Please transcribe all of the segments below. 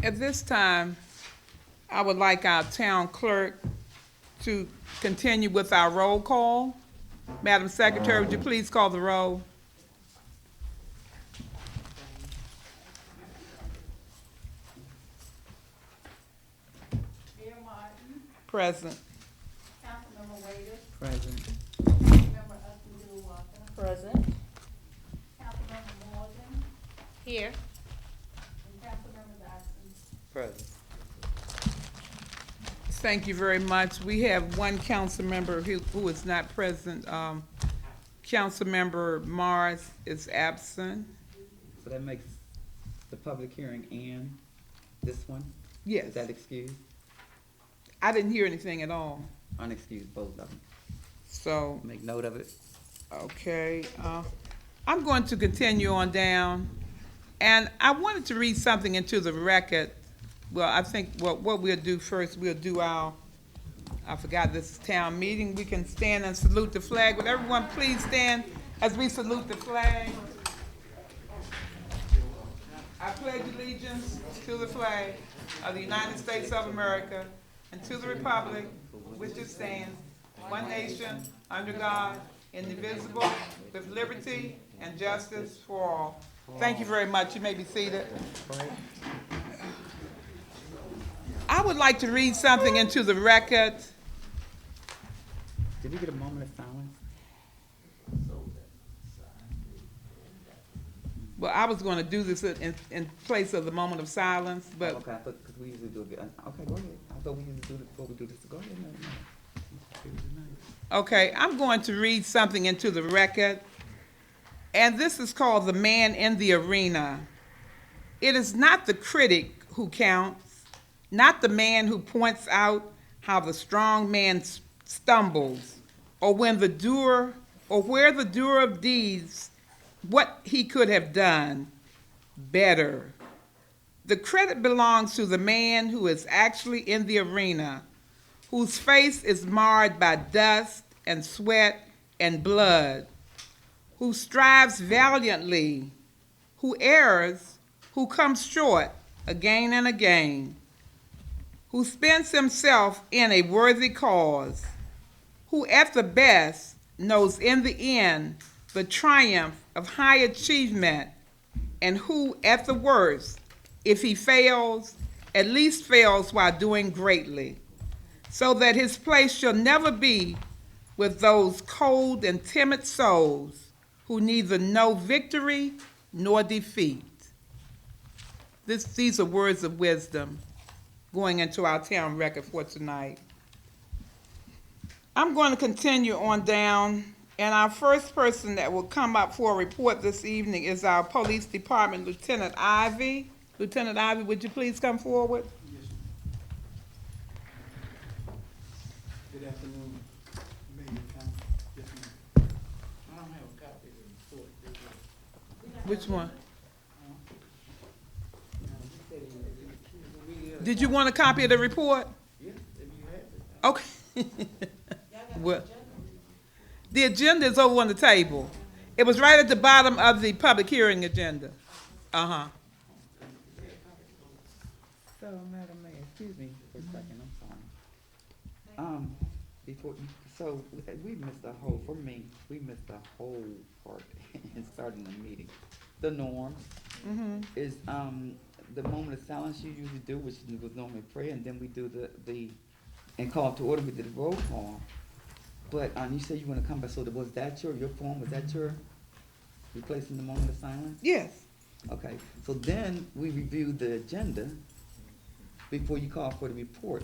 At this time, I would like our town clerk to continue with our roll call. Madam Secretary, would you please call the roll? Mayor Martin, Present. Councilmember Waiters, Present. Councilmember Upton Walker, Present. Councilmember Morgan, Here. and Councilmember Dodson. Present. Thank you very much. We have one council member who is not present. Councilmember Mars is absent. So that makes the public hearing and this one? Yes, Is that excused? I didn't hear anything at all. Unexcused, both of them. So, Make note of it. okay, I'm going to continue on down. And I wanted to read something into the record. Well, I think what we'll do first, we'll do I forgot this is town meeting. We can stand and salute the flag. Would everyone please stand as we salute the flag? I pledge allegiance to the flag of the United States of America and to the republic which it stands, one nation, under God, indivisible, with liberty and justice for all. Thank you very much. You may be seated. I would like to read something into the record. Did we get a moment of silence? Well, I was going to do this in place of the moment of silence, but Okay, I thought, because we usually do it. Okay, go ahead. I thought we usually do it before we do this. Go ahead. No. okay, I'm going to read something into the record, and this is called The Man in the Arena. It is not the critic who counts, not the man who points out how the strong man stumbles, or when the doer, or where the doer of deeds, what he could have done better. The credit belongs to the man who is actually in the arena, whose face is marred by dust and sweat and blood, who strives valiantly, who errs, who comes short again and again, who spends himself in a worthy cause, who at the best knows in the end the triumph of high achievement, and who at the worst, if he fails, at least fails while doing greatly, so that his place shall never be with those cold and timid souls who neither know victory nor defeat. These are words of wisdom going into our town record for tonight. I'm going to continue on down, and our first person that will come up for a report this evening is our Police Department Lieutenant Ivy. Lieutenant Ivy, would you please come forward? Yes, ma'am. Good afternoon, Mayor Council. Yes, ma'am. I don't have a copy of the report. Which one? We, Did you want a copy of the report? yes, if you have it. Okay. Well, the agenda is over on the table. It was right at the bottom of the public hearing agenda. Uh-huh. So, Madam Mayor, excuse me for a second, I'm sorry. Before, so we missed a whole, for me, we missed a whole part in starting the meeting. The norm is, the moment of silence you usually do, which was normally prayer, and then we do the, and call to order, we did the roll call. But, you said you wanna come back, so was that your form, was that your replacing the moment of silence? Yes. Okay, so then we reviewed the agenda before you call for the report.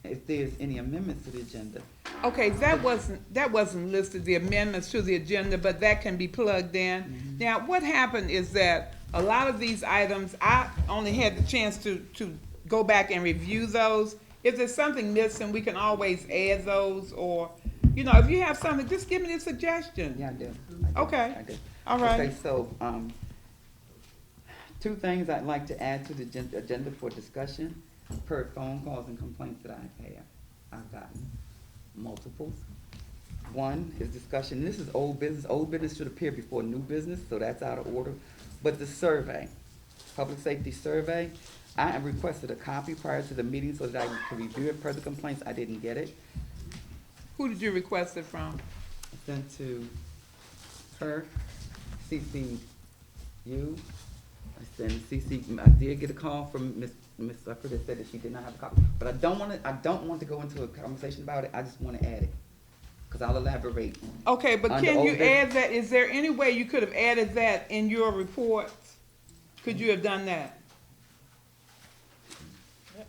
If there's any amendments to the agenda. Okay, that wasn't listed, the amendments to the agenda, but that can be plugged in. Now, what happened is that a lot of these items, I only had the chance to go back and review those. If there's something missing, we can always add those, or, you know, if you have something, just give me a suggestion. Yeah, I do. Okay. I do. All right. Okay, so, two things I'd like to add to the agenda for discussion, per phone calls and complaints that I've gotten, multiples. One is discussion, this is old business should appear before new business, so that's out of order. But the survey, public safety survey. I requested a copy prior to the meeting so that I could review it per the complaints. I didn't get it. Who did you request it from? I sent to her, CC you. I did get a call from Ms. Zucker that said that she did not have a copy. But I don't want to go into a conversation about it. I just want to add it. Because I'll elaborate. Okay, but Under can you old business. add that? Is there any way you could have added that in your reports? Could you have done that?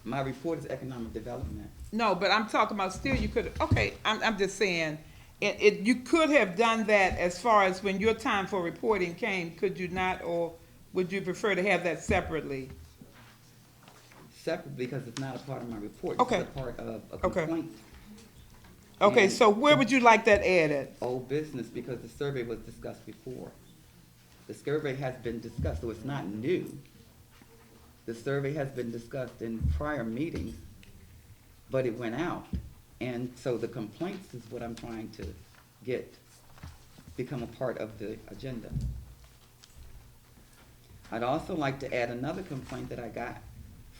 My report is economic development. No, but I'm talking about still you could, okay, I'm just saying, you could have done that as far as when your time for reporting came, could you not, or would you prefer to have that separately? Separate because it's not a part of my report. Okay. It's a part of a Okay. complaint. Okay, And so where would you like that added? Old business because the survey was discussed before. The survey has been discussed, so it's not new. The survey has been discussed in prior meetings, but it went out. And so the complaints is what I'm trying to get, become a part of the agenda. I'd also like to add another complaint that I got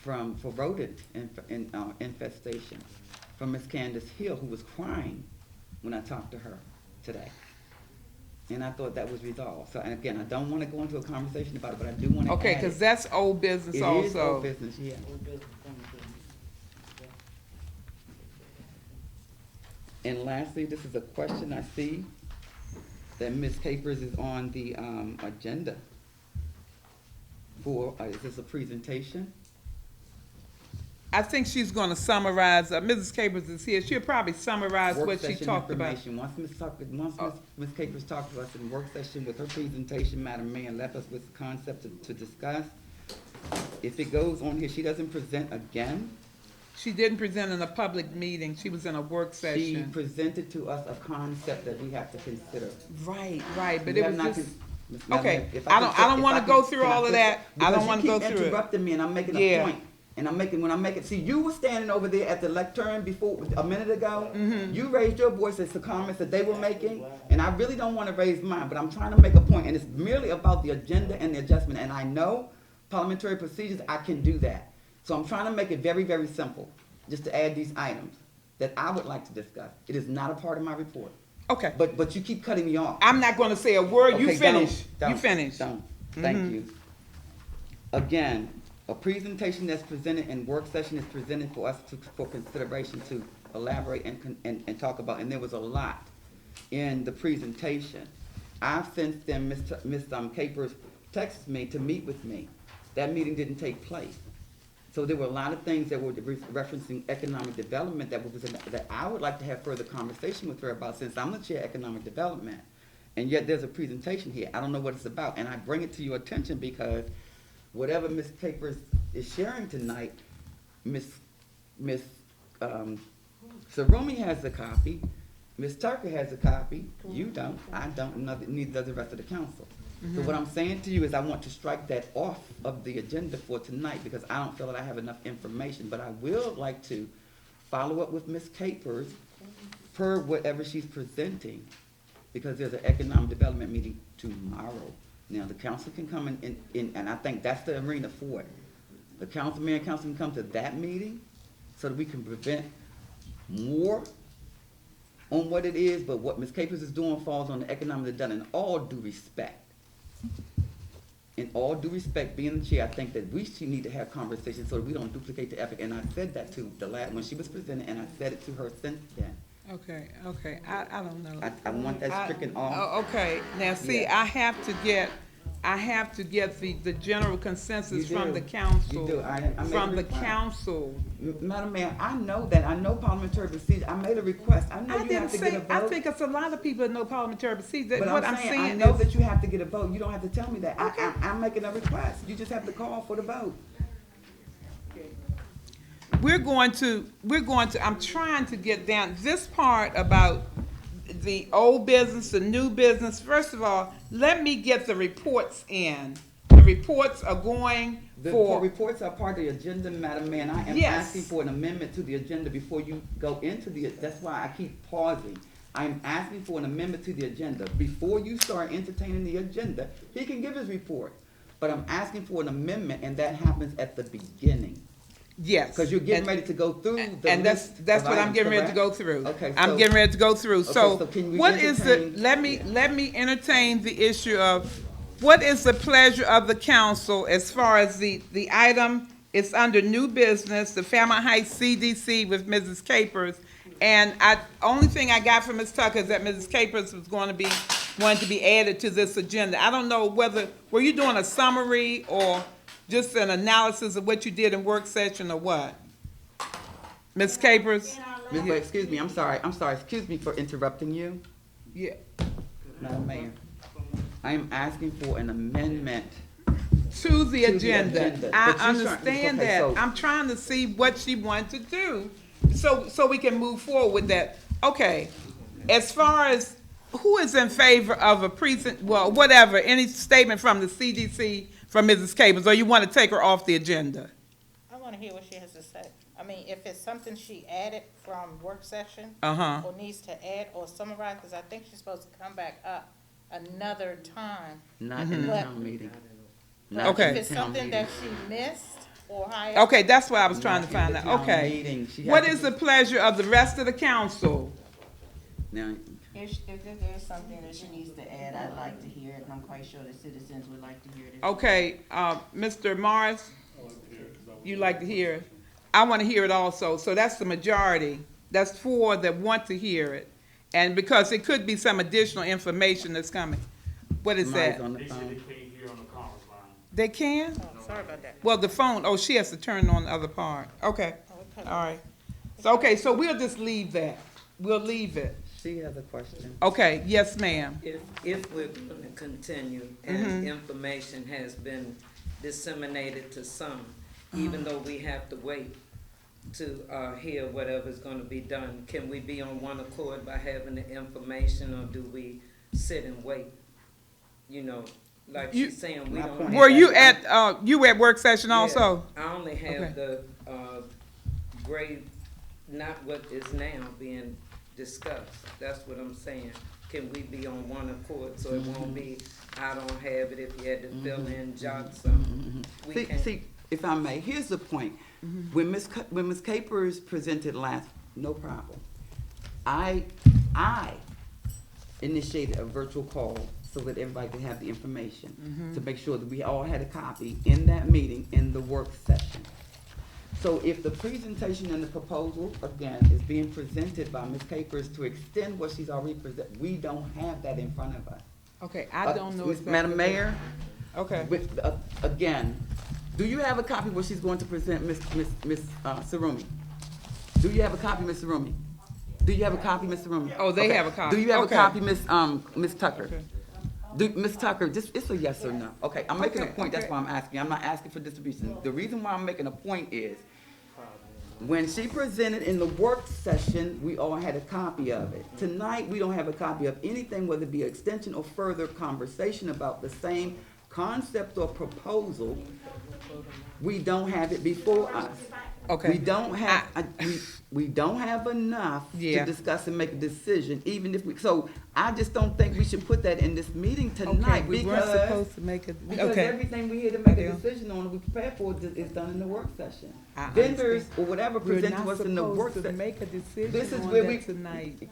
for rodent infestation from Miss Candace Hill, who was crying when I talked to her today. And I thought that was resolved. So, and again, I don't want to go into a conversation about it, but I do want to Okay, add because it. that's old business It is also. old business, yeah. And lastly, this is a question I see that Ms. Capers is on the agenda for, is this a presentation? I think she's gonna summarize, Mrs. Capers is here, she'll probably summarize Work what she session talked about. information. Once Ms. Capers talked to us in work session with her presentation, Madam Mayor, and left us with the concept to discuss. If it goes on here, she doesn't present again. She didn't present in a public meeting, she was in a work She session. presented to us a concept that we have to consider. Right, but We it have was not just, Ms. Madam okay, Mayor, if I can don't if wanna can- go through can all of finish? that. I don't wanna go Because you through keep it. interrupting me and I'm making Yeah. a point. And when I make it, see, you were standing over there at the lectern before, a minute ago. Mm-hmm. You raised your voice as the comments that they were making, and I really don't want to raise mine, but I'm trying to make a point, and it's merely about the agenda and the adjustment, and I know parliamentary procedures, I can do that. So I'm trying to make it very, very simple, just to add these items that I would like to discuss. It is not a part of my report, okay. but you keep cutting me off. I'm not gonna say a word, you Okay, finish, don't, you finish. Don't, thank Mhm. you. Again, a presentation that's presented in work session is presented for us for consideration to elaborate and talk about, and there was a lot in the presentation. I've since then, Ms. Capers texted me to meet with me. That meeting didn't take place. So there were a lot of things that were referencing economic development that I would like to have further conversation with her about, since I'm the chair of economic development. And yet there's a presentation here. I don't know what it's about, and I bring it to your attention because whatever Ms. Capers is sharing tonight, Ms. Sarumi has a copy, Ms. Tucker has a copy, you don't, I don't, neither does the rest of the council. So what I'm saying to you is I want to strike that off of the agenda for tonight because I don't feel that I have enough information, but I will like to follow up with Ms. Capers per whatever she's presenting, because there's an economic development meeting tomorrow. Now, the council can come in, and I think that's the arena for it. The council, mayor and council can come to that meeting so that we can prevent more on what it is, but what Ms. Capers is doing falls on the economic development in all due respect. In all due respect, being the chair, I think that we should need to have conversations so that we don't duplicate the effort, and I said that to when she was presenting, and I said it to her since then. Okay, I don't know. I want that stricken off. Oh, okay, now see, Yeah. I have to get the general consensus You from do. the council. You do. I made From a the request. council. Madam Mayor, I know that. I know parliamentary procedure. I made a request. I know I you didn't have to get a say, vote. I think it's a lot of people that know parliamentary procedure. But What I'm I'm saying, I saying know is, that you have to get a vote. You don't have to tell me that. I'm making a request. You just have to call for the vote. I'm trying to get down this part about the old business, the new business. First of all, let me get the reports in. The reports are going The for, reports are part of the agenda, Madam Mayor, and I am Yes. asking for an amendment to the agenda before you go into that's why I keep pausing. I'm asking for an amendment to the agenda. Before you start entertaining the agenda, he can give his report. but I'm asking for an amendment, and that happens at the beginning. Yes. Because you're getting And- ready to go through the And that's list that's of what I'm items, getting ready to correct? go through. Okay, I'm so- getting ready to go through. Okay, So so can we what is the, entertain- let me entertain the issue of, what is the pleasure of the council as far as the item is under new business, the Fairmount Heights CDC with Mrs. Capers. And only thing I got from Ms. Tucker is that Mrs. Capers was going to be added to this agenda. I don't know were you doing a summary or just an analysis of what you did in work session or what? Ms. Capers? Wait, excuse me, I'm sorry, excuse me for interrupting you, Yeah. Madam Mayor. I am asking for an amendment. To the To the agenda. agenda. I But you're trying- understand okay, that. so- I'm trying to see what she wants to do, so we can move forward with that. Okay, as far as who is in favor of a whatever, any statement from the CDC, from Mrs. Capers, or you want to take her off the agenda? I want to hear what she has to say. I mean, if it's something she added from work session, Uh-huh. or needs to add or summarize, because I think she's supposed to come back up another time. Not in the But- town meeting. But Not Okay. in If the it's town something meeting. that she missed, or however. Okay, that's what I was trying to Not in find the out. town Okay. meeting. She What has is to- the pleasure of the rest of the council? Now, If there is something that she needs to add, I'd like to hear it, and I'm quite sure the citizens would like to hear it. Okay, Mr. Morris, you like to hear it? I want to hear it also, so that's the majority. That's 4 that want to hear it. And because it could be some additional information that's coming. What is somebody's that? on the They said phone. they can't hear on the conference line. They can? Oh, sorry about that. Well, the phone, she has to turn on the other part. Okay, Okay. all right. So we'll just leave that. We'll leave it. She has a question. Okay, yes, ma'am. If we're going to continue, Mhm. and information has been disseminated to some, even though we have to wait to hear whatever's going to be done, can we be on one accord by having the information, or do we sit and wait? You know, like You- she's saying, we My don't. point have Were you that- at work session Yeah, also? I only Okay. have the grade, not what is now being discussed. That's what I'm saying. Can we be on one accord, so it won't be, I don't have it, if you had to fill in, jot something. We can. See, if I may, here's the point. When Ms. Capers presented last, no problem. I initiated a virtual call so that everybody could have the information, to make sure that we all had a copy in that meeting, in the work session. So if the presentation and the proposal, again, is being presented by Ms. Capers to extend what she's already presented, we don't have that in front of us. Okay, I don't know exactly. Madam Mayor, Okay. again, do you have a copy where she's going to present Ms. Sarumi? Do you have a copy, Ms. Sarumi? Do you have a copy, Ms. Sarumi? Oh, they Okay. have a copy. Do you have Okay. a copy, Ms. Tucker? Okay. Ms. Tucker, it's a yes or no. Okay, I'm making a Okay, point, that's okay. why I'm asking. I'm not asking for distribution. The reason why I'm making a point is, when she presented in the work session, we all had a copy of it. Tonight, we don't have a copy of anything, whether it be extension or further conversation about the same concept or proposal. We don't have it before us. Okay. We don't have, we don't have enough Yeah. to discuss and make a decision, even if so I just don't think we should put that in this meeting Okay, tonight, we weren't because supposed to make it, because okay. everything we here to make I a do. decision on, we prepare for is done in the work session. I Vendors understand. or whatever We're present not to us in the work supposed to session. make a This decision is on where we- that tonight.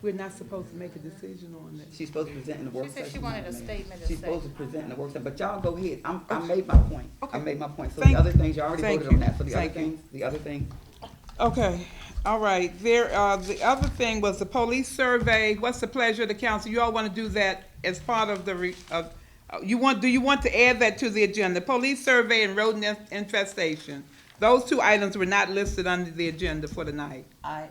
We're not supposed to make a decision on that. She's supposed to present in the work She session. said she wanted a Madam Mayor. statement to She's say. supposed to present in the work session, but y'all go ahead. I made my point. I Okay. made my point. So Thank- the other things, you already thank voted on you. that. So Thank you. the other thing, Okay, all right, the other thing was the police survey. What's the pleasure of the council? You all want to do that as part of the, do you want to add that to the agenda? Police survey and rodent infestation. Those 2 items were not listed under the agenda for tonight. I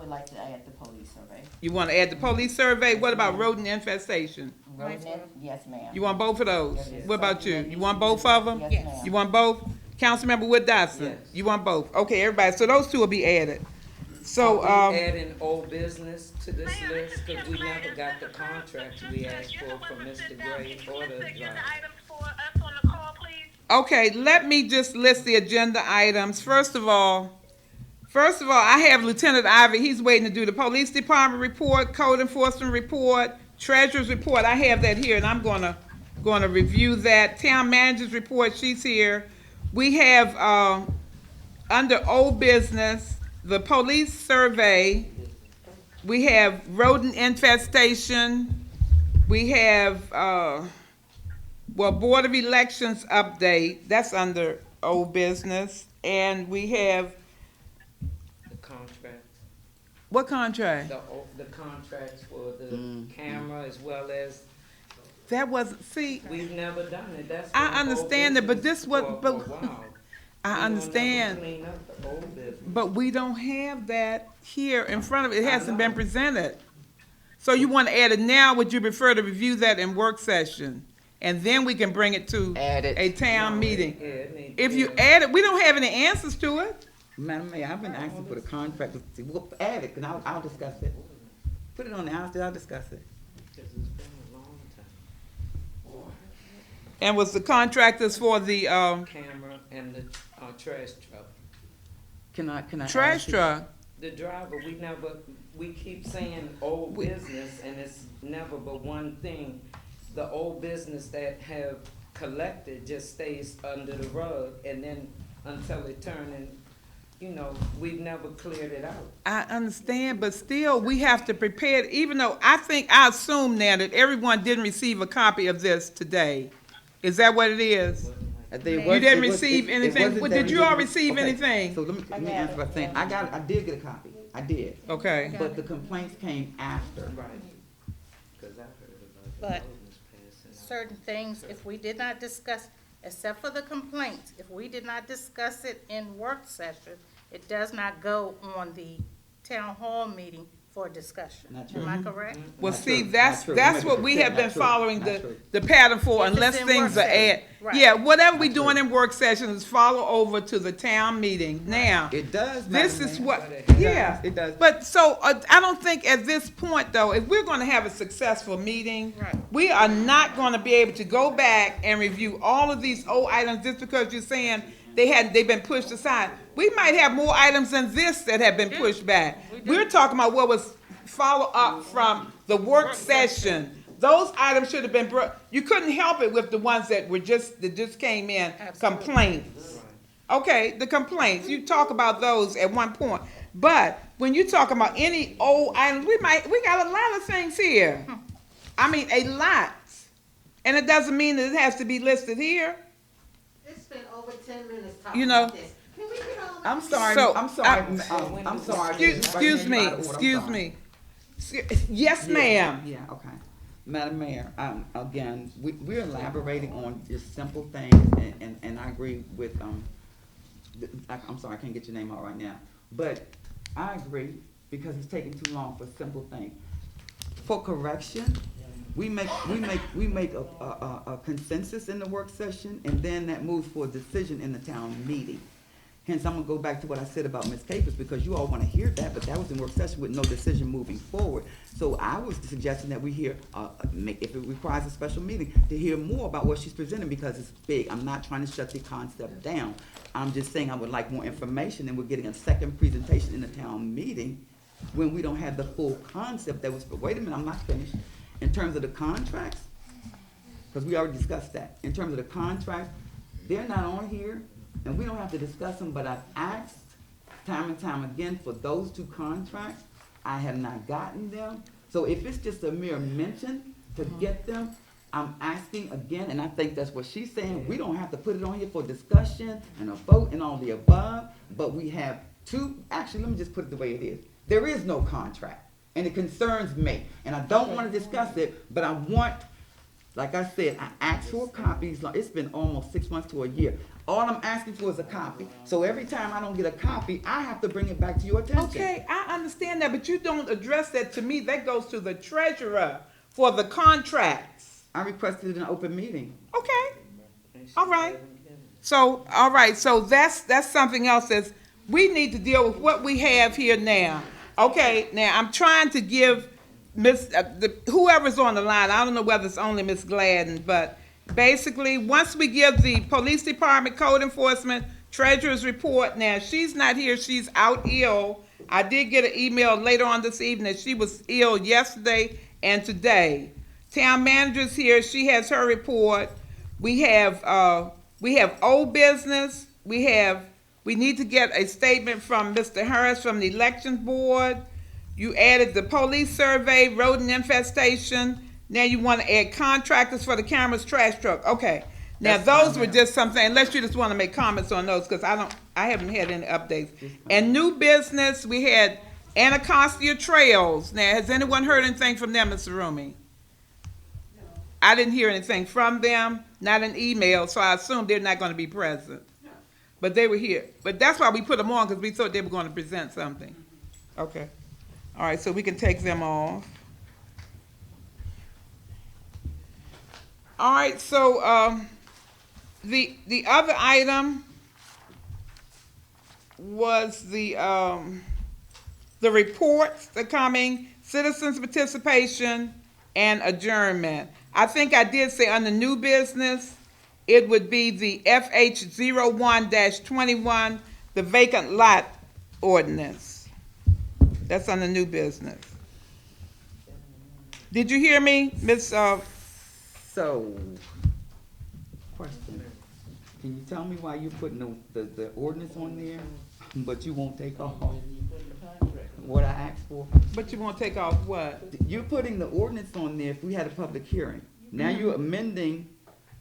would like to add the police survey. You want to add the police survey? What about rodent infestation? Rodent, yes, ma'am. You want both of those? Yes. What about you? You want both of them? Yes, Yes. ma'am. You want both? Councilmember Wood Dotson? Yes. You want both? Okay, everybody, so those 2 will be added. So, Are we adding old business to this list, because we never got the contracts we asked for from Mr. Gray or the driver. okay, let me just list the agenda items. First of all, I have Lieutenant Ivy, he's waiting to do the police department report, code enforcement report, treasurer's report. I have that here, and I'm gonna gonna review that. Town manager's report, she's here. We have, under old business, the police survey. We have rodent infestation. We have, Board of Elections update, that's under old business. And we have, The contract, what contract? the contracts for the camera as well as, That wasn't, see, we've never done it, that's. I been old understand that, but business this was- for but- a while. I We don't never understand. clean up the old business. But we don't have that here in front of it. It hasn't been presented. So you want to add it now? Would you prefer to review that in work session? And then we can bring it to Add it. a town meeting. Yeah, it needs- If you yeah. add it, we don't have any answers to it. Madam Mayor, I've been asking for the contract, we'll add it, and I'll discuss it. Put it on there, I'll discuss it. Because it's been a long time. And was the contractors for the, Camera and the, trash truck. Can I trash ask you- truck? The driver, we keep saying old business, and it's never but one thing. The old business that have collected just stays under the rug, and then until it turn and, we've never cleared it out. I understand, but still, we have to prepare, it, even though I assume now that everyone didn't receive a copy of this today. Is that what it is? You didn't receive anything? Did you all receive anything? So let me answer by saying, I did get a copy, I did, Okay. but the complaints came after. Right. Because I heard about the But ordinance passing out. certain things, if we did not discuss, except for the complaints, if we did not discuss it in work session, it does not go on the town hall meeting for discussion. Not true. Am I correct? Well, Not see, true, that's, not true. that's what Not we true, have been not true, following not true. the pattern for, If it's unless in things work are session, add. right. Yeah, whatever we Not doing true. in work sessions, follow over to the town meeting. Now, It does, this Madam is Mayor. what, It does, yeah. it does. But so, I don't think at this point, though, if we're gonna have a successful meeting, Right. we are not gonna be able to go back and review all of these old items just because you're saying they've been pushed aside. We might have more items than this that have been pushed back. We're talking about what was follow up from the work session. Those items should have been you couldn't help it with the ones that just came in, Absolutely. complaints. Okay, the complaints, you talk about those at one point. But when you talk about any old items, we got a lot of things here. I mean, a lot. And it doesn't mean that it has to be listed here. It's been over 10 minutes talking You know, about this. Can we get on? I'm sorry, So, I'm sorry, I- I'm sorry. Excuse me, Out of order, I'm excuse sorry. me. Yes, ma'am. Yeah, okay. Madam Mayor, again, we're elaborating on just simple things, and I agree with, I'm sorry, I can't get your name out right now. But I agree, because it's taking too long for simple things. For correction, we make a consensus in the work session, and then that moves for a decision in the town meeting. Hence, I'm gonna go back to what I said about Ms. Capers, because you all wanna hear that, but that was in work session with no decision moving forward. So I was suggesting that we hear, if it requires a special meeting, to hear more about what she's presenting, because it's big. I'm not trying to shut the concept down. I'm just saying I would like more information, and we're getting a second presentation in the town meeting when we don't have the full concept that was, but wait a minute, I'm not finished. In terms of the contracts, because we already discussed that. In terms of the contracts, they're not on here, and we don't have to discuss them, but I've asked time and time again for those two contracts. I have not gotten them. So if it's just a mere mention to get them, I'm asking again, and I think that's what she's saying. We don't have to put it on here for discussion and a vote and all the above, but we have two, actually, let me just put it the way it is. There is no contract, and it concerns me, and I don't want to discuss it, but I want, like I said, I asked for copies, it's been almost 6 months to a year. All I'm asking for is a copy. So every time I don't get a copy, I have to bring it back to your attention. Okay, I understand that, but you don't address that to me. That goes to the treasurer for the contracts. I requested it in an open meeting. Okay, all right. So, all right, so that's something else we need to deal with what we have here now. Okay, now I'm trying to give whoever's on the line, I don't know whether it's only Miss Gladden, but basically, once we give the police department, code enforcement, treasurer's report, now she's not here, she's out ill. I did get an email later on this evening that she was ill yesterday and today. Town manager's here, she has her report. We have old business, we need to get a statement from Mr. Harris from the elections board. You added the police survey, rodent infestation, now you wanna add contractors for the cameras, trash truck, okay. Now, That's fine, those were ma'am. just something, unless you just wanna make comments on those, cause I haven't had any updates. And new business, we had Anacostia Trails, now, has anyone heard anything from them, Mr. Rumi? I didn't hear anything from them, not an email, so I assume they're not gonna be present. But they were here, but that's why we put them on, cause we thought they were gonna present something. Okay, all right, so we can take them off. All right, so, the other item was the reports that coming, citizens' participation, and adjournment. I think I did say under new business, it would be the FH 01-21, the vacant lot ordinance. That's under new business. Did you hear me, Ms. So, question, can you tell me why you putting the ordinance on there, but you won't take off what I asked for? But you want to take off what? You're putting the ordinance on there if we had a public hearing. Now you're amending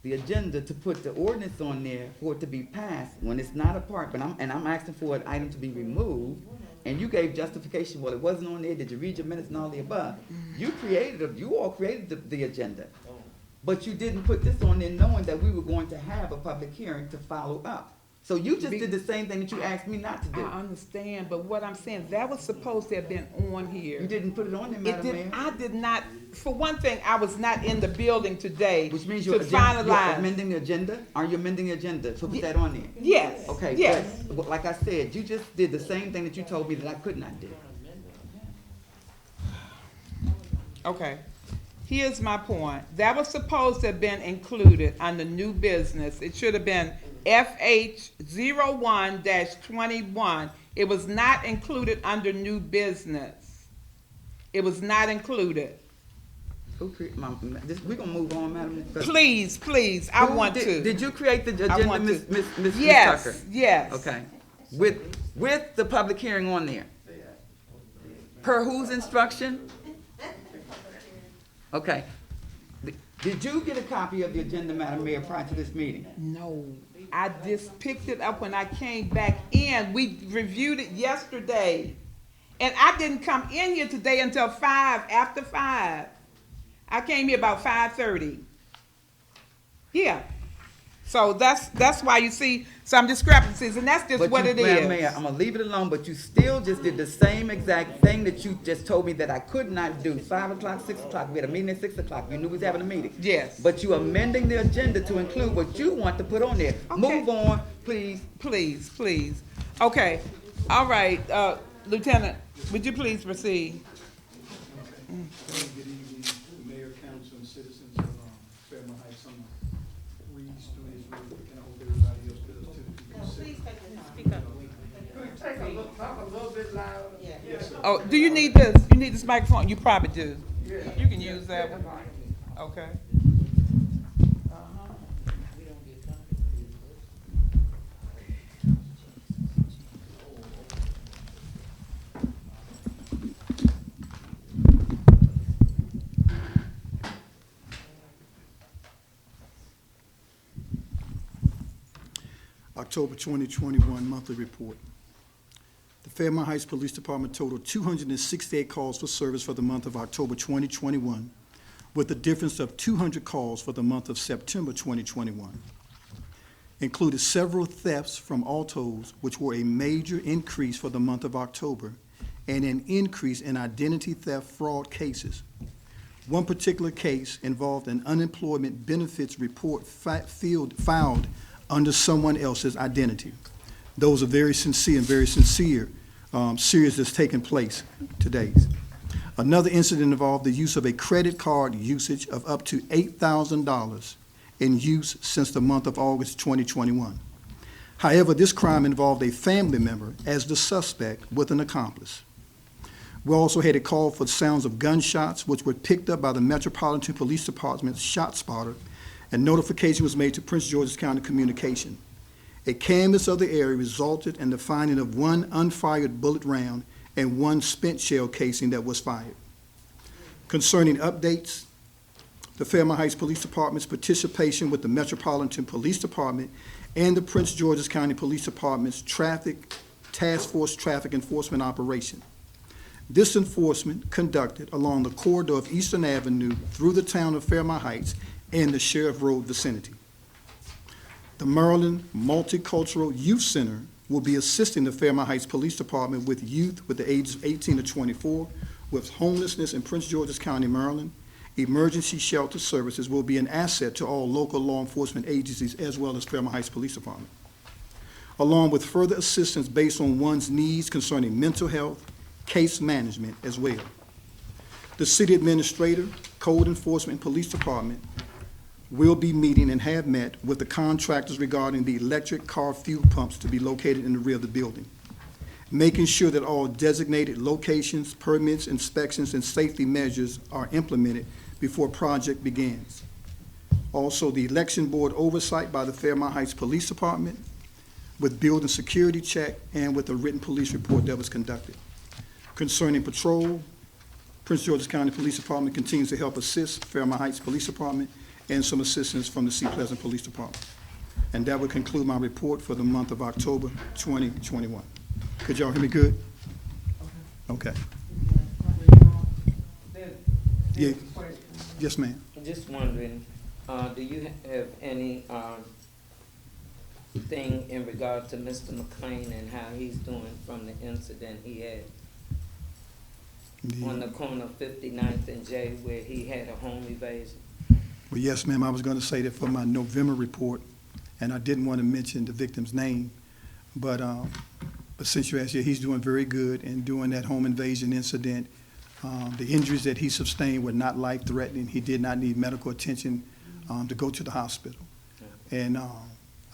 the agenda to put the ordinance on there for it to be passed when it's not a part, but I'm asking for an item to be removed, and you gave justification, well, it wasn't on there, did you read your minutes and all the above? You all created the agenda, but you didn't put this on there knowing that we were going to have a public hearing to follow up. So you just did the same thing that you asked me not to do. I understand, but what I'm saying, that was supposed to have been on here. You didn't put it on there, It Madam did, Mayor. I did not, for one thing, I was not in the building today Which means to you're finalize. amending the agenda? Are you amending the agenda to put that on there? Yes, Okay, yes. but like I said, you just did the same thing that you told me that I could not do. Okay, here's my point. That was supposed to have been included under new business. It should have been FH 01-21. It was not included under new business. It was not included. We're gonna move on, Madam. Please, I want to. Did you create the I agenda, want Ms. to. Ms. Ms. Tucker? Yes, yes. Okay, with the public hearing on there? Per whose instruction? Okay. Did you get a copy of the agenda, Madam Mayor, prior to this meeting? No, I just picked it up when I came back in. We reviewed it yesterday. And I didn't come in here today until after 5. I came here about 5:30. Yeah. So that's why you see some discrepancies, and that's just But what it Madam is. Mayor, I'm gonna leave it alone, but you still just did the same exact thing that you just told me that I could not do. 5 o'clock, 6 o'clock, we had a meeting at 6 o'clock, you knew we was having a meeting. Yes. But you amending the agenda to include what you want to put on there. Okay. Move on, please. Please. Okay, all right, Lieutenant, would you please proceed? Good evening, Mayor, Council, and citizens of Fairmount Heights. I'm Reed, students, and I hope everybody else does too. Please speak up. Talk a little bit louder. Yes, sir. Oh, do you need this? You need this microphone? You probably do. You can use that one. Okay. October 2021 monthly report. The Fairmount Heights Police Department totaled 268 calls for service for the month of October 2021, with a difference of 200 calls for the month of September 2021. Included several thefts from autos, which were a major increase for the month of October, and an increase in identity theft fraud cases. One particular case involved an unemployment benefits report filed under someone else's identity. Those are very sincere and very serious that's taken place today. Another incident involved the use of a credit card usage of up to $8,000 in use since the month of August 2021. However, this crime involved a family member as the suspect with an accomplice. We also had a call for sounds of gunshots, which were picked up by the Metropolitan Police Department's Shot Spotter, and notification was made to Prince George's County Communication. A canvass of the area resulted in the finding of one unfired bullet round and one spent shell casing that was fired. Concerning updates, the Fairmount Heights Police Department's participation with the Metropolitan Police Department and the Prince George's County Police Department's Task Force Traffic Enforcement Operation. This enforcement conducted along the corridor of Eastern Avenue through the town of Fairmount Heights and the Sheriff Road vicinity. The Maryland Multicultural Youth Center will be assisting the Fairmount Heights Police Department with youth with the ages of 18 to 24 with homelessness in Prince George's County, Maryland. Emergency shelter services will be an asset to all local law enforcement agencies as well as Fairmount Heights Police Department, along with further assistance based on one's needs concerning mental health, case management as well. The city administrator, code enforcement, and police department will be meeting and have met with the contractors regarding the electric car fuel pumps to be located in the rear of the building, making sure that all designated locations, permits, inspections, and safety measures are implemented before project begins. Also, the election board oversight by the Fairmount Heights Police Department with building security check and with a written police report that was conducted. Concerning patrol, Prince George's County Police Department continues to help assist Fairmount Heights Police Department and some assistance from the Sea Pleasant Police Department. And that would conclude my report for the month of October 2021. Could y'all hear me good? Okay. Yeah. Yes, ma'am. Just wondering, do you have any, thing in regard to Mr. McLean and how he's doing from the incident he had on the corner of 59th and J where he had a home evasion? Well, yes, ma'am. I was going to say that for my November report, and I didn't want to mention the victim's name, but since you asked, yeah, he's doing very good and doing that home invasion incident. The injuries that he sustained were not life-threatening. He did not need medical attention to go to the hospital. And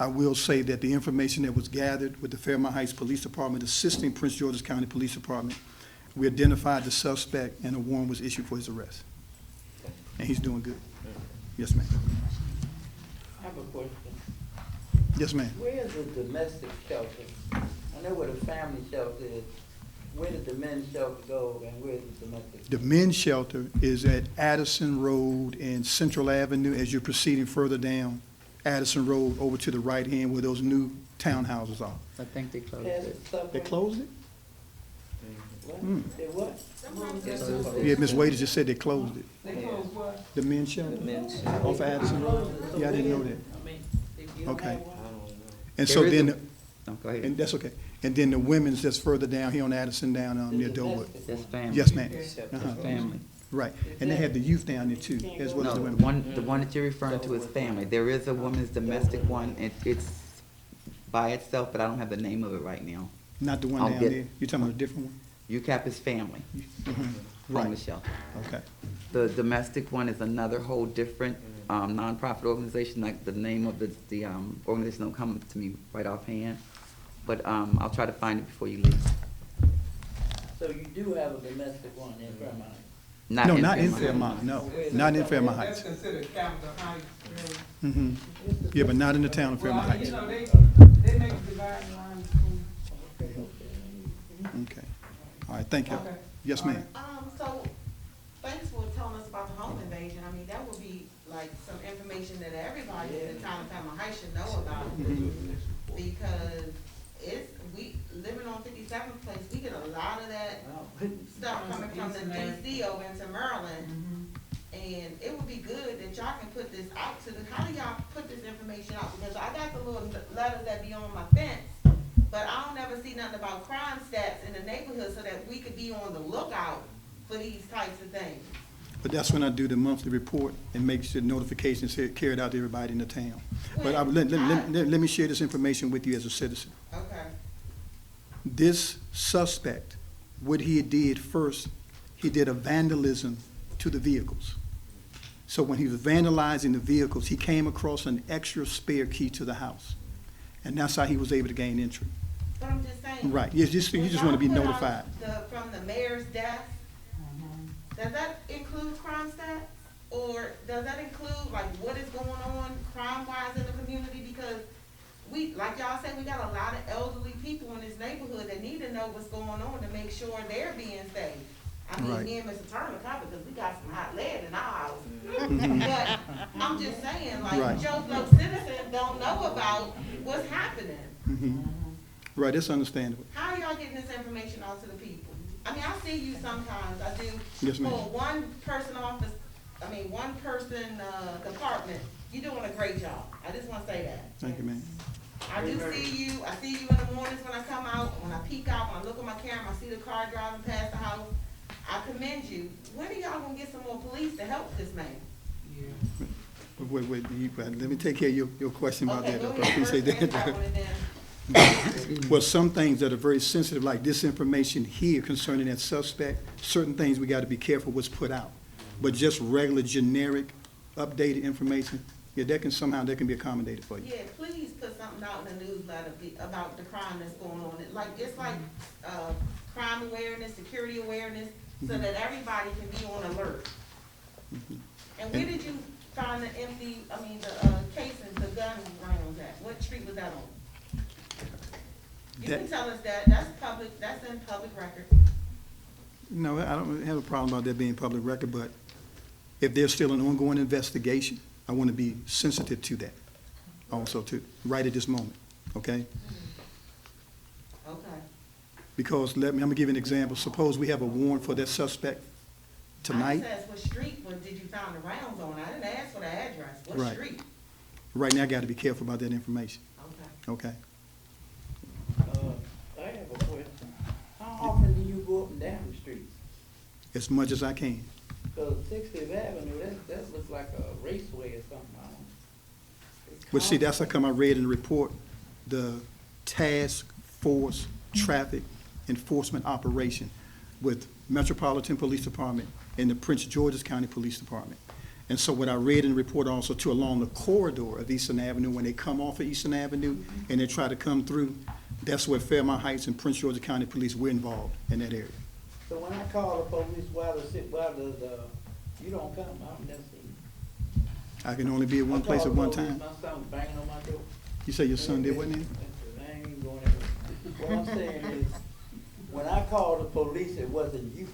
I will say that the information that was gathered with the Fairmount Heights Police Department assisting Prince George's County Police Department, we identified the suspect and a warrant was issued for his arrest. And he's doing good. Yes, ma'am. I have a question. Yes, ma'am. Where is the domestic shelter? I know where the family shelter is. Where did the men's shelter go and where is the domestic? The men's shelter is at Addison Road and Central Avenue as you're proceeding further down Addison Road over to the right hand where those new townhouses are. I think they closed Past it. the subway? They closed it? What? Hmm. They what? Yeah, Ms. Wader just said they closed it. They closed what? The men's shelter The men's off of Addison Road? Yeah, I didn't know that. Okay. I don't know. And so There is then, a- No, go ahead. and that's okay. And then the women's that's further down here on Addison down near Dover. That's family. Yes, ma'am. That's family. Right. And they had the youth down there too, as well as No, the the women. one that you're referring to is family. There is a woman's domestic one, and it's by itself, but I don't have the name of it right now. Not the one I'll down get- there. You're talking about a different one? UCAP is family, Right. homeless shelter. Okay. The domestic one is another whole different nonprofit organization. Like the name of the organization don't come to me right offhand, but I'll try to find it before you leave. So you do have a domestic one in Fairmount? No, not in Fairmont, no. Not in Fairmont That's Heights. considered capital heights, really. Hmm. Yeah, but not in the town of Well, Fairmont you Heights. know, they make a dividing line between. Okay. All right, thank you. Okay. Yes, ma'am. So, thanks for telling us about the home invasion. I mean, that would be like some information that everybody in the town of Fairmount Heights should know about. Because we, living on 57th Place, we get a lot of that stuff coming from the DC over into Maryland. And it would be good that y'all can put this out to how do y'all put this information out? Because I got the little letters that be on my fence, but I don't ever see nothing about crime stats in the neighborhood so that we could be on the lookout for these types of things. But that's when I do the monthly report and make sure notifications are carried out to everybody in the town. But let me share this information with you as a citizen. Okay. This suspect, what he did first, he did a vandalism to the vehicles. So when he was vandalizing the vehicles, he came across an extra spare key to the house. And that's how he was able to gain entry. But I'm just saying, saying. Right, you just want to be When y'all put out notified. From the mayor's desk, does that include crime stats? Or does that include like what is going on crime-wise in the community? Because we, like y'all said, we got a lot of elderly people in this neighborhood that need to know what's going on to make sure they're being safe. I mean, Right. me and Mr. Turner covered because we got some hot lead in our house. Mhm. But I'm just saying, like, Right. Joe Blow citizens don't know about what's happening. Mhm. Right, that's understandable. How are y'all getting this information out to the people? I mean, I see you sometimes, I do. Yes, ma'am. For one person office, one person, department, you're doing a great job. I just wanna say that. Thank you, ma'am. I do see you, I see you in the mornings when I come out, when I peek out, when I look on my camera, I see the car driving past the house. I commend you. When are y'all gonna get some more police to help this man? Wait, let me take care of your question about Okay, that. go I ahead, appreciate first that. answer it, then. Well, some things that are very sensitive, like this information here concerning that suspect, certain things we got to be careful what's put out. But just regular, generic, updated information, yeah, that can be accommodated for you. Yeah, please put something out in the newsletter about the crime that's going on. It's like, crime awareness, security awareness, so that everybody can be on alert. And where did you find the casings, the gun rounds at? What street was that on? You can That- tell us that, that's in public record. No, I don't have a problem about that being public record, but if there's still an ongoing investigation, I want to be sensitive to that also too, right at this moment, okay? Okay. Because I'm gonna give you an example. Suppose we have a warrant for that suspect tonight. I just asked what street did you find the rounds on? I didn't ask for the address. What Right. street? Right now, I got to be careful about that information, Okay. okay? I have a question. How often do you go up and down the streets? As much as I can. Cause 60th Avenue, that looks like a raceway or something, I don't know. It's But see, that's how constant. come I read in the report, the task force traffic enforcement operation with Metropolitan Police Department and the Prince George's County Police Department. And so what I read in the report also too, along the corridor of Eastern Avenue, when they come off of Eastern Avenue and they try to come through, that's where Fairmount Heights and Prince George's County Police were involved in that area. So when I call the police, why you don't come, I've never seen you. I can only be at one I place at called one the police, time. My son was banging on my door. You say your son did what now? I ain't even going anywhere. What I'm saying is, when I called the police, it wasn't you.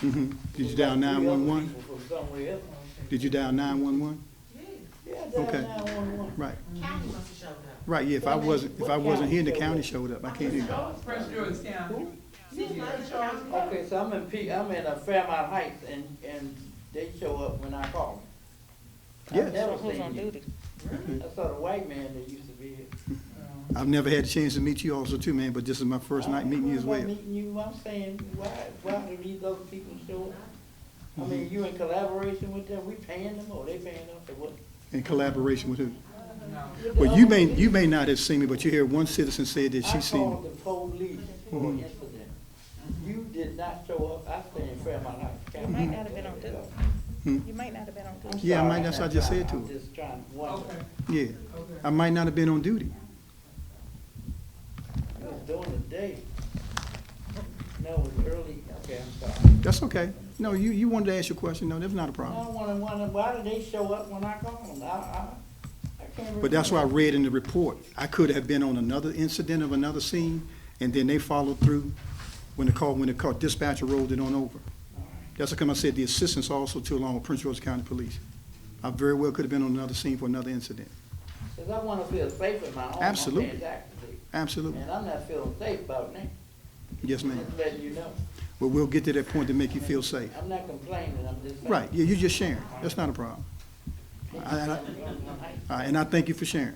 Mm-hmm. It Did you was dial like three other 911? people from somewhere else. Did you dial 911? Yeah, Yeah, Okay. 911. Right, county must have showed up. right, yeah, if I wasn't here, the county showed up. I can't hear you. Prince George's County. Okay, so I'm in Fairmount Heights and they show up when I call them. Yes. I've never seen you. I saw the white man that used to be here. I've never had a chance to meet you also too, man, but this is my first night meeting you as well. I'm not meeting you, I'm saying, why do these other people show up? I mean, you in collaboration with them, we paying them or they paying us or what? In collaboration with who? With the Well, you other may police. not have seen me, but you hear one citizen said that she I seen me. called the police for an incident. You did not show up, I stay in Fairmount Heights. You might not have been on duty. Hmm? You might not have been on I'm duty. Yeah, I sorry, might- that's what I just said to I'm her. just trying to wonder. Yeah, I might not have been on duty. It was during the day. No, it was early, okay, I'm sorry. That's okay. No, you wanted to ask your question. No, that's not a I problem. wonder, why did they show up when I called them? I can't remember. But that's why I read in the report. I could have been on another incident of another scene, and then they followed through when the call dispatcher rolled it on over. All right. That's how come I said the assistance also too, along with Prince George's County Police. I very well could have been on another scene for another incident. Cause I wanna feel safe in my home. Absolutely. I'm paying taxes. Absolutely. And I'm not feeling safe about that. Yes, ma'am. Just letting you know. But we'll get to that point to make you feel safe. I'm not complaining, I'm just saying. Right, yeah, you're just sharing. That's not a problem. And I thank you for sharing.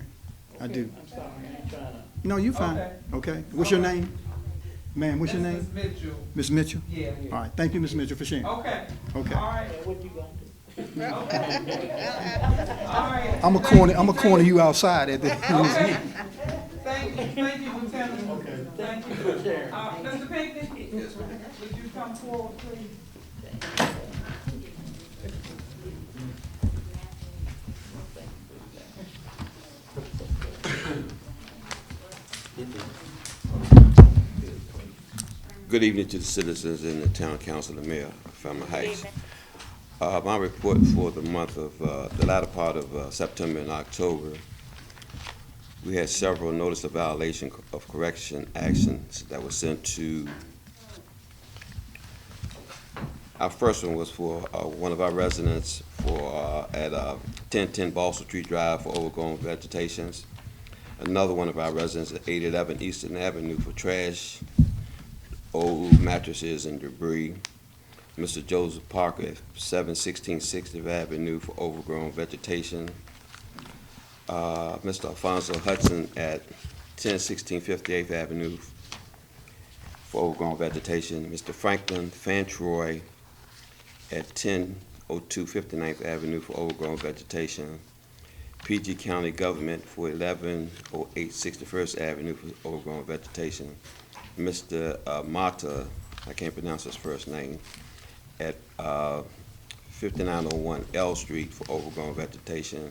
I do. I'm sorry, I ain't trying to. No, you fine. Okay. Okay. What's your name? Ma'am, what's your That's name? Ms. Mitchell. Miss Mitchell? Yeah. All right, thank you, Miss Mitchell, for sharing. Okay. Okay. All right. Hey, what you gonna do? All right. I'm a corner you outside at the. Okay. Thank you, Lieutenant. Okay. Thank you. For sharing. Mr. Pinckney, would you come forward, please? Good evening to the citizens and the town council and mayor of Fairmount Heights. My report for the month of, the latter part of September and October, we had several notice of violation of correction actions that were sent to, our first one was for one of our residents for, at 1010 Boston Street Drive for overgrown vegetations. Another one of our residents at 811 Eastern Avenue for trash, old mattresses and debris. Mr. Joseph Parker at 716 60th Avenue for overgrown vegetation. Mr. Alfonso Hudson at 1016 58th Avenue for overgrown vegetation. Mr. Franklin Fantroy at 1002 59th Avenue for overgrown vegetation. PG County Government for 1108 61st Avenue for overgrown vegetation. Mr. Mata, I can't pronounce his first name, at 5901 L Street for overgrown vegetation,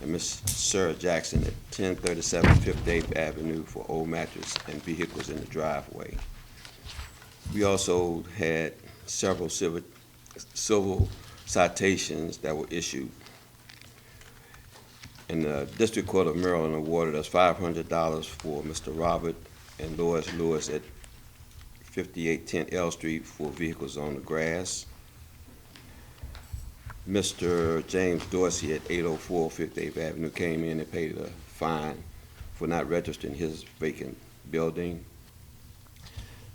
and Ms. Sarah Jackson at 1037 58th Avenue for old mattress and vehicles in the driveway. We also had several civil citations that were issued. And the District Court of Maryland awarded us $500 for Mr. Robert and Lois Lewis at 5810 L Street for vehicles on the grass. Mr. James Dorsey at 804 58th Avenue came in and paid a fine for not registering his vacant building.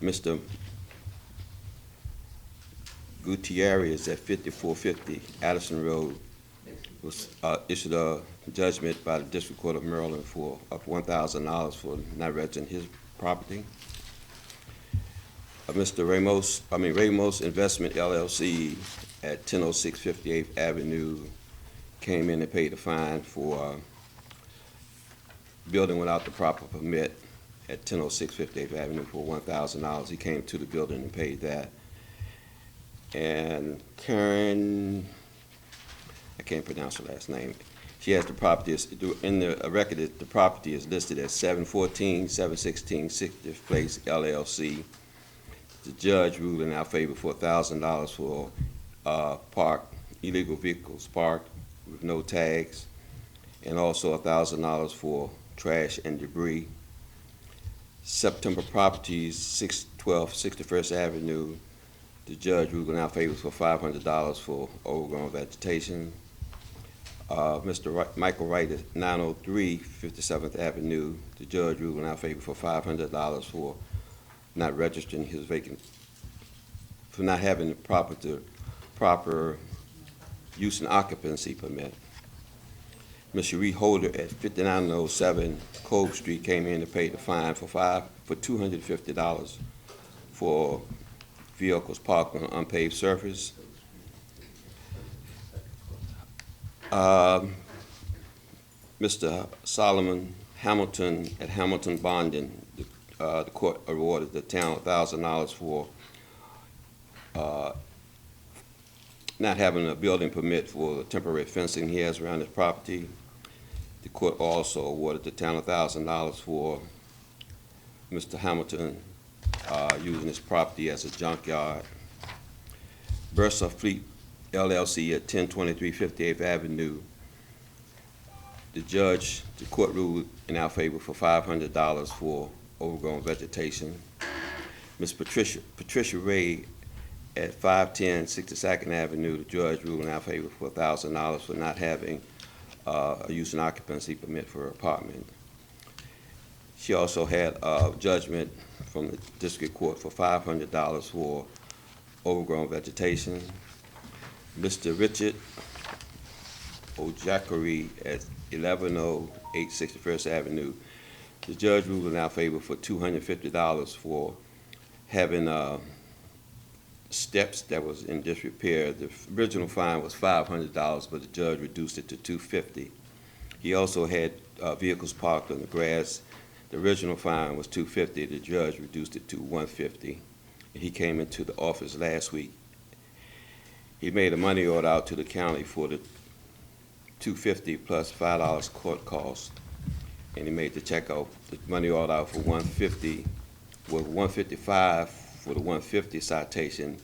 Mr. Gutierrez at 5450 Addison Road was issued a judgment by the District Court of Maryland for up $1,000 for not registering his property. Mr. Ramos Investment LLC at 1006 58th Avenue came in and paid a fine for building without the proper permit at 1006 58th Avenue for $1,000. He came to the building and paid that. And Karen, I can't pronounce her last name. She has the property, in the record, the property is listed as 714, 716 60th Place LLC. The judge ruled in our favor for $1,000 for illegal vehicles parked with no tags, and also $1,000 for trash and debris. September Properties, 612 61st Avenue. The judge ruled in our favor for $500 for overgrown vegetation. Mr. Michael Wright at 903 57th Avenue. The judge ruled in our favor for $500 for not registering his vacant, for not having the proper use and occupancy permit. Ms. Cherie Holder at 5907 Cove Street came in and paid a fine for $250 for vehicles parked on unpaved surface. Mr. Solomon Hamilton at Hamilton Bonding, the court awarded the town $1,000 for not having a building permit for the temporary fencing he has around his property. The court also awarded the town $1,000 for Mr. Hamilton using his property as a junkyard. Bursa Fleet LLC at 1023 58th Avenue. The court ruled in our favor for $500 for overgrown vegetation. Ms. Patricia Ray at 510 62nd Avenue, the judge ruled in our favor for $1,000 for not having a use and occupancy permit for her apartment. She also had a judgment from the district court for $500 for overgrown vegetation. Mr. Richard Ojakari at 1108 61st Avenue, the judge ruled in our favor for $250 for having steps that was in disrepair. The original fine was $500, but the judge reduced it to $250. He also had vehicles parked on the grass. The original fine was $250. The judge reduced it to $150. He came into the office last week. He made a money order out to the county for the $250 plus $5 court cost, and he made the check out, the money order out for $150, with $155 for the 150 citation.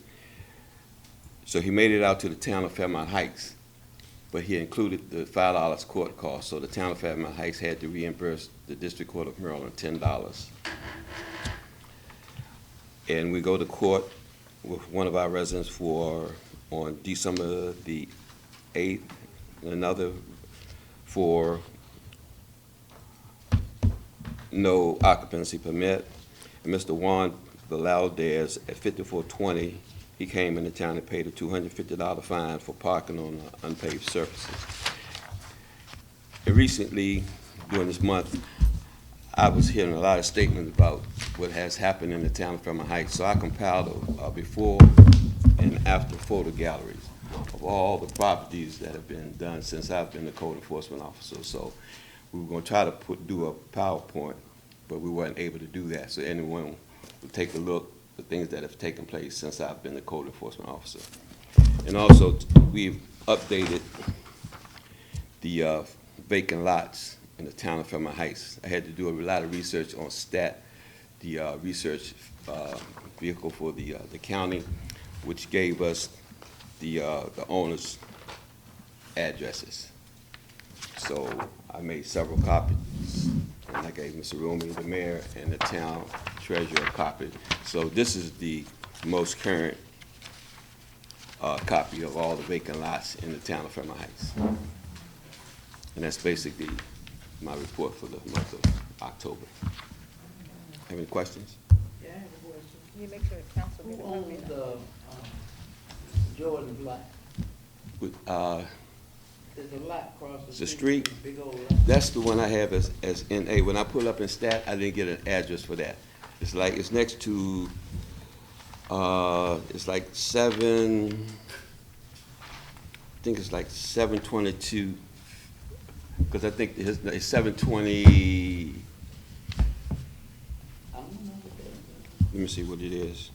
So he made it out to the town of Fairmount Heights, but he included the $5 court cost. So the town of Fairmount Heights had to reimburse the District Court of Maryland $10. And we go to court with one of our residents on December the 8th, and another for no occupancy permit. And Mr. Juan Valadez at 5420, he came into town and paid a $250 fine for parking on unpaved surfaces. And recently, during this month, I was hearing a lot of statements about what has happened in the town of Fairmount Heights. So I compiled a before and after photo galleries of all the properties that have been done since I've been the code enforcement officer. So we were going to try to do a PowerPoint, but we weren't able to do that. So anyone will take a look at the things that have taken place since I've been the code enforcement officer. And also, we've updated the vacant lots in the town of Fairmount Heights. I had to do a lot of research on STAT, the research vehicle for the county, which gave us the owners' addresses. So I made several copies, and I gave Mr. Rumi, the mayor, and the town treasurer a copy. So this is the most current copy of all the vacant lots in the town of Fairmount Heights. And that's basically my report for the month of October. Have any questions? Yeah, I have a question. You make sure the council. Who owns the, Jordan's lot? With, There's a lot across the The street. street? Big old lot. That's the one I have as NA. When I pull up in stat, I didn't get an address for that. It's next to, it's like I think it's like 722, because I think it's 720, I don't know what that is. let me see what it is.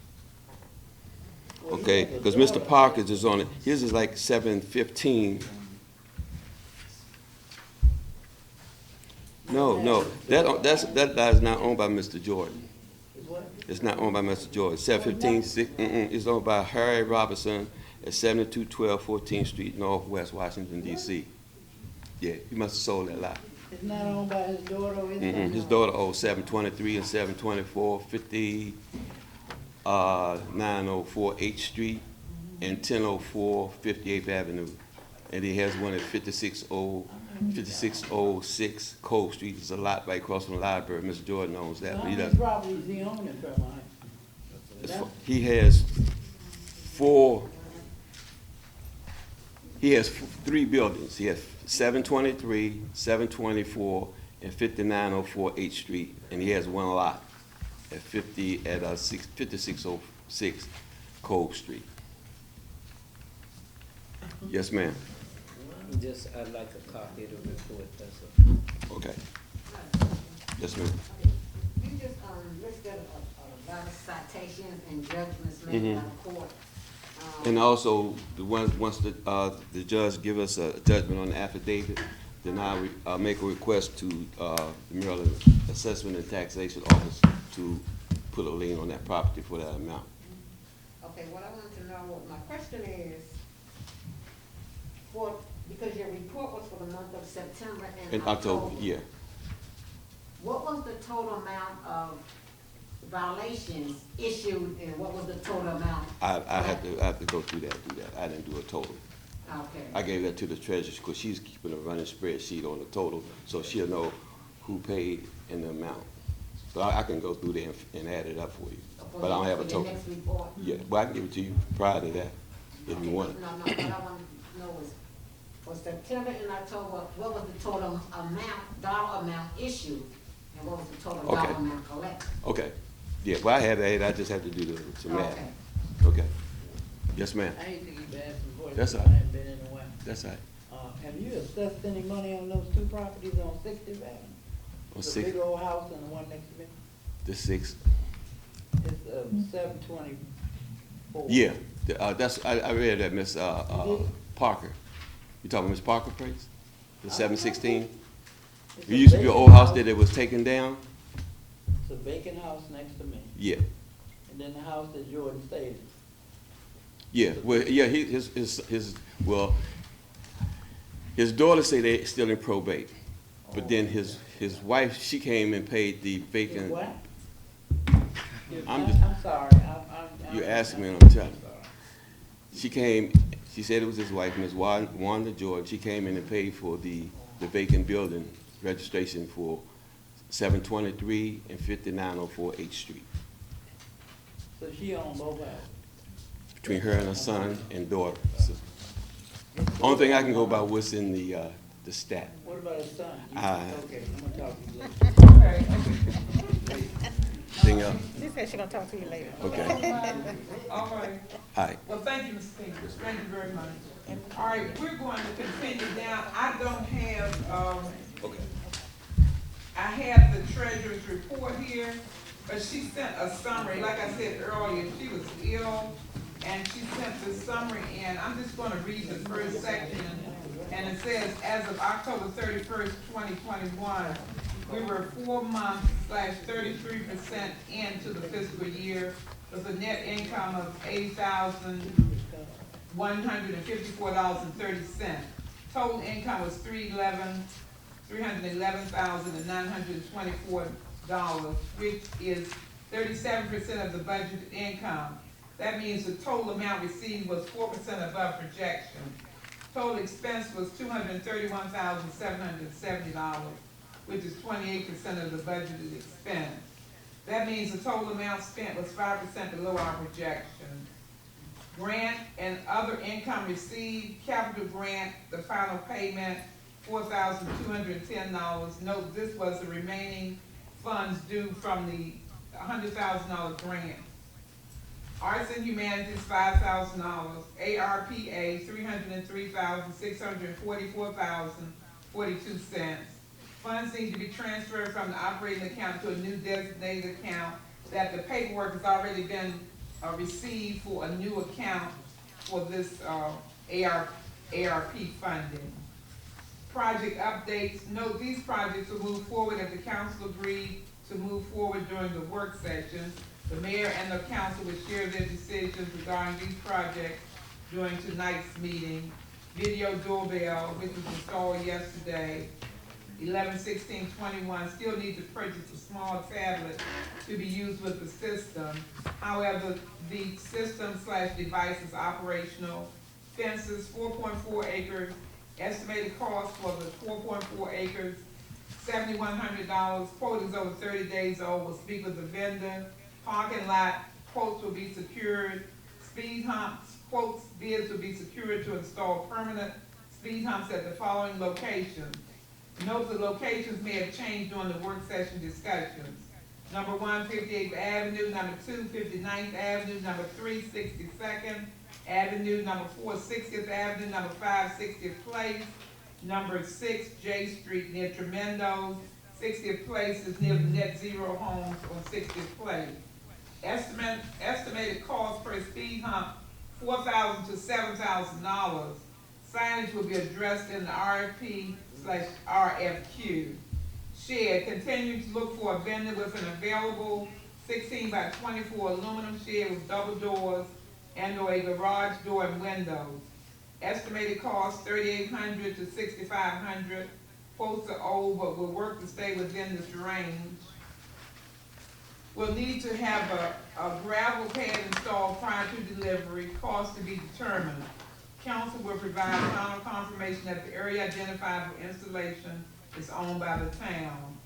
Well, he Okay, has a because Mr. daughter. Parker's is on it. His is like 715. No, that is not owned by Mr. Jordan. Is what? It's not owned by Mr. Jordan. 715, it's owned by Harry Robinson at 7212 14th Street, Northwest Washington, D.C. Yeah, he must have sold that lot. It's not owned by his daughter or his son? His daughter owns 723 and 724, 904 8th Street, and 1004 58th Avenue. And he has one at 5606 Cove Street. It's a lot right across from the library. Mr. Jordan owns that, So but how he many doesn't. properties he own in Fairmount Heights? He has three buildings. He has 723, 724, and 5904 8th Street, and he has one lot at 5606 Cove Street. Yes, ma'am. I'd like a copy of the report, that's all. Okay. Yes, ma'am. You just listed a lot of citations and judgments made by the court. And also, once the judge give us a judgment on the affidavit, then I make a request to the Maryland Assessment and Taxation Office to put a lien on that property for that amount. Okay, what I wanted to know, what my question is, because your report was for the month of September and In October, yeah. What was the total amount of violations issued and what was the total amount? I have to go through that, I didn't do a total. Okay. I gave that to the treasurer, because she's keeping a running spreadsheet on the total, so she'll know who paid and the amount. So I can go through there and add it up for you, but I don't have a For total. your next report? Yeah, well, I can give it to you prior to that, if you want it. No, what I want to know is, for September and October, what was the total dollar amount issued? And what was the total Okay. dollar amount collected? Okay, yeah, well, I have that, I just have to do some math. Okay. Okay, yes, ma'am, I hate to keep asking questions. That's all I right. haven't been in a while. that's all right. Have you assessed any money on those two properties on 60th Avenue? On The six, big old house and the one next to me? the six, It's 724. yeah, I read that, Miss You did? Parker. You talking about Miss Parker place? The I don't know. 716? It's It a used to be an vacant old house that it was taken down? It's a vacant house next to me. Yeah, And then the house that Jordan stayed in. Yeah, well, yeah, well, his daughter say they still in probate. But then his wife, she came and paid the vacant. What? I'm sorry, You asked me and I'm telling. She came, she said it was his wife, Ms. Wanda Jordan. She came in and paid for the vacant building registration for 723 and 5904 H Street. So she owned both houses? Between her and her son and daughter. So, only thing I can go by what's in the stat. What about his son? Okay, I'm gonna talk to you later. Okay. Thing else? She said she gonna talk to you later. Okay. All right. All right. Well, thank you, Mr. Speaker. Thank you very much. All right, we're going to continue down. I don't have, Okay. I have the treasurer's report here, but she sent a summary. Like I said earlier, she was ill, and she sent the summary in. I'm just gonna read the first section, and it says, as of October 31st, 2021, we were 4 months / 33% into the fiscal year with a net income of $80,154.30. Total income was $311,924, which is 37% of the budgeted income. That means the total amount received was 4% above projection. Total expense was $231,770, which is 28% of the budgeted expense. That means the total amount spent was 5% below our projection. Grant and other income received, capital grant, the final payment, $4,210. Note this was the remaining funds due from the $100,000 grant. Arts and Humanities, $5,000. ARPA, $303,644.42. Funds need to be transferred from the operating account to a new designated account that the paperwork has already been received for a new account for this ARP funding. Project updates. Note these projects will move forward if the council agreed to move forward during the work session. The mayor and the council will share their decisions regarding these projects during tonight's meeting. Video doorbell, which was installed yesterday. 11/16/21, still need to purchase a small tablet to be used with the system. However, the system/device is operational. Fences, 4.4 acres. Estimated cost for the 4.4 acres, $7,100. Quote is over 30 days old. Will speak with the vendor. Parking lot, quotes will be secured. Speed humps, quotes, bids will be secured to install permanent speed humps at the following locations. Note the locations may have changed during the work session discussions. Number 1, 58th Avenue. Number 2, 59th Avenue. Number 3, 62nd Avenue. Number 4, 60th Avenue. Number 5, 60th Place. Number 6, J Street near Tremendo's. 60th Place is near the Net Zero Homes on 60th Place. Estimated cost per speed hump, $4,000 to $7,000. Signage will be addressed in the RFP/RFQ. Shed, continue to look for a vendor with an available 16/24 aluminum shed with double doors and/or a garage door and windows. Estimated cost $3,800 to $6,500. Quotes are old, but will work to stay within this range. We'll need to have a gravel pad installed prior to delivery, cost to be determined. Council will provide final confirmation that the area identified for installation is owned by the town.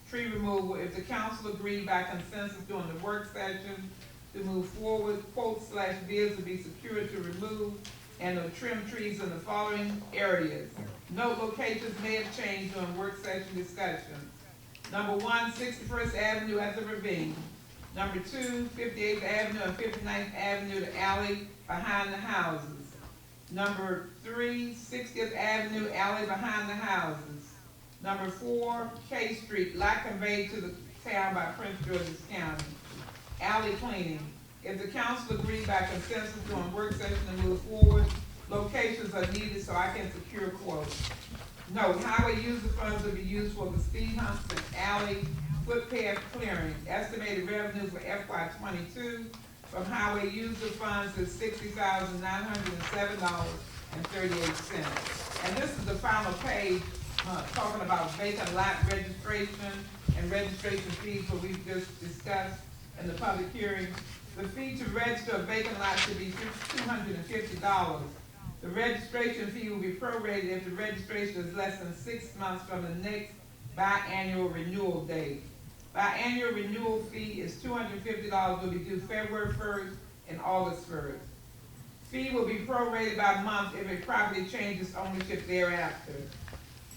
Tree removal, if the council agreed by consensus during the work session to move forward, quotes/bids will be secured to remove and to trim trees in the following areas. Note locations may have changed during work session discussions. Number 1, 61st Avenue at the ravine. Number 2, 58th Avenue and 59th Avenue, the alley behind the houses. Number 3, 60th Avenue, alley behind the houses. Number 4, K Street, lot conveyed to the town by Prince George's County. Alley cleaning. If the council agreed by consensus during work session to move forward, locations are needed so I can secure quotes. Note, highway user funds will be used for the speed humps and alley footpath clearing. Estimated revenue for FY '22 from highway user funds is $60,907.38. And this is the final page, talking about vacant lot registration and registration fees, what we've just discussed in the public hearing. The fee to register a vacant lot should be $250. The registration fee will be prorated if the registration is less than 6 months from the next biannual renewal date. Biannual renewal fee is $250, will be due February 1st and August 1st. Fee will be prorated by month if a property changes ownership thereafter.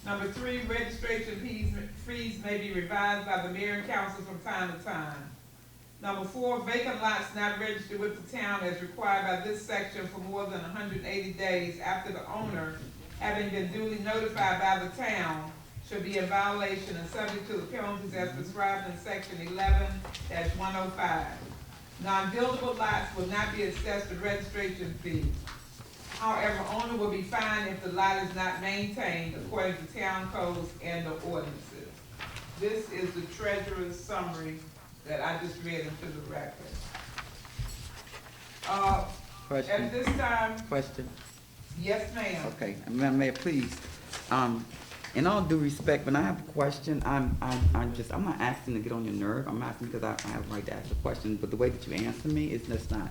Number 3, registration fees may be revised by the mayor and council from time to time. Number 4, vacant lots not registered with the town as required by this section for more than 180 days after the owner, having been duly notified by the town, should be in violation and subject to the penalties as prescribed in section 11-105. Non-buildable lots will not be assessed a registration fee. However, owner will be fined if the lot is not maintained according to town codes and the ordinances. This is the treasurer's summary that I just read into the record. Question. At this time, Question. yes, ma'am. Okay, Madam Mayor, please, in all due respect, when I have a question, I'm not asking to get on your nerve, I'm asking because I have a right to ask a question, but the way that you answer me is just not,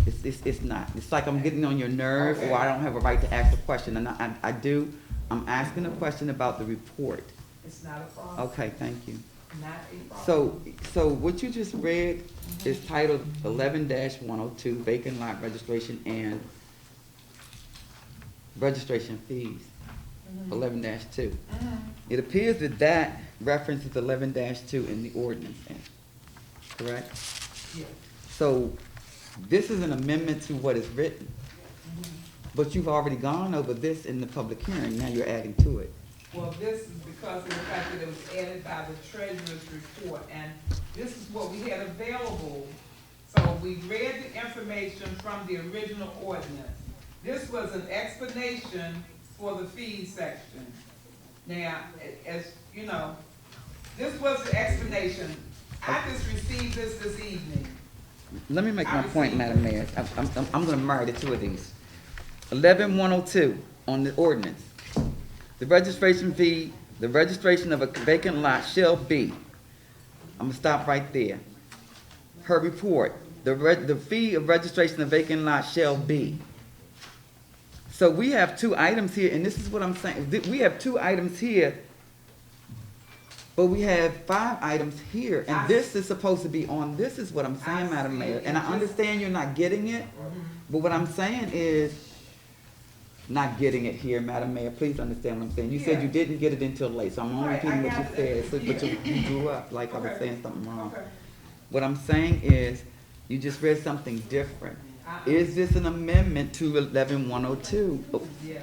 it's not. It's like I'm getting on your nerve, or I don't have a right to ask a question, and I do. I'm asking a question about the report. It's not a problem. Okay, thank you. Not a problem. So what you just read is titled 11-102, vacant lot registration and registration fees, 11-2. It appears that references 11-2 in the ordinance, then, correct? Yeah. So this is an amendment to what is written, but you've already gone over this in the public hearing, now you're adding to it. Well, this is because of the fact that it was added by the treasurer's report, and this is what we had available. So we read the information from the original ordinance. This was an explanation for the fees section. Now, as you know, this was the explanation. I just received this evening. Let me make my point, Madam Mayor. I'm gonna marry the two of these. 11-102 on the ordinance. The registration fee, the registration of a vacant lot shall be, I'm gonna stop right there. Her report, the fee of registration of vacant lot shall be. So we have 2 items here, and this is what I'm saying. We have 2 items here, but we have 5 items here, and this is supposed to be on, this is what I'm saying, Madam Mayor. And I understand you're not getting it, but what I'm saying is, not getting it here, Madam Mayor, please understand what I'm saying. You said you didn't get it until late, so I'm only Right, repeating I what you got said, it. so, but you grew up like I was Okay. saying something wrong. Okay. What I'm saying is, you just read something different. Is this an amendment to 11-102? Yes,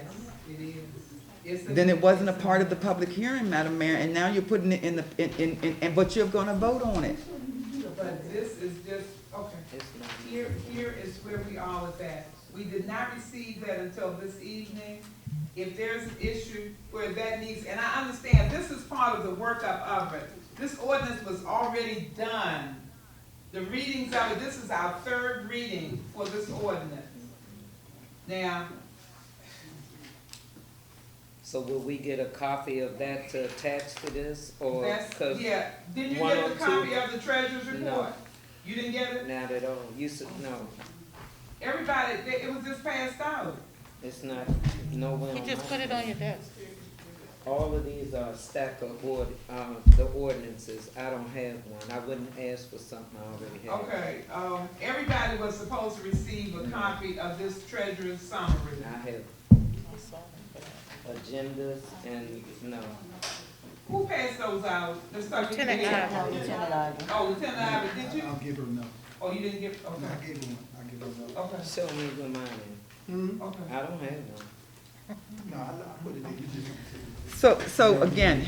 it is. It's a- Then it wasn't a part of the public hearing, Madam Mayor, and now you're putting it in the, but you're gonna vote on it. But this is just, okay. Here is where we are with that. We did not receive that until this evening. If there's an issue where that needs, and I understand, this is part of the workup of it. This ordinance was already done. The readings of it, this is our 3rd reading for this ordinance. Now, So will we get a copy of that to attach to this, or? that's, 'cause yeah, did you get the 102 copy of the treasurer's report? No. You didn't get it? Not at all. You said, no, Everybody, it was just passed out. it's not, nowhere You on just my- put it on your desk. All of these are a stack of the ordinances. I don't have one. I wouldn't ask for something I already have. Okay, everybody was supposed to receive a copy of this treasurer's summary. I have agendas and, no. Who passed those out? The stuff you Lieutenant did? Ivey. Oh, Lieutenant Ivey, did you? I'll give her enough. Oh, you didn't get, I okay, gave her one, I give her enough. okay, Show me where mine is. okay. I don't have one. No, I put it in, you just. So again,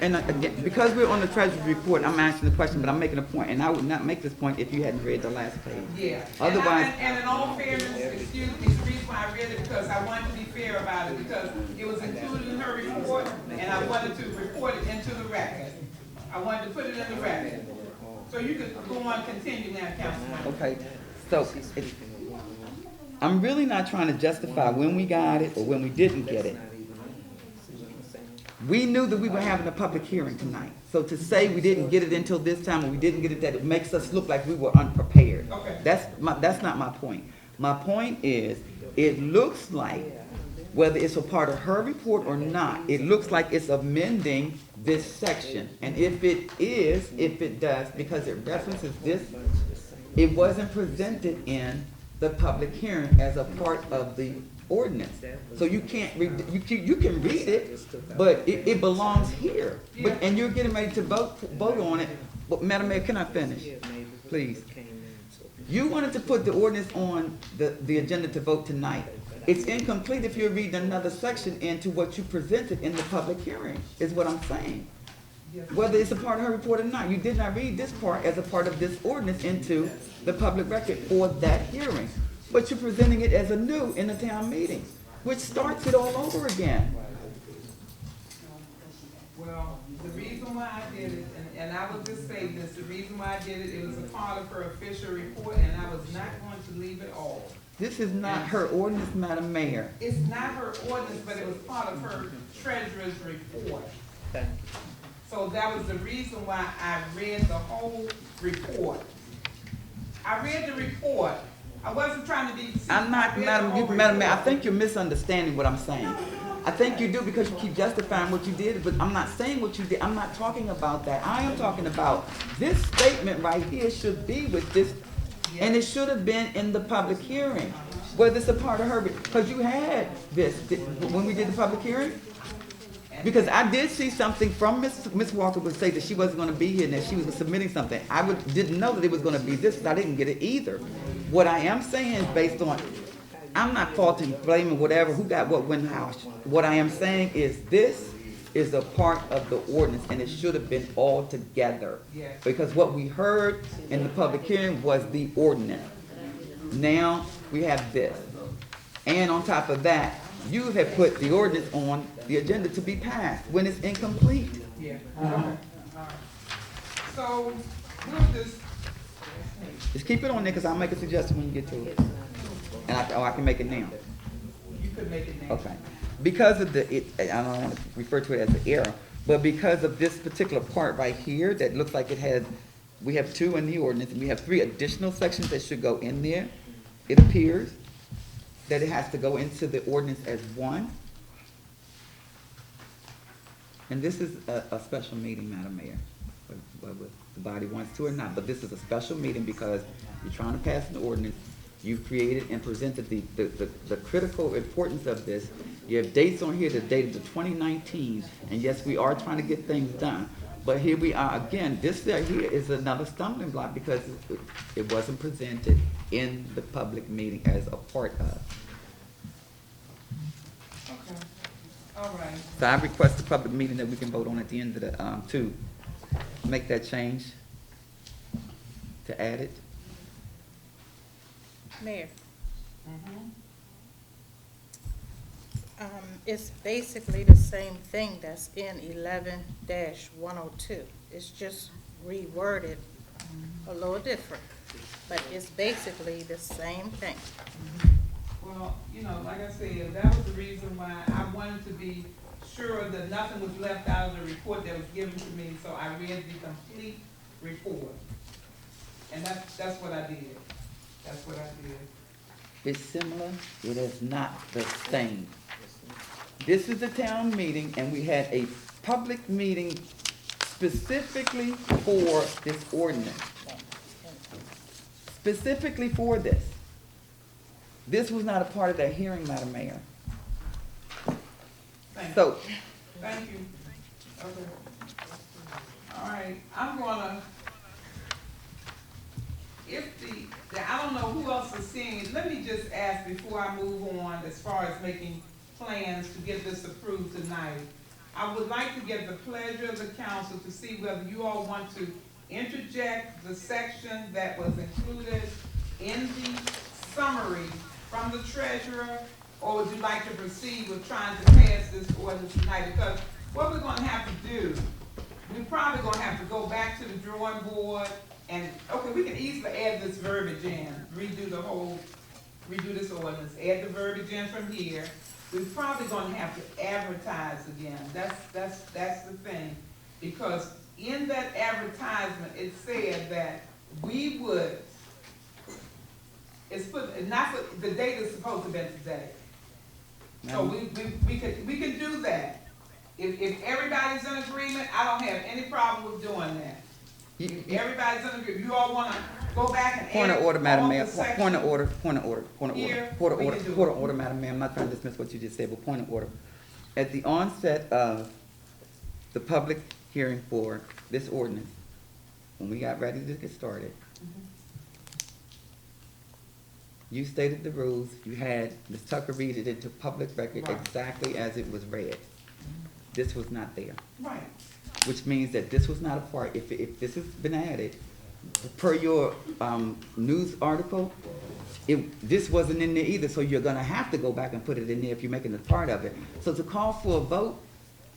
again, because we're on the treasurer's report, I'm asking the question, but I'm making a point, and I would not make this point if you hadn't read the last page. Yeah. Otherwise- And in all fairness, excuse me, the reason why I read it, because I wanted to be fair about it, because it was included in her report, and I wanted to report it into the record. I wanted to put it in the record. So you could go on, continue now, Councilman. Okay, so I'm really not trying to justify when we got it or when we didn't get it. We knew that we were having a public hearing tonight. So to say we didn't get it until this time or we didn't get it, that it makes us look like we were unprepared. Okay. That's not my point. My point is, it looks like, whether it's a part of her report or not, it looks like it's amending this section. And if it does, because it references this, it wasn't presented in the public hearing as a part of the ordinance. So you can't read, you can read it, but it belongs here. But, and you're getting ready to vote on it. But Madam Mayor, can I finish? Please. You wanted to put the ordinance on the agenda to vote tonight. It's incomplete if you're reading another section into what you presented in the public hearing, is what I'm saying. Whether it's a part of her report or not, you did not read this part as a part of this ordinance into the public record for that hearing. But you're presenting it as a new in the town meeting, which starts it all over again. Well, the reason why I did it, and I will just say this, the reason why I did it, it was a part of her official report, and I was not going to leave it all. This is not her ordinance, Madam Mayor. It's not her ordinance, but it was part of her treasurer's report. So that was the reason why I read the whole report. I read the report. I wasn't trying to be. I'm not, Madam Mayor, I think you're misunderstanding what I'm saying. I think you do because you keep justifying what you did, but I'm not saying what you did. I'm not talking about that. I am talking about this statement right here should be with this, and it should have been in the public hearing. Whether it's a part of her, because you had this, when we did the public hearing? Because I did see something from Miss Walker would say that she wasn't gonna be here and that she was submitting something. Didn't know that it was gonna be this, but I didn't get it either. What I am saying is based on, I'm not faulting, blaming whatever, who got what, when, how. What I am saying is this is a part of the ordinance and it should have been all together. Yes. Because what we heard in the public hearing was the ordinance. Now, we have this. And on top of that, you have put the ordinance on the agenda to be passed when it's incomplete. Yeah. All right. So, we'll just, Just keep it on there, because I'll make a suggestion when you get to it. And I can make it now. you could make it now. Okay. Because of I don't want to refer to it as an error, but because of this particular part right here that looks like it has, we have 2 in the ordinance, and we have 3 additional sections that should go in there. It appears that it has to go into the ordinance as one. And this is a special meeting, Madam Mayor, whether the body wants to or not, but this is a special meeting because you're trying to pass an ordinance. You've created and presented the critical importance of this. You have dates on here that dated to 2019, and yes, we are trying to get things done. But here we are again, this right here is another stumbling block because it wasn't presented in the public meeting as a part of. Okay. All right. So I request a public meeting that we can vote on at the end of the, to make that change, to add it. Mayor. It's basically the same thing that's in 11-102. It's just reworded a little different, but it's basically the same thing. Well, you know, like I said, that was the reason why I wanted to be sure that nothing was left out of the report that was given to me, so I read the complete report. And that's what I did. That's what I did. It's similar, it is not the same. This is a town meeting, and we had a public meeting specifically for this ordinance. Specifically for this. This was not a part of that hearing, Madam Mayor. Thank you. So, Thank you. Okay. All right, I'm gonna, I don't know who else is seeing it, let me just ask before I move on as far as making plans to get this approved tonight. I would like to get the pleasure of the council to see whether you all want to interject the section that was included in the summary from the treasurer, or would you like to proceed with trying to pass this ordinance tonight? Because what we're gonna have to do we're probably gonna have to go back to the drawing board and, okay, we can easily add this verbiage in, redo this ordinance, add the verbiage in from here. We're probably gonna have to advertise again, that's the thing. Because in that advertisement, it said that we would, it's put, not for, the date is supposed to be today. So we can do that. If everybody's in agreement, I don't have any problem with doing that. If everybody's in agreement, you all wanna go back and Point add of order, Madam all Mayor, the point of sections? order, point of order, point of order, Here, point of we order, can do point it. of order, Madam Mayor, I'm not trying to dismiss what you just said, but point of order. At the onset of the public hearing for this ordinance, when we got ready to get started, you stated the rules, you had Ms. Tucker read it into public record Right. exactly as it was read. This was not there, Right, which means that this was not a part, if this has been added, per your, news article, this wasn't in there either, so you're gonna have to go back and put it in there if you're making it part of it. So to call for a vote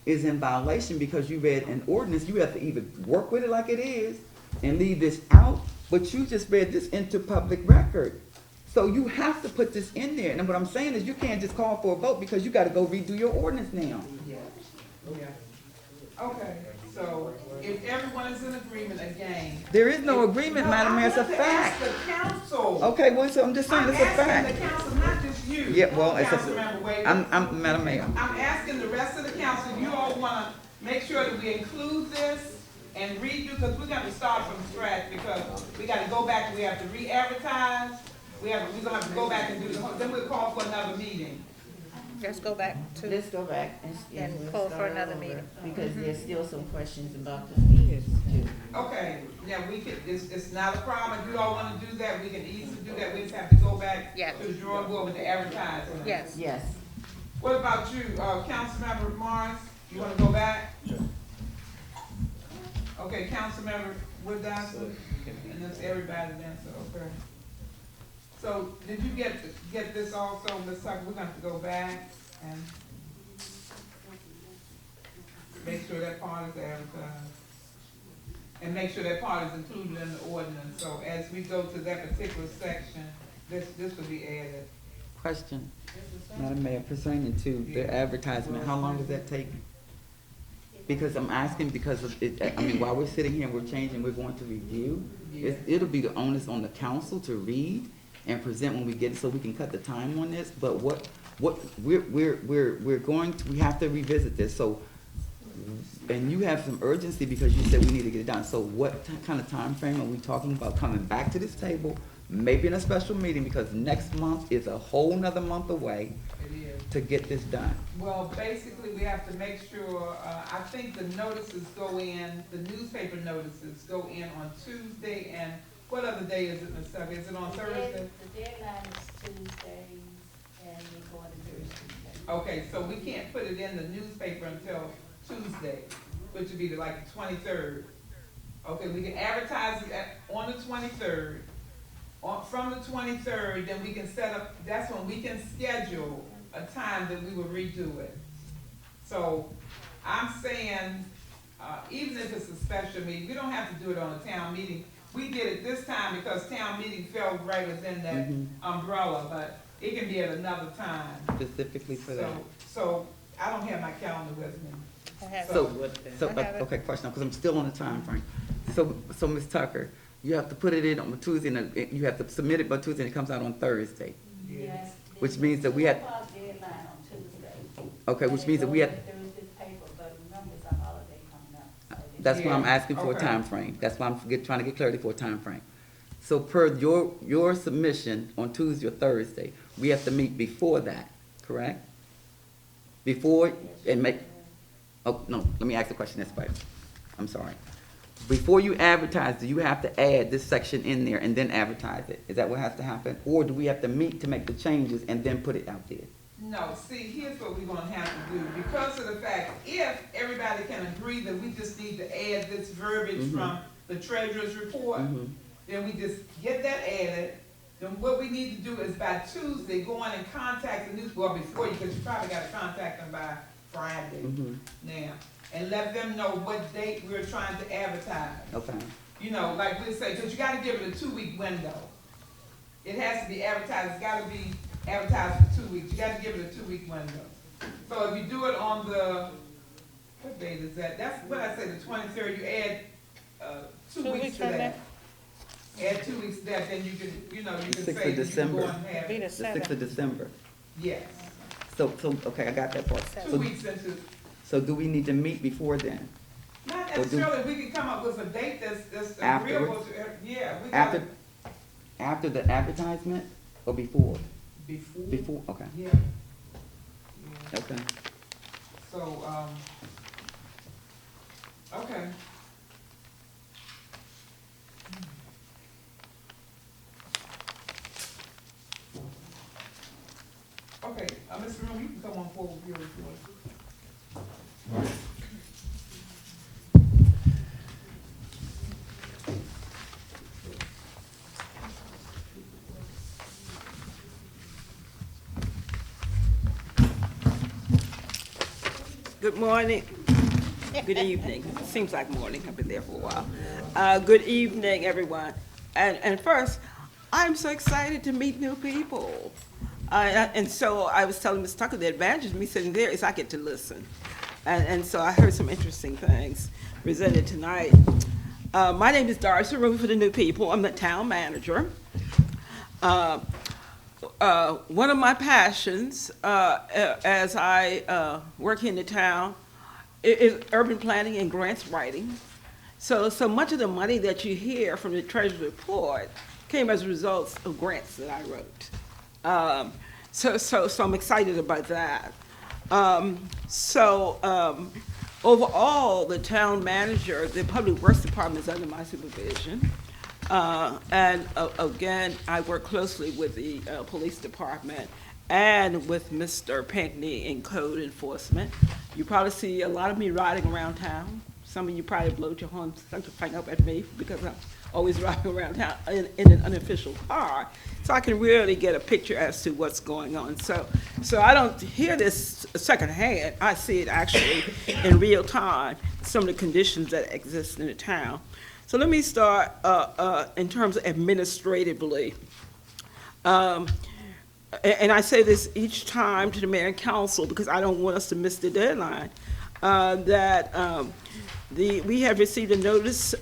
is in violation because you read an ordinance, you have to either work with it like it is and leave this out, but you just read this into public record. So you have to put this in there, and what I'm saying is you can't just call for a vote because you gotta go redo your ordinance now. yeah. Okay, so if everyone is in agreement again. There is no agreement, No, Madam Mayor, it's a I want to ask fact. the council. Okay, well, so I'm just saying, I'm it's a asking fact. the council, not just you. Yeah, well, it's Councilmember Wade. I'm, Madam Mayor. I'm asking the rest of the council, you all wanna make sure that we include this and redo, because we're gonna start from scratch, because we gotta go back, we have to re-advertise, we're gonna have to go back and do the whole, then we'll call for another meeting. Let's go back to, Let's go back And we'll call for start another over, meeting. Because there's still some questions about the meters too. Okay, yeah, we can, it's not a problem, if you all wanna do that, we can easily do that, we just have to go back Yes. to the drawing board with the advertising. yes. Yes. What about you, Councilmember Morris, you wanna go back? Okay, Councilmember Woodson, and that's everybody then, so, okay. So, did you get this also, Ms. Tucker, we're gonna have to go back and make sure that part is advertised. And make sure that part is included in the ordinance, so as we go to that particular section, this will be added. Question, Madam Mayor, pertaining to the advertisement, how long does that take? Because I'm asking because of it, I mean, while we're sitting here and we're changing, we're going to review. It'll be the onus on the council to read and present when we get it, so we can cut the time on this, but we're going to, we have to revisit this, so. And you have some urgency because you said we need to get it done, so what kind of time frame are we talking about coming back to this table? Maybe in a special meeting, because next month is a whole nother month away It is. to get this done. Well, basically, we have to make sure, I think the notices go in, the newspaper notices go in on Tuesday, and what other day is it, Ms. Tucker? Is it on Thursday? The deadline is Tuesdays, and we're going to Thursday. Okay, so we can't put it in the newspaper until Tuesday, which would be like the 23rd. Okay, we can advertise it on the 23rd. From the 23rd, then we can set up, that's when we can schedule a time that we will redo it. So, I'm saying, even if it's a special meeting, we don't have to do it on a town meeting. We did it this time because town meeting fell right within that umbrella, but it can be at another time. Specifically for that. So, I don't have my calendar with me. I have it. So, I have it. okay, question, because I'm still on the time frame. So Ms. Tucker, you have to put it in on Tuesday, and you have to submit it by Tuesday, and it comes out on Thursday. Yes. Which means that we had- 2 o'clock deadline on Tuesday. Okay, which means that we had, Thursday's paper, but remember it's a holiday coming up. So they- that's why I'm Yeah, asking for a okay. time frame. That's why I'm trying to get clarity for a time frame. So per your submission on Tuesday or Thursday, we have to meet before that, correct? Before, and make, oh, no, let me ask the question this way. I'm sorry. Before you advertise, do you have to add this section in there and then advertise it? Is that what has to happen? Or do we have to meet to make the changes and then put it out there? No, see, here's what we're gonna have to do, because of the fact, if everybody can agree that we just need to add this verbiage from the treasurer's report, then we just get that added. Then what we need to do is by Tuesday, go on and contact the news, well, before you, because you probably gotta contact them by Friday Mhm. now, and let them know what date we're trying to advertise. Okay, You know, like we say, because you gotta give it a 2-week window. It has to be advertised, it's gotta be advertised for 2 weeks, you gotta give it a 2-week window. So if you do it on the, what date is that? That's what I say, the 23rd, you add, 2 2 weeks weeks to from that. Add 2 weeks to that, then you can, you know, you can 6th say of you can go December. and have, Be the the 6th of 7th. December. yes, So, okay, I got that part. 2 So, weeks into, so do we need to meet before then? not Or do- necessarily, we can come up with a date that's agreeable to, yeah, we After, gotta, after the advertisement or before? before. Before, okay, Yeah. Yeah. okay. So, okay. Okay, Mr. Room, you can come on forward with your report. Good morning. Good evening. Seems like morning. I've been there for a while. Good evening, everyone. And first, I'm so excited to meet new people. And so I was telling Ms. Tucker, the advantage of me sitting there is I get to listen. And so I heard some interesting things presented tonight. My name is Darcy Ruby for the new people. I'm the town manager. One of my passions, as I work in the town, is urban planning and grants writing. So much of the money that you hear from the Treasury report came as a result of grants that I wrote. So I'm excited about that. Overall, the town manager, the public works department is under my supervision. Again, I work closely with the police department and with Mr. Pinkney in code enforcement. You probably see a lot of me riding around town. Some of you probably blow your horns to find up at me because I'm always riding around town in an unofficial car. So I can really get a picture as to what's going on. So I don't hear this secondhand. I see it actually in real time, some of the conditions that exist in the town. So let me start in terms of administratively. And I say this each time to the mayor and council because I don't want us to miss the deadline, we have received a notice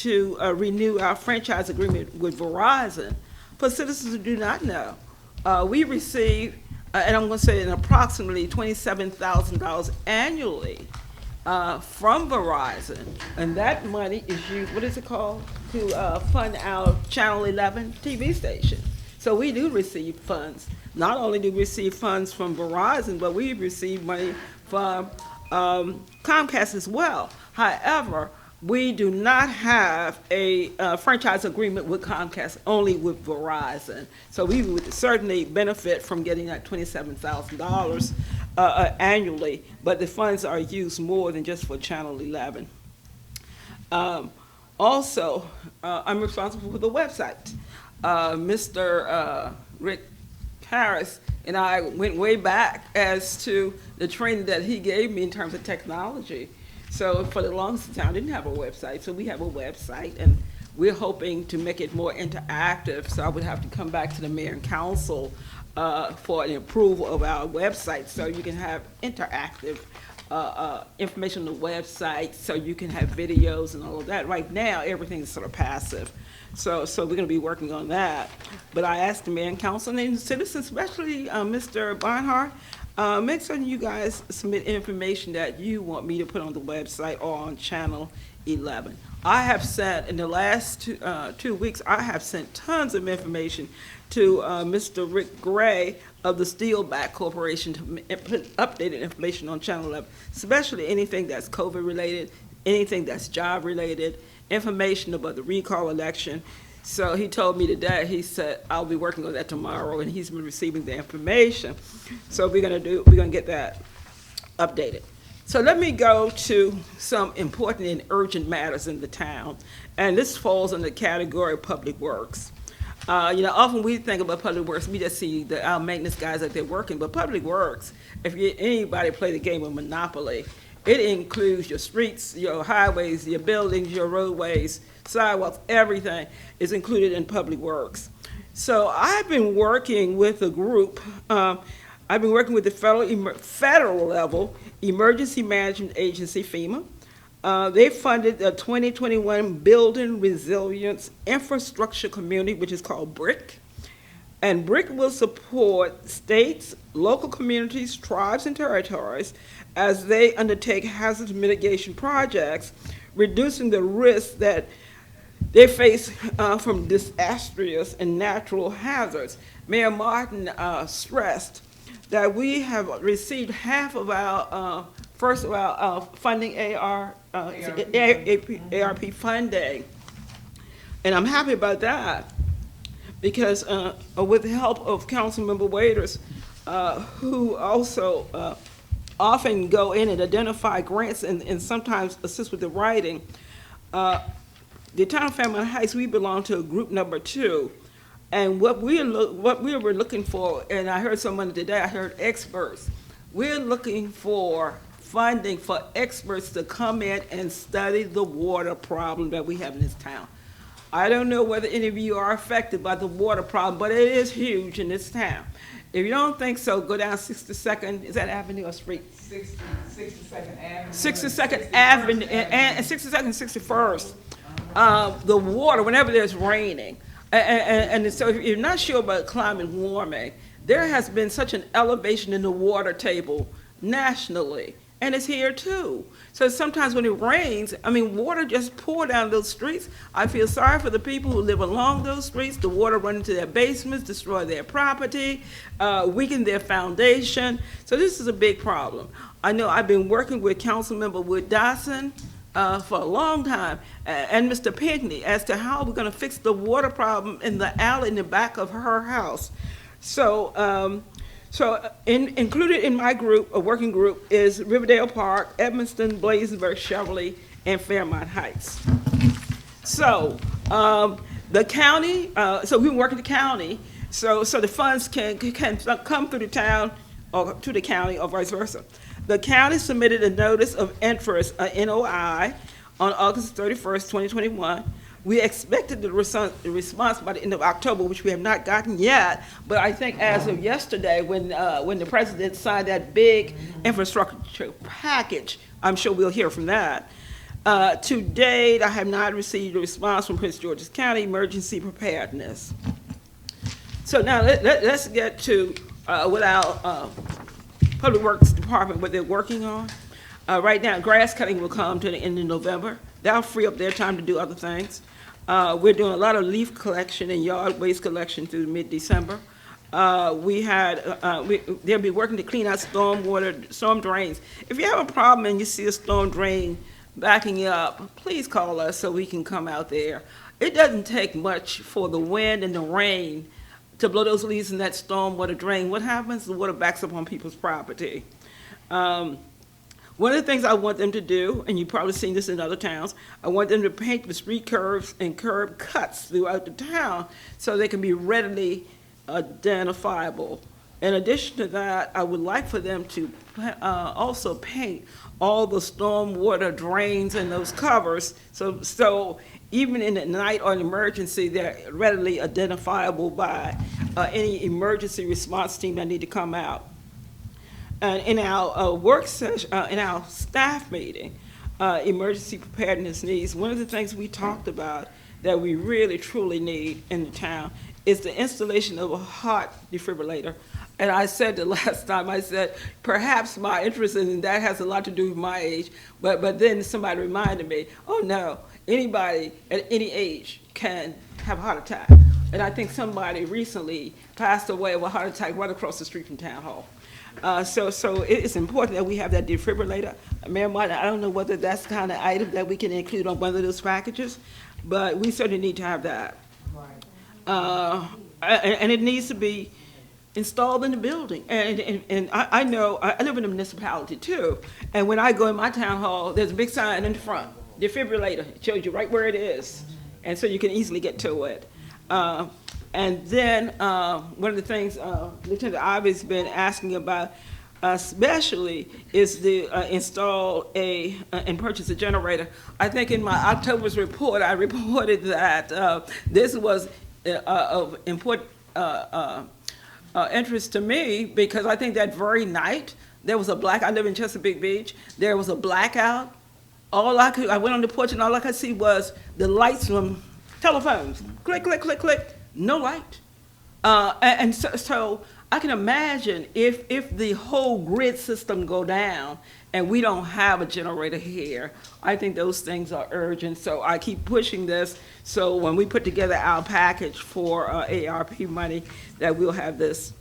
to renew our franchise agreement with Verizon. For citizens who do not know, we receive, and I'm going to say approximately $27,000 annually from Verizon, and that money is used, what is it called, to fund our Channel 11 TV station. So we do receive funds. Not only do we receive funds from Verizon, but we receive money from Comcast as well. However, we do not have a franchise agreement with Comcast, only with Verizon. So we would certainly benefit from getting that $27,000 annually, but the funds are used more than just for Channel 11. Also, I'm responsible for the website. Mr. Rick Harris and I went way back as to the training that he gave me in terms of technology. So for the longest time, I didn't have a website, so we have a website, and we're hoping to make it more interactive. So I would have to come back to the mayor and council for an approval of our website, so you can have interactive information on the website, so you can have videos and all of that. Right now, everything is sort of passive. So we're going to be working on that. But I asked the mayor and council and citizens, especially Mr. Barnhart, make certain you guys submit information that you want me to put on the website or on Channel 11. I have sent, in the last 2 weeks, I have sent tons of information to Mr. Rick Gray of the Steelback Corporation to put updated information on Channel 11, especially anything that's COVID-related, anything that's job-related, information about the recall election. So he told me today, he said, I'll be working on that tomorrow, and he's been receiving the information. So we're gonna get that updated. So let me go to some important and urgent matters in the town, and this falls in the category of public works. Often we think about public works, we just see our maintenance guys out there working, but public works, if anybody play the game of Monopoly, it includes your streets, your highways, your buildings, your roadways, sidewalks, everything is included in public works. So I've been working with a group, I've been working with the federal level Emergency Management Agency, FEMA. They funded the 2021 Building Resilience Infrastructure Community, which is called BRIC. And BRIC will support states, local communities, tribes, and territories as they undertake hazard mitigation projects, reducing the risk that they face from disastrous and natural hazards. Mayor Martin stressed that we have received half of our funding, ARP funding. And I'm happy about that because with the help of Councilmember Waiters, who also often go in and identify grants and sometimes assist with the writing, the town of Fairmount Heights, we belong to group number 2. And what we were looking for, and I heard someone today, I heard experts. We're looking for funding for experts to come in and study the water problem that we have in this town. I don't know whether any of you are affected by the water problem, but it is huge in this town. If you don't think so, go down 62nd, is that Avenue or Street? 62nd Avenue. 62nd Avenue, and 62nd and 61st. The water, whenever there's raining, and so if you're not sure about climate warming, there has been such an elevation in the water table nationally, and it's here too. So sometimes when it rains, water just pour down those streets. I feel sorry for the people who live along those streets. The water run into their basements, destroy their property, weaken their foundation. So this is a big problem. I know I've been working with Councilmember Wood Dawson for a long time, and Mr. Pinkney, as to how we're gonna fix the water problem in the alley in the back of her house. So, included in my group, a working group, is Riverdale Park, Edmonston, Blazenburg, Cheverly, and Fairmount Heights. So, the county, so we've been working the county, so the funds can come through the town or to the county or vice versa. The county submitted a notice of interest, a NOI, on August 31st, 2021. We expected the response by the end of October, which we have not gotten yet, but I think as of yesterday, when the president signed that big infrastructure package, I'm sure we'll hear from that. To date, I have not received a response from Prince George's County Emergency Preparedness. So now let's get to what our Public Works Department, what they're working on. Right now, grass cutting will come to the end of November. That'll free up their time to do other things. We're doing a lot of leaf collection and yard waste collection through mid-December. They'll be working to clean out storm drains. If you have a problem and you see a storm drain backing up, please call us so we can come out there. It doesn't take much for the wind and the rain to blow those leaves in that stormwater drain. What happens? The water backs up on people's property. One of the things I want them to do, and you've probably seen this in other towns, I want them to paint the street curves and curb cuts throughout the town so they can be readily identifiable. In addition to that, I would like for them to also paint all the stormwater drains and those covers so even in the night or an emergency, they're readily identifiable by any emergency response team that need to come out. And in our work session, in our staff meeting, emergency preparedness needs, one of the things we talked about that we really truly need in the town is the installation of a heart defibrillator. And I said the last time, I said, perhaps my interest in that has a lot to do with my age, but then somebody reminded me, oh no, anybody at any age can have a heart attack. And I think somebody recently passed away of a heart attack right across the street from Town Hall. So it's important that we have that defibrillator. Mayor Martin, I don't know whether that's the kind of item that we can include on one of those packages, but we certainly need to have that. Right. And it needs to be installed in the building. And I know, I live in a municipality too, and when I go in my town hall, there's a big sign in the front, defibrillator. It shows you right where it is, and so you can easily get to it. And then, one of the things, Lieutenant Ivy's been asking about especially is the install and purchase a generator. I think in my October's report, I reported that this was of important interest to me because I think that very night, there was a I live in Chesapeake Beach, there was a blackout. I went on the porch and all I could see was the lights from telephones. Click, click, click, click, no light. And so I can imagine if the whole grid system go down and we don't have a generator here, I think those things are urgent. So I keep pushing this. So when we put together our package for ARP money, that we'll have this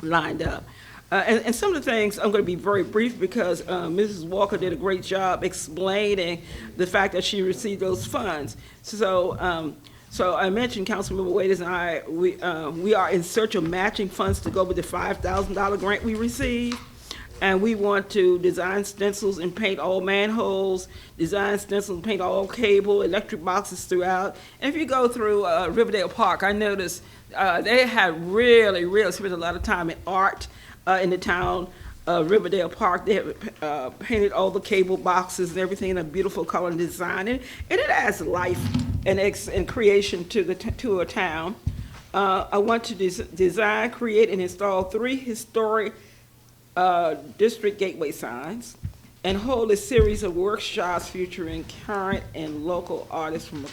lined up. And some of the things, I'm going to be very brief because Mrs. Walker did a great job explaining the fact that she received those funds. So I mentioned Councilmember Waiters and I, we are in search of matching funds to go with the $5,000 grant we received. And we want to design stencils and paint all manholes, design stencils and paint all cable, electric boxes throughout. And if you go through Riverdale Park, I noticed they had really spent a lot of time in art in the town of Riverdale Park. They have painted all the cable boxes and everything in a beautiful color and design. And it adds life and creation to a town. I want to design, create, and install 3 historic district gateway signs and hold a series of workshops featuring current and local artists from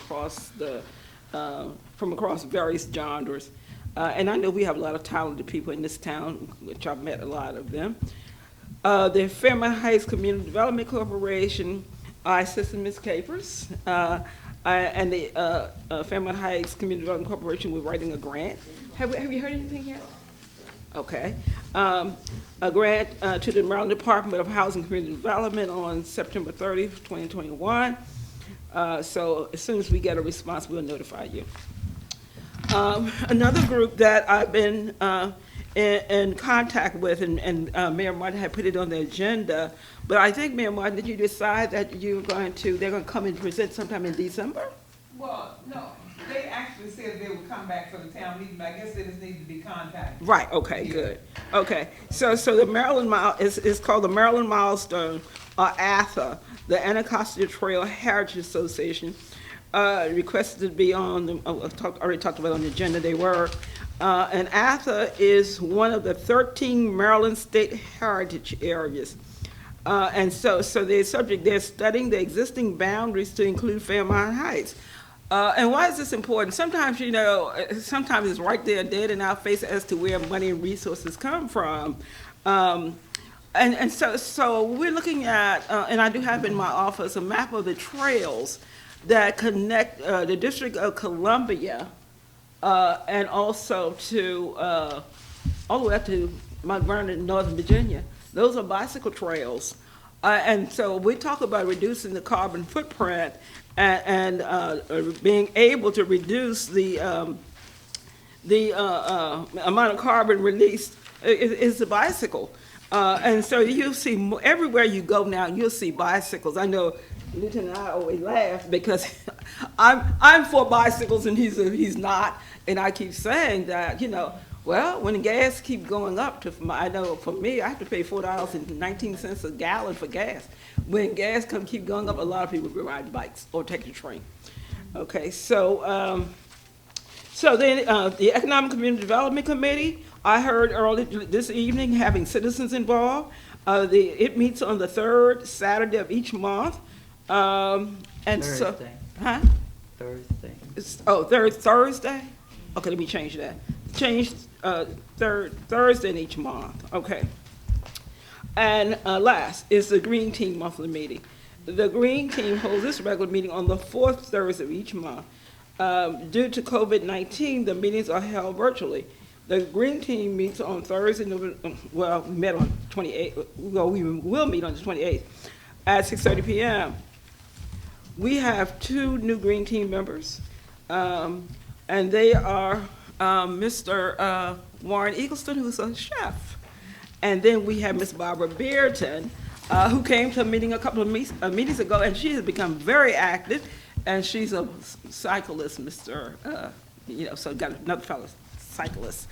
across various genres. And I know we have a lot of talented people in this town, which I've met a lot of them. The Fairmount Heights Community Development Corporation, I assisted Ms. Capers, and the Fairmount Heights Community Development Corporation, we're writing a grant. Have you heard anything yet? Okay. A grant to the Maryland Department of Housing and Community Development on September 30th, 2021. So as soon as we get a response, we'll notify you. Another group that I've been in contact with, and Mayor Martin had put it on the agenda, but I think, Mayor Martin, did you decide that they're going to come and present sometime in December? Well, no, they actually said they would come back for the town meeting, but I guess they just need to be contacted. Right, okay, good. Okay, so the Maryland is called the Maryland Milestone, ATHA, the Anacostia Trail Heritage Association, requested to be on, already talked about on the agenda, they were. And ATHA is one of the 13 Maryland state heritage areas. And so they're studying the existing boundaries to include Fairmount Heights. And why is this important? Sometimes, sometimes it's right there dead in our face as to where money and resources come from. And so we're looking at, and I do have in my office a map of the trails that connect the District of Columbia and also to all the way up to Mount Vernon, Northern Virginia. Those are bicycle trails. And so we talk about reducing the carbon footprint and being able to reduce the amount of carbon released is the bicycle. And so you'll see everywhere you go now, you'll see bicycles. I know Lieutenant and I always laugh because I'm for bicycles and he's not. And I keep saying that, well, when the gas keep going up, I know for me, I have to pay $4.19 a gallon for gas. When gas keep going up, a lot of people will ride bikes or take the train. Okay, so then the Economic Community Development Committee, I heard early this evening having citizens involved. It meets on the 3rd Saturday of each month. And Thursday. Huh? Thursday. Thursday? Okay, let me change that. Change third Thursday in each month. Okay. And last is the Green Team monthly meeting. The Green Team holds this regular meeting on the 4th Thursday of each month. Due to COVID-19, the meetings are held virtually. The Green Team meets on Thursday, we met on 28th, we will meet on the 28th at 6:30 p.m. We have 2 new Green Team members, and they are Mr. Warren Eagleston, who's a chef, and then we have Miss Barbara Bearton, who came to a meeting a couple of meetings ago, and she has become very active, and she's a cyclist, Mr. so got another fellow cyclist.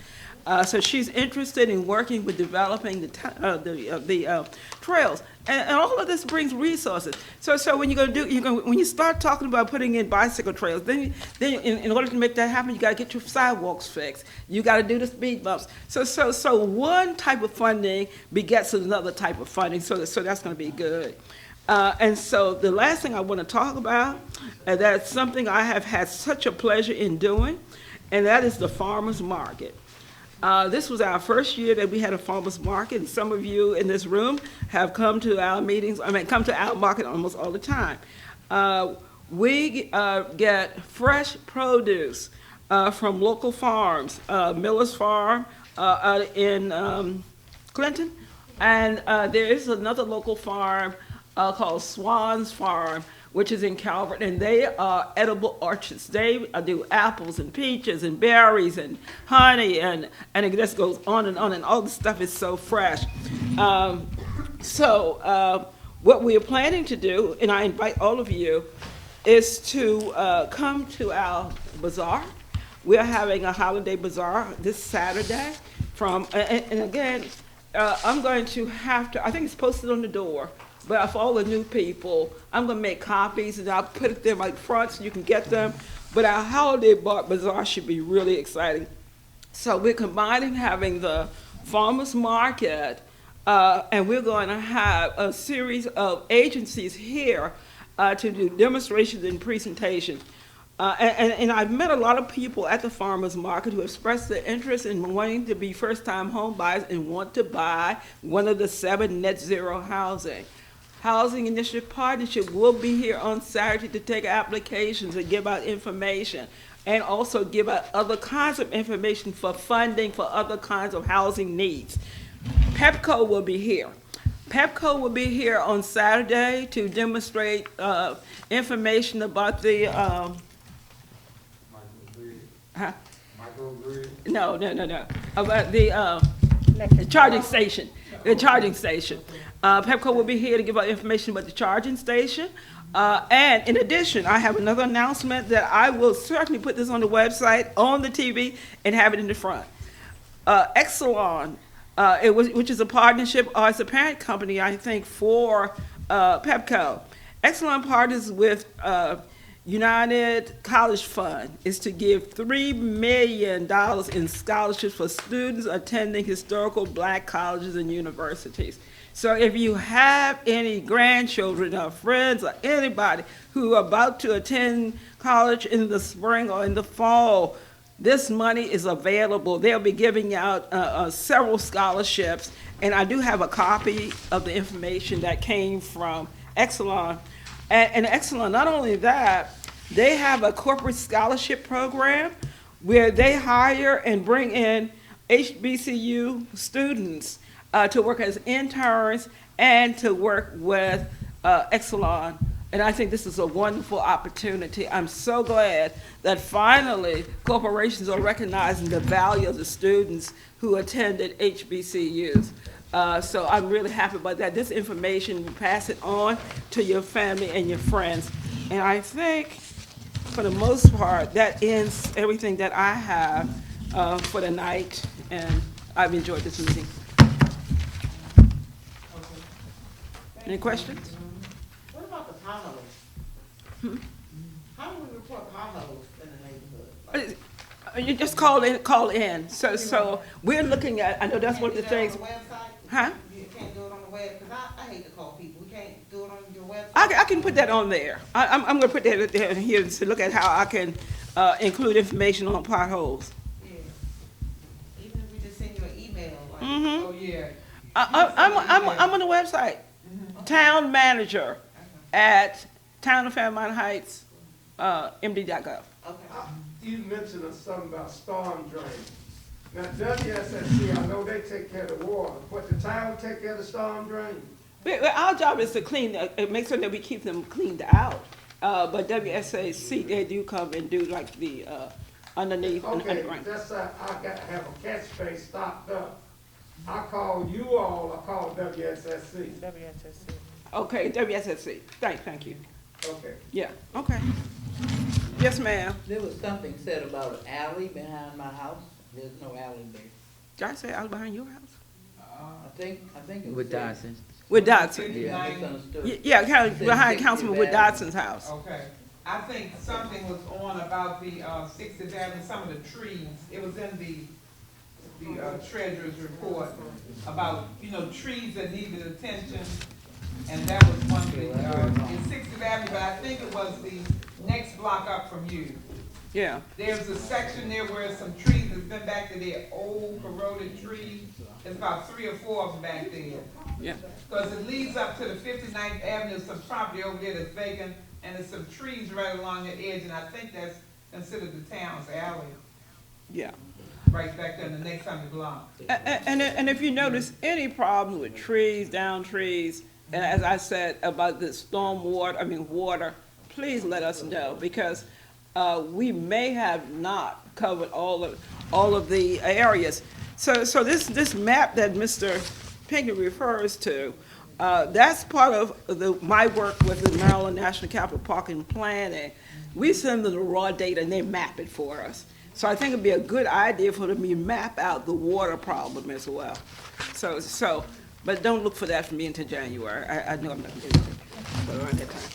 So she's interested in working with developing the trails, and all of this brings resources. So when when you start talking about putting in bicycle trails, then in order to make that happen, you got to get your sidewalks fixed. You got to do the speed bumps. So one type of funding begets another type of funding. So that's going to be good. And so the last thing I want to talk about, and that's something I have had such a pleasure in doing, and that is the farmers market. This was our first year that we had a farmers market, and some of you in this room have come to our meetings, come to our market almost all the time. We get fresh produce from local farms, Miller's Farm in Clinton, and there is another local farm called Swan's Farm, which is in Calvert, and they are edible orchards. They do apples and peaches and berries and honey, and it just goes on, and all the stuff is so fresh. What we are planning to do, and I invite all of you, is to come to our bazaar. We are having a holiday bazaar this Saturday and again, I'm going to have to, I think it's posted on the door, but for all the new people, I'm going to make copies and I'll put them right front so you can get them. But our holiday bazaar should be really exciting. So we're combining having the farmers market, and we're going to have a series of agencies here to do demonstrations and presentations. And I've met a lot of people at the farmers market who expressed their interest in wanting to be first-time home buyers and want to buy one of the 7 net zero Housing Initiative Partnership will be here on Saturday to take applications and give out information, and also give out other kinds of information for funding for other kinds of housing needs. PEPCO will be here. PEPCO will be here on Saturday to demonstrate information about the No. About the charging station. The charging station. PEPCO will be here to give out information about the charging station. And in addition, I have another announcement that I will certainly put this on the website, on the TV, and have it in the front. Exelon, which is a partnership, or it's a parent company, I think, for PEPCO. Exelon partners with United College Fund is to give $3 million in scholarships for students attending historical black colleges and universities. So if you have any grandchildren or friends or anybody who are about to attend college in the spring or in the fall, this money is available. They'll be giving out several scholarships, and I do have a copy of the information that came from Exelon. And Exelon, not only that, they have a corporate scholarship program where they hire and bring in HBCU students to work as interns and to work with Exelon. And I think this is a wonderful opportunity. I'm so glad that finally corporations are recognizing the value of the students who attended HBCUs. So I'm really happy about that. This information, you pass it on to your family and your friends. And I think, for the most part, that ends everything that I have for the night. And I've enjoyed this meeting. Any questions? What about the potholes? How do we report potholes in the neighborhood? You just call in. So we're looking at, I know that's one of the things. You can't do it on the website? Huh? You can't do it on the web, because I hate to call people. We can't do it on your website? I can put that on there. I'm going to put that there here to look at how I can include information on potholes. Yeah. Even if we just send you an email, like, Mhm. oh, yeah. I'm on the website. Town manager at Town of Fairmount Heights, MD.gov. Okay. You mentioned something about storm drain. Now, WSSC, I know they take care of the water, but the town take care of the storm drain? Our job is to clean, make sure that we keep them cleaned out. But WSAC, they do come and do like the underneath and Okay, underground. that's, I got to have a catch space stocked up. I called you all, I called WSSC. WSSC. Okay, WSSC. Thank you. Okay. Yeah, okay. Yes, ma'am. There was something said about an alley behind my house. There's no alley there. Did I say I was behind your house? I think it was With said. Dodson. With Dodson. Yeah, I misunderstood. Yeah, kind of Said behind 60th Councilman Wood Avenue. Dodson's house. Okay, I think something was on about the 60th Avenue, some of the trees. It was in the treasurer's report about, trees that needed attention. And that was one of the, in 60th Avenue, but I think it was the next block up from you. Yeah. There's a section there where some trees that's been back there, they're old corroded trees. There's about 3 or 4 of them back there. Yeah. Because it leads up to the 59th Avenue, some property over there that's vacant, and there's some trees right along the edge, and I think that's considered the town's alley, Yeah. right back there in the next on the block. And if you notice any problems with trees, down trees, and as I said about the water, please let us know, because we may have not covered all of the areas. So this map that Mr. Pinckney refers to, that's part of my work with the Maryland National Capital Park and Planning. We send them the raw data and they map it for us. So I think it'd be a good idea for them to map out the water problem as well. But don't look for that from me until January. I know I'm not gonna do it around that time.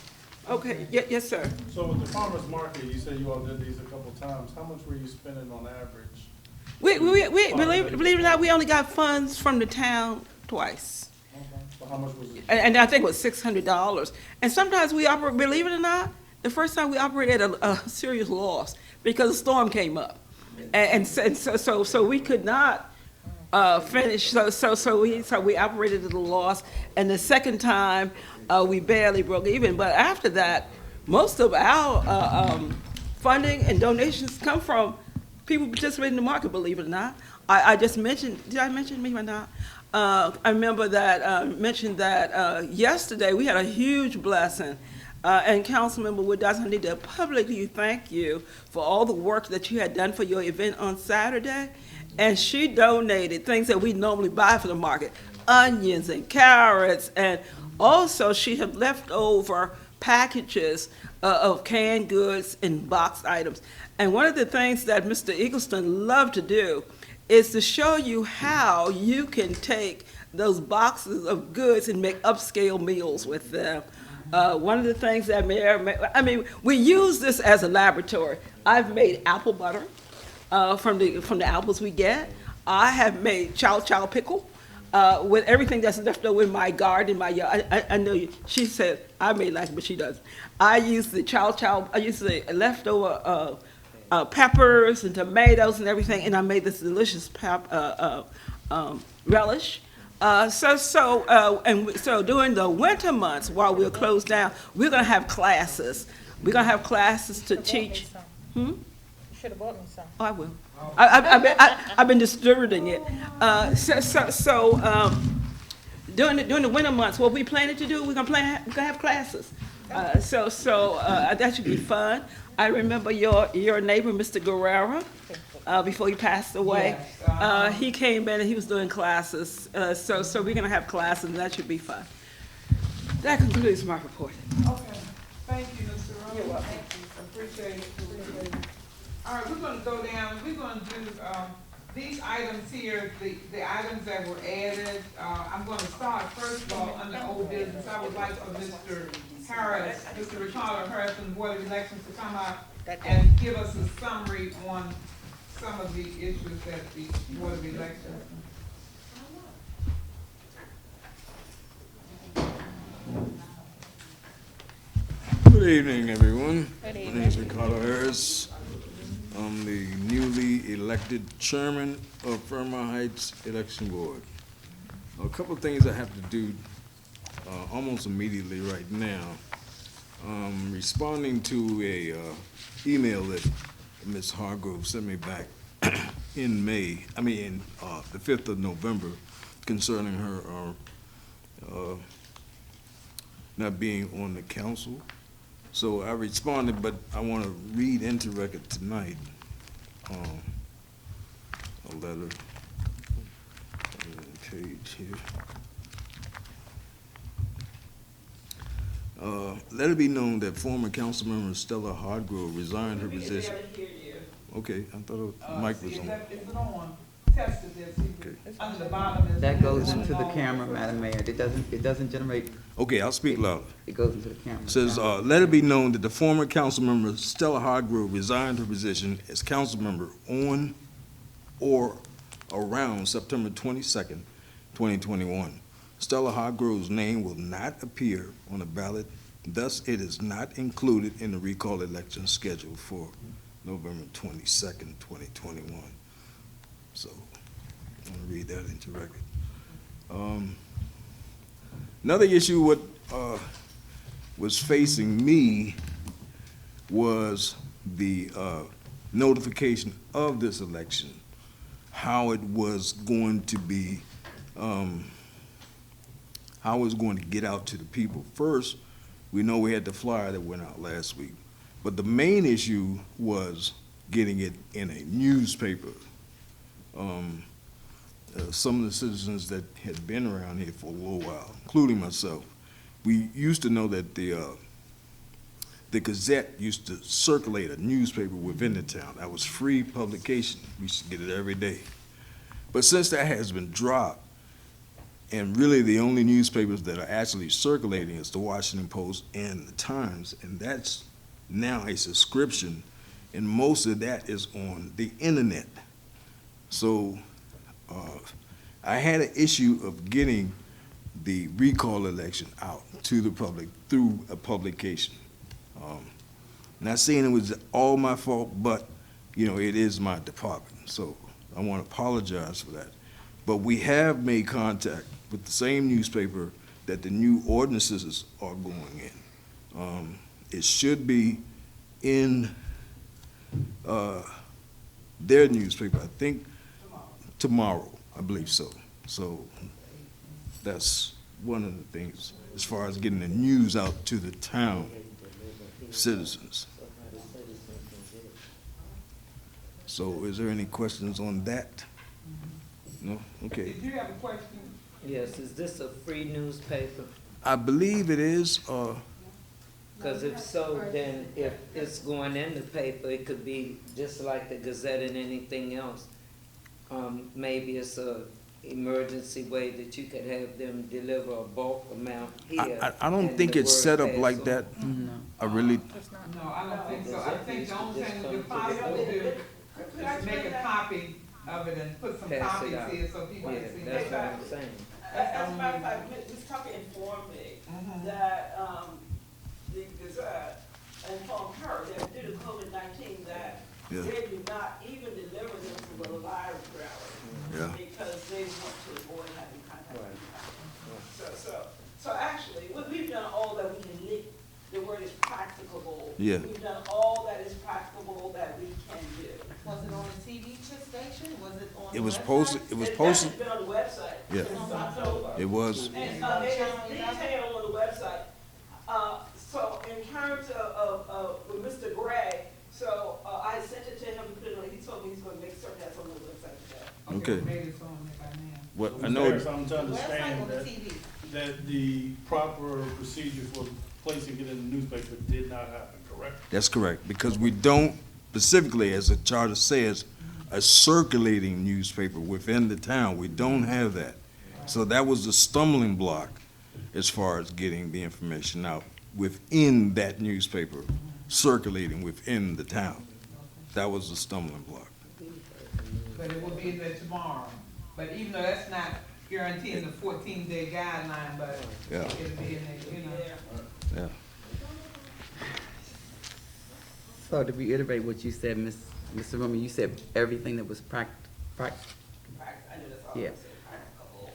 Okay, yes, sir. So with the farmer's market, you said you all did these a couple times. How much were you spending on average? We believe it or not, we only got funds from the town twice. So how much was it? And I think it was $600. And sometimes we operate, believe it or not, the first time we operated at a serious loss because a storm came up. And so we could not finish, so we operated at a loss. And the second time, we barely broke even. But after that, most of our funding and donations come from people participating in the market, believe it or not. I just mentioned, did I mention me or not? I remember that, mentioned that yesterday we had a huge blessing. And Councilmember Wood Dodson, I need to publicly thank you for all the work that you had done for your event on Saturday. And she donated things that we normally buy for the market, onions and carrots, and also she had leftover packages of canned goods and box items. And one of the things that Mr. Eagleston loved to do is to show you how you can take those boxes of goods and make upscale meals with them. One of the things that we use this as a laboratory. I've made apple butter from the apples we get. I have made chow pickle with everything that's left over in my garden, my yard. I know she said I may like it, but she doesn't. I use the I use the leftover peppers and tomatoes and everything, and I made this delicious relish. So during the winter months, while we're closed down, we're gonna have classes. We're gonna have classes to teach. You should have bought me some. Oh, I will. I've been distributing it. During the winter months, what we planning to do, we're gonna have classes. That should be fun. I remember your neighbor, Mr. Guerrero, before he passed away. Yes, he came in and he was doing classes. So we're gonna have classes, and that should be fun. That concludes my report. Okay, thank you, Mr. Rose. You're welcome. Appreciate it. All right, we're gonna go down, we're gonna do, these items here, the items that were added. I'm gonna start first of all under old business. I would like for Mr. Harris, Mr. Ricardo Harris from the Board of Elections to come out and give us a summary on some of the issues that the Board of Elections. Good evening, everyone. Good evening. My name is Ricardo Harris. I'm the newly elected chairman of Fairmount Heights Election Board. A couple of things I have to do almost immediately right now. Responding to a email that Ms. Hargrove sent me back in the 5th of November concerning her not being on the council. So I responded, but I want to read into record tonight a letter, page here. Let it be known that former councilmember Stella Hardgrove resigned her position. Okay, I thought the mic was on. Is it on? Tested this. Okay. Under the bottom is. That goes into the camera, Madam Mayor. It doesn't generate, Okay, I'll speak louder. it goes into the camera. Says, let it be known that the former council member Stella Hardgrove resigned her position as council member on or around September 22nd, 2021. Stella Hardgrove's name will not appear on the ballot, thus it is not included in the recall election scheduled for November 22nd, 2021. So, I'm gonna read that into record. Another issue what was facing me was the notification of this election, how it was going to be, how it was going to get out to the people. First, we know we had the flyer that went out last week, but the main issue was getting it in a newspaper. Some of the citizens that had been around here for a little while, including myself, we used to know that the Gazette used to circulate a newspaper within the town. That was free publication. We used to get it every day. But since that has been dropped, and really the only newspapers that are actually circulating is the Washington Post and the Times, and that's now a subscription, and most of that is on the internet. So I had an issue of getting the recall election out to the public through a publication. Not saying it was all my fault, but, you know, it is my department, so I want to apologize for that. But we have made contact with the same newspaper that the new ordinances are going in. It should be in their newspaper, I think, tomorrow, I believe so. So that's one of the things as far as getting the news out to the town citizens. So is there any questions on that? No? Okay. Did you have a question? Yes, is this a free newspaper? I believe it is, Because if so, then if it's going in the paper, it could be just like the Gazette and anything else. Maybe it's a emergency way that you could have them deliver a bulk amount here. I don't and think the it's word set up pass like on. that. I really, No, I don't think so. I think the only thing we could possibly do is make a copy of it and put some Pass it copies out. here so people Yeah, can see. that's what I'm saying. As a matter of fact, Ms. Tucker informed me that, the Gazette informed her that due to COVID-19 that Yeah. they do not even deliver them to the library. Yeah. Because they want to avoid having contact with people. So actually, we've done all that we can the word is practicable. Yeah. We've done all that is practicable that we can do. Was it on the TV station? Was it on? it the was website? posted, it was posted, It's been on the website. Yeah. Since October. it was, And it's detailed on the website. So in terms of with Mr. Gray, so I sent it to him, he told me he's gonna make certain that's on the website today. okay. Maybe it's on there by now. What, I Mr. know, Harris, I'm to Website understand or the that, TV? that the proper procedure for placing it in the newspaper did not happen, correct? that's correct, because we don't specifically, as the charter says, a circulating newspaper within the town. We don't have that. So that was the stumbling block as far as getting the information out within that newspaper, circulating within the town. That was the stumbling block. But it will be there tomorrow. But even though that's not guaranteeing the 14-day guideline, but Yeah. it'll be in there, you know. Yeah. So to reiterate what you said, Mr. Roman, you said everything that was I knew that's all Yeah. I said, practicable.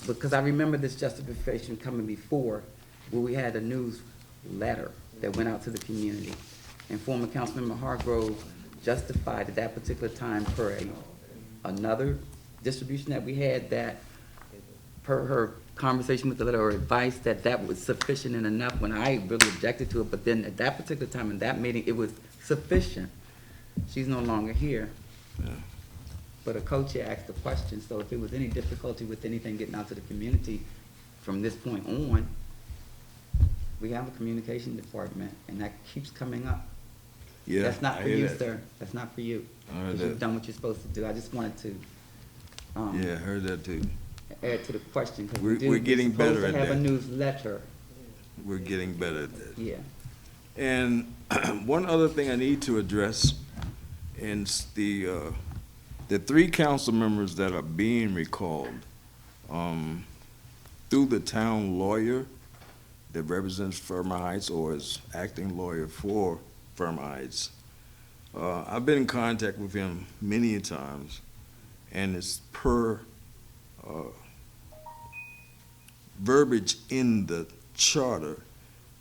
because I remember this justification coming before, where we had a newsletter that went out to the community. And former Councilmember Hargrove justified at that particular time per another distribution that we had, that per her conversation with the letter or advice, that was sufficient and enough when I really objected to it. But then at that particular time in that meeting, it was sufficient. She's no longer here. Yeah. But a co-chair asked the question, so if there was any difficulty with anything getting out to the community from this point on, we have a communication department, and that keeps coming up. Yeah, That's not I for hear you, that. sir. That's not for you. I heard Because that. you've done what you're supposed to do. I just wanted to, Yeah, I heard that too. add to the question, because We're getting better at We're supposed to have a that. newsletter, We're getting better at that. yeah. And one other thing I need to address, and the 3 council members that are being recalled, through the town lawyer that represents Fairmount Heights or is acting lawyer for Fairmount Heights. I've been in contact with him many a times, and it's per verbiage in the charter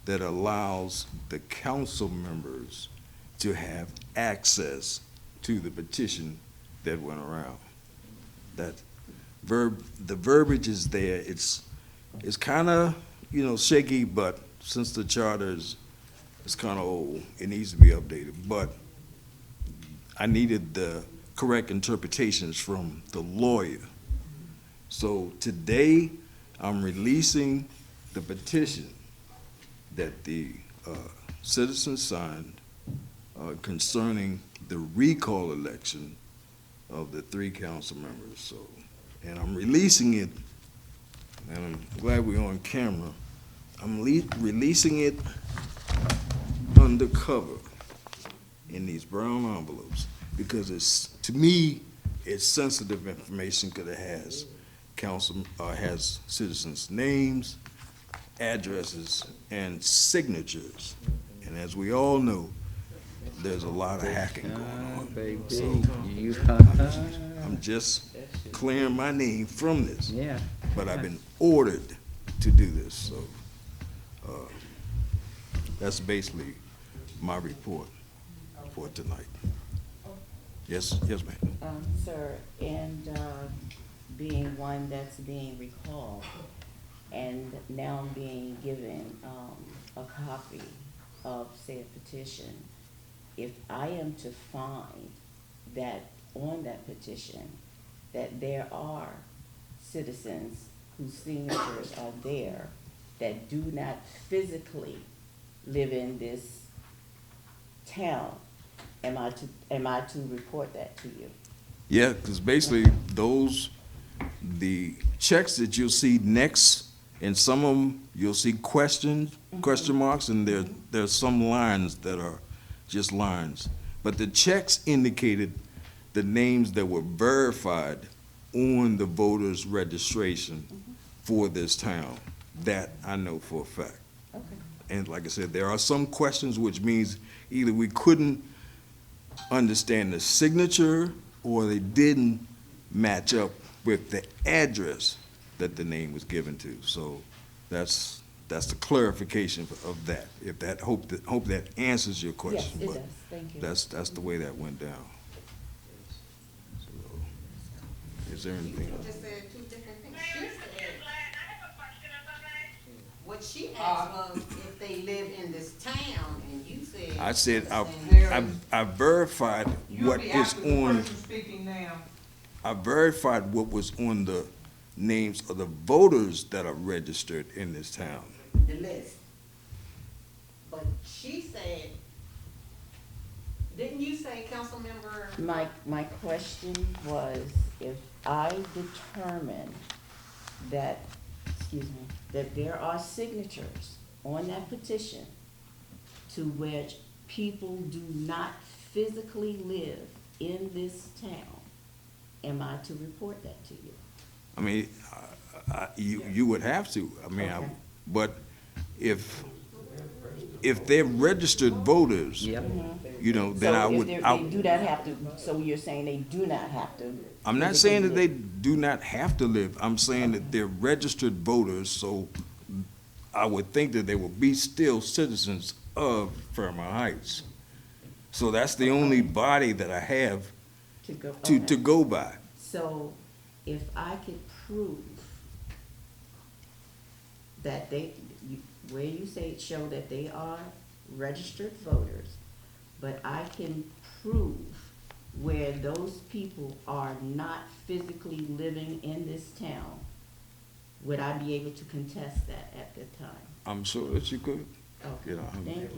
that allows the council members to have access to the petition that went around. That the verbiage is there. It's kind of, shaky, but since the charter is kind of old, it needs to be updated. But I needed the correct interpretations from the lawyer. So today, I'm releasing the petition that the citizens signed concerning the recall election of the 3 council members. So, and I'm releasing it, and I'm glad we're on camera. I'm releasing it undercover in these brown envelopes because to me, it's sensitive information because it has has citizens' names, addresses, and signatures. And as we all know, there's a lot of hacking going on. Baby, So you, I'm just clearing my name from this. yeah. But I've been ordered to do this, so that's basically my report for tonight. Yes, ma'am. Sir, and being one that's being recalled, and now being given a copy of said petition, if I am to find that on that petition, that there are citizens whose signatures are there that do not physically live in this town, am I to report that to you? Yeah, because basically the checks that you'll see next, and some of them, you'll see question marks, and there's some lines that are just lines. But the checks indicated the names that were verified on the voters' registration for this town. That I know for a fact. Okay. And like I said, there are some questions, which means either we couldn't understand the signature or they didn't match up with the address that the name was given to. So that's the clarification of that. If that hope that answers your question. Yes, it But does, thank you. that's the way that went down. So, is there anything You else? just said 2 different things. She said, what she asked was if they live in this town, and you said. I said citizens. I verified what is on. Speaking now. I verified what was on the names of the voters that are registered in this town. The list. But she said, didn't you say, Councilmember? My question was, if I determine that, that there are signatures on that petition to which people do not physically live in this town, am I to report that to you? I mean, you would have to. I mean, Okay. but if they're registered voters, Yep. then I would. So if they do not have to, so you're saying they do not have to? I'm not saying that they do not have to live. I'm saying that they're registered voters, so I would think that they will be still citizens of Fairmount Heights. So that's the only body that I have to go by. So if I could prove that where you say it show that they are registered voters, but I can prove where those people are not physically living in this town, Would I be able to contest that at the time? I'm sure that you could. Okay, You know, thank you.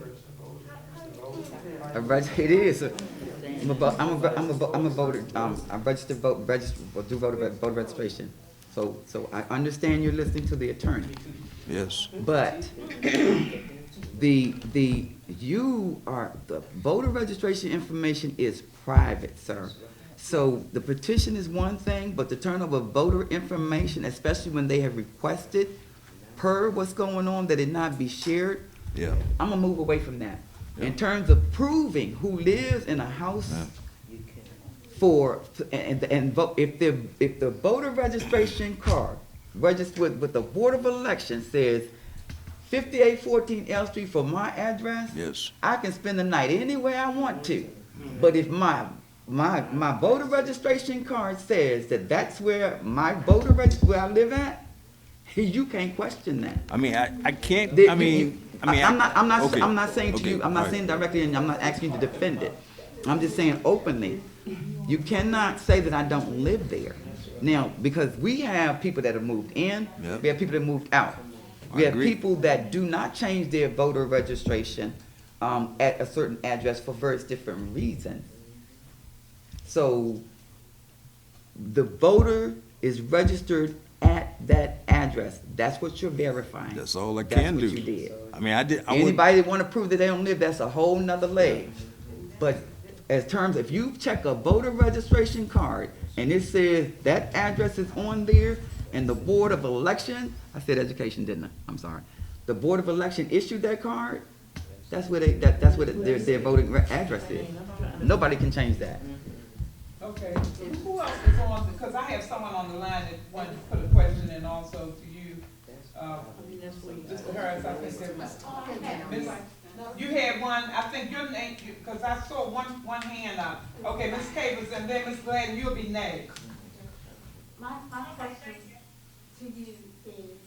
It is. I'm a voter, I registered do voter registration. So I understand you're listening to the attorney, Yes. but the voter registration information is private, sir. So the petition is one thing, but the turnover of voter information, especially when they have requested per what's going on, that it not be shared, Yeah. I'm gonna move away from that. Yeah. In terms of proving who lives in a house and vote, if the voter registration card registered with the Board of Elections says 5814 L Street for my address, Yes. I can spend the night anywhere I want to. But if my voter registration card says that that's where my where I live at, you can't question that. I mean, I can't, I'm not saying to okay, you, I'm not all right. saying directly, and I'm not asking you to defend it. I'm just saying openly, you cannot say that I don't live there. Now, because we have people that have moved in, Yep. we have people that moved out. I We have agree. people that do not change their voter registration at a certain address for various different reasons. So the voter is registered at that address. That's what you're verifying. That's all I can do. That's what you did. I mean, I would. Anybody that wanna prove that they don't live, that's a whole nother leg. But as terms, if you check a voter registration card and it says that address is on there and the Board of Election, I said education, didn't I? I'm sorry. The Board of Election issued that card, that's where their voting address is. Nobody can change that. Okay, who else is on, because I have someone on the line that wanted to put a question in also to you. Mr. Harris, I think that Miss, you had one, I think your name, because I saw one hand up. Okay, Ms. Capers, and then Ms. Gladden, you'll be next. My question to you is,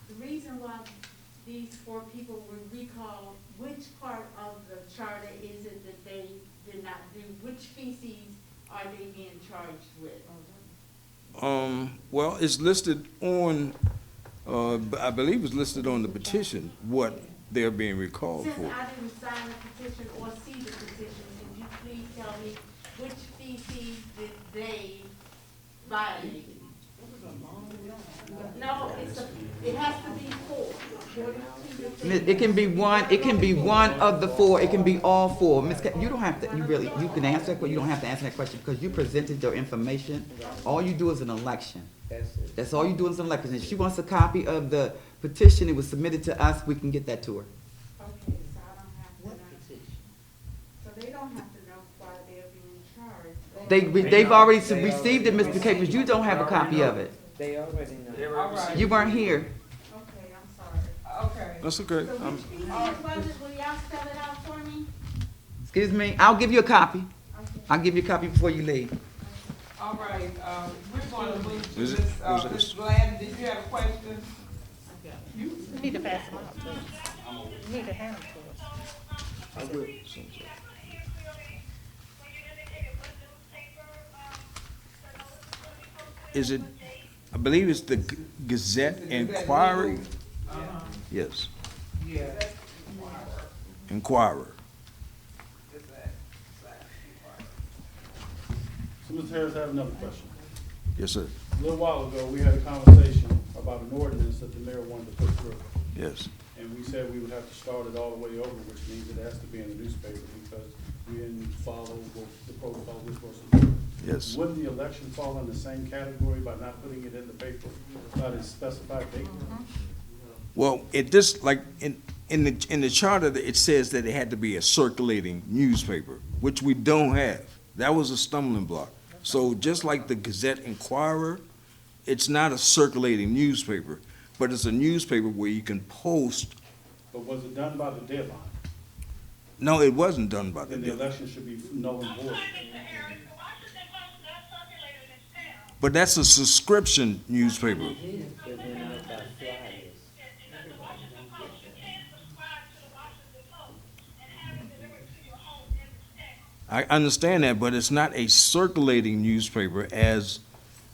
the reason why these 4 people were recalled, which part of the charter is it that they did not do? Which species are they being charged with? Well, it's listed on, I believe it's listed on the petition, what they're being recalled Since for. I didn't sign the petition or see the petition, could you please tell me which species did they violate? No, it has to be 4. It can be one of the 4, it can be all 4. Ms. You don't have to, you can answer that, but you don't have to answer that question because you presented your information. All you do is an election. That's all you do is an election. If she wants a copy of the petition, it was submitted to us, we can get that to her. Okay, so I don't have to know. So they don't have to know why they're being charged. They've already received it, Mr. Capers, you don't have a copy of it. They already know. All right. You weren't here. Okay, I'm sorry. Okay. That's okay. So which species was it? Will y'all spell it out for me? Excuse me, I'll give you a copy. Okay. I'll give you a copy before you leave. All right, we're going to move to Is it- Ms. is Ms. this- Gladden, did you have a question? You need to pass them out, too. You need to hand them to us. I will. Is it, I believe it's the Gazette Inquirer? Yes, Yeah. Inquirer. So, Mr. Harris, I have another question. Yes, sir. A little while ago, we had a conversation about an ordinance that the mayor wanted to put through. Yes. And we said we would have to start it all the way over, which means it has to be in the newspaper because we didn't follow what the protocol we're supposed to do. Yes. Wouldn't the election fall in the same category by not putting it in the paper by the specified date? Well, it just, like, in the charter, it says that it had to be a circulating newspaper, which we don't have. That was a stumbling block. So just like the Gazette Inquirer, it's not a circulating newspaper, but it's a newspaper where you can post. But was it done by the deadline? No, it wasn't done by the Then the deadline. election should be null and void. But that's a subscription newspaper. I understand that, but it's not a circulating newspaper as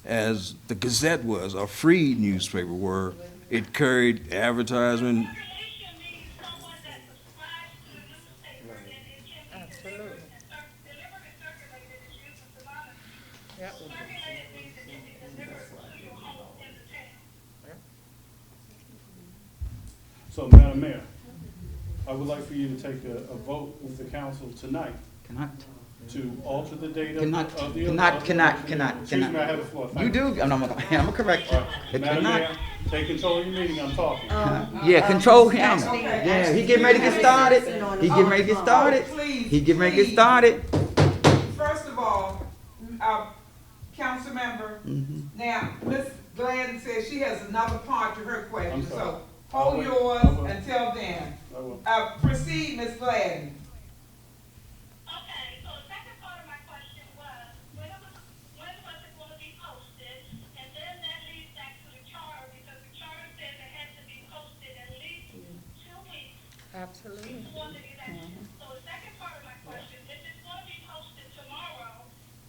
as the Gazette was, a free newspaper where it carried advertisement. Absolutely. Yep. So, Madam Mayor, I would like for you to take a vote with the council tonight Cannot, to alter the date of cannot, of the. cannot. Excuse me, I have the floor. You Thank do, I'm gonna correct you. All right. It Madam cannot. Mayor, take control of your meeting, I'm talking. Yeah, control him. Okay. Yeah, he getting ready to get started. He getting ready to get started. Please, He getting ready to get please. started. First of all, council member, now, Ms. Gladden says she has another part to her question, I'm sorry. so I'll hold wait. yours I will. until then. I will. Proceed, Ms. Gladden. Okay, so the second part of my question was, when was it going to be posted? And then that leads back to the charter, because the charter says it has to be posted at least 2 weeks Absolutely. before the election. So the second part of my question, if it's going to be posted tomorrow,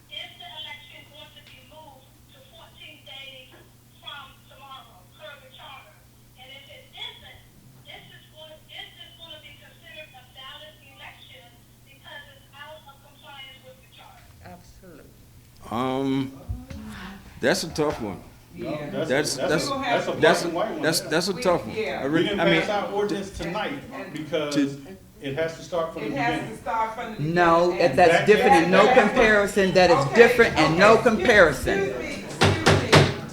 is the election going to be moved to 14 days from tomorrow, per the charter? And if it isn't, is this going to be considered a valid election because it's out of compliance with the charter? Absolutely. That's a tough one. Yeah. That's a black and white one. That's a tough one. Yeah. We didn't I mean, pass our ordinance tonight because it has to start from the It has to beginning. start from the beginning. No, And- that's different and no comparison. That is Okay, different and no okay. comparison. Excuse me.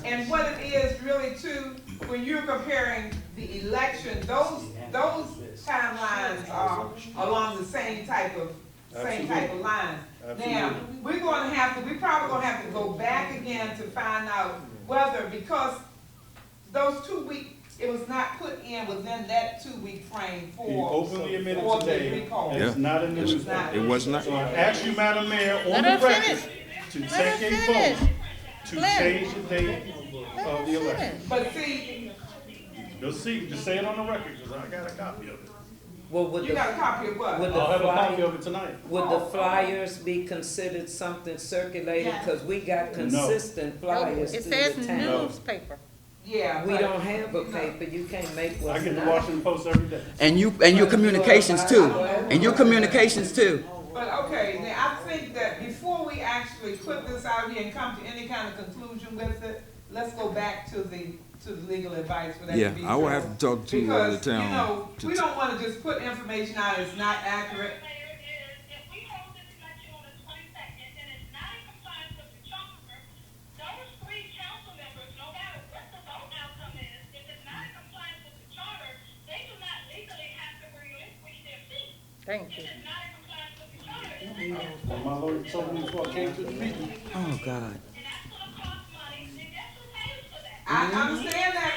And what it is really too, when you're comparing the election, those timelines are along the same type of lines. Now, we probably gonna have to go back again to find out whether, because those 2 weeks, it was not put in within that 2-week frame He for openly admitted the today recall. that it's not in the It's- newspaper. it was not. So I ask you, Madam Mayor, on Let the her record, finish. to Let take her a finish. vote to Glenn. change the date of the election. But see, Just say it on the record, because I got a copy of it. Well, would you the, got a copy of what? would I'll have the a copy flyer, of it tonight. would the flyers be considered something circulated? Cause we got consistent flyers It through says the town. newspaper. Yeah. We but- don't have a paper, you can't make I what's get the not. Washington Post every day. And your communications too. And your communications too. But okay, now I think that before we actually put this out here and come to any kind of conclusion with it, let's go back to the legal advice for that to Yeah, be I will true. have to talk to the Because, town. you know, to we don't wanna just put information out that's not accurate. Mayor, if we hold this election on the 22nd and it's not in compliance with the charter, those 3 council members, no matter what the vote outcome is, if it's not in compliance with the charter, they do not legally have to relinquish their seat. Thank If you. it's not in compliance with the charter, Well, my lawyer told me before I came to the meeting. Oh, God. and that's gonna cost money, then guess who pays for that? I understand that,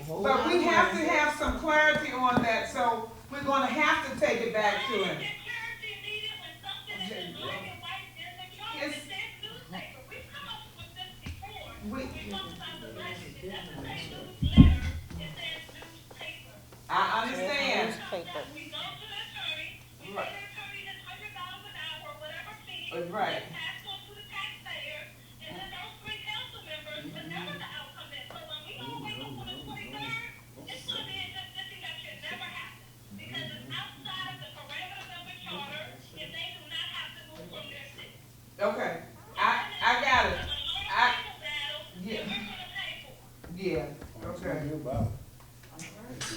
but we have to have some clarity on that, so we're gonna have to take it back to him. Get clarity needed when something is in black and white in the charter, it says newspaper. We've come up with this before. We talked about the budget, it doesn't say newsletter, it says newspaper. I understand. Newspaper. We go to the attorney, we pay the attorney his $100 an hour, whatever fee. Right. It's passed on to the taxpayers, and then those 3 council members, whatever the outcome is. So when we all wake up on the 23rd, it's gonna be as if this election never happened. Because it's outside of the parameters of the charter, and they do not have to move from their seat. Okay, I got it. Yeah. Yeah, okay.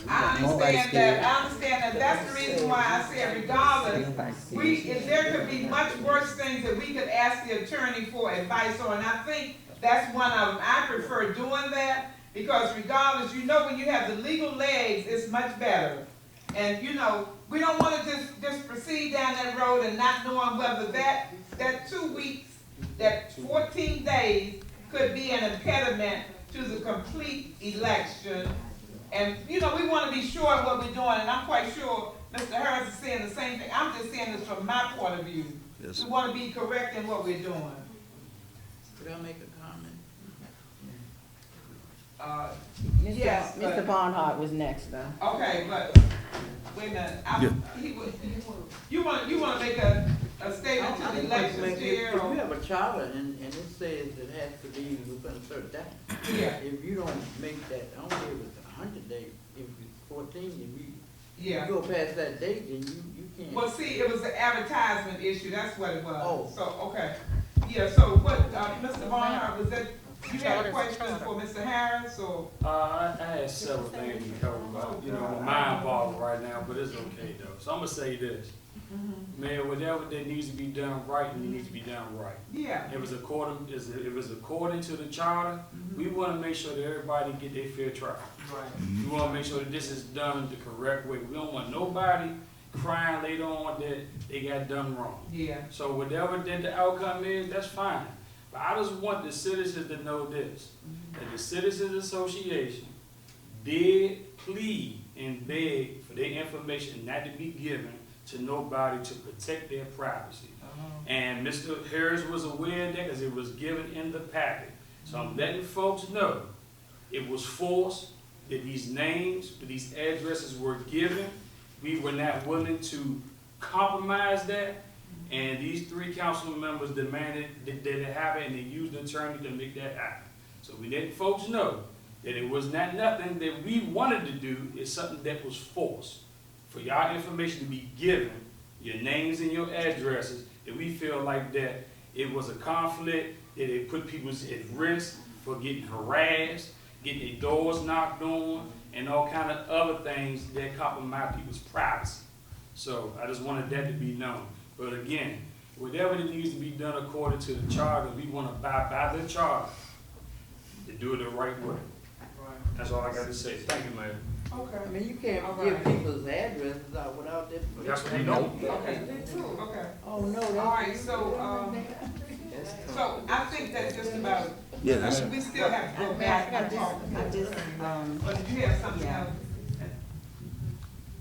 I understand that, that's the reason why I said regardless, if there could be much worse things that we could ask the attorney for advice on, and I think that's one of them. I prefer doing that, because regardless, you know, when you have the legal legs, it's much better. And, you know, we don't wanna just proceed down that road and not knowing whether that 2 weeks, that 14 days could be an impediment to the complete election. And, you know, we want to be sure of what we're doing, and I'm quite sure Mr. Harris is saying the same thing. I'm just saying this from my point of view. Yes. We want to be correct in what we're doing. Could I make a comment? Yes, Mr. but, Barnhart was next, though. okay, but, wait a minute. You want to make a a statement to the elections chair? If you or- have a charter and it says it has to be within a certain time. Yeah. If you don't make that, I don't care if it's 100 days, if it's 14, if Yeah. you go past that date, then you can't. Well, see, it was the advertisement issue, that's what it was. Oh. So, okay. Yeah, so what, Mr. Barnhart, was that, you had a question for Mr. Harris, or? I had several things to cover about, my mind involved right now, but it's okay though. So I'm gonna say this. Mayor, whatever that needs to be done right, it needs to be done right. Yeah. It was according to the charter. We wanna make sure that everybody get their fair trial. Right. We wanna make sure that this is done the correct way. We don't want nobody crying later on that they got done wrong. Yeah. So whatever that the outcome is, that's fine. But I just want the citizens to know this, that the Citizens Association did plead and beg for their information not to be given to nobody to protect their privacy. And Mr. Harris was aware of that because it was given in the packet. So I'm letting folks know it was forced, that these names, that these addresses were given. We were not willing to compromise that. And these 3 council members demanded that it happen, and they used an attorney to make that happen. So we let folks know that it was not nothing that we wanted to do, it's something that was forced. For y'all information to be given, your names and your addresses, that we feel like that it was a conflict, that it put people at risk for getting harassed, getting their doors knocked on, and all kind of other things that compromise people's privacy. So I just wanted that to be known. But again, whatever that needs to be done according to the charter, we want to abide by the charter to do it the right way. That's all I got to say. Thank you, Mayor. Okay. I mean, you can't All give right. people's addresses out without their. That's what they know. Okay. Okay. Oh, no. All right, so I think that's just about, Yeah, we still have to go back and talk. I just, But did you have something yeah. else?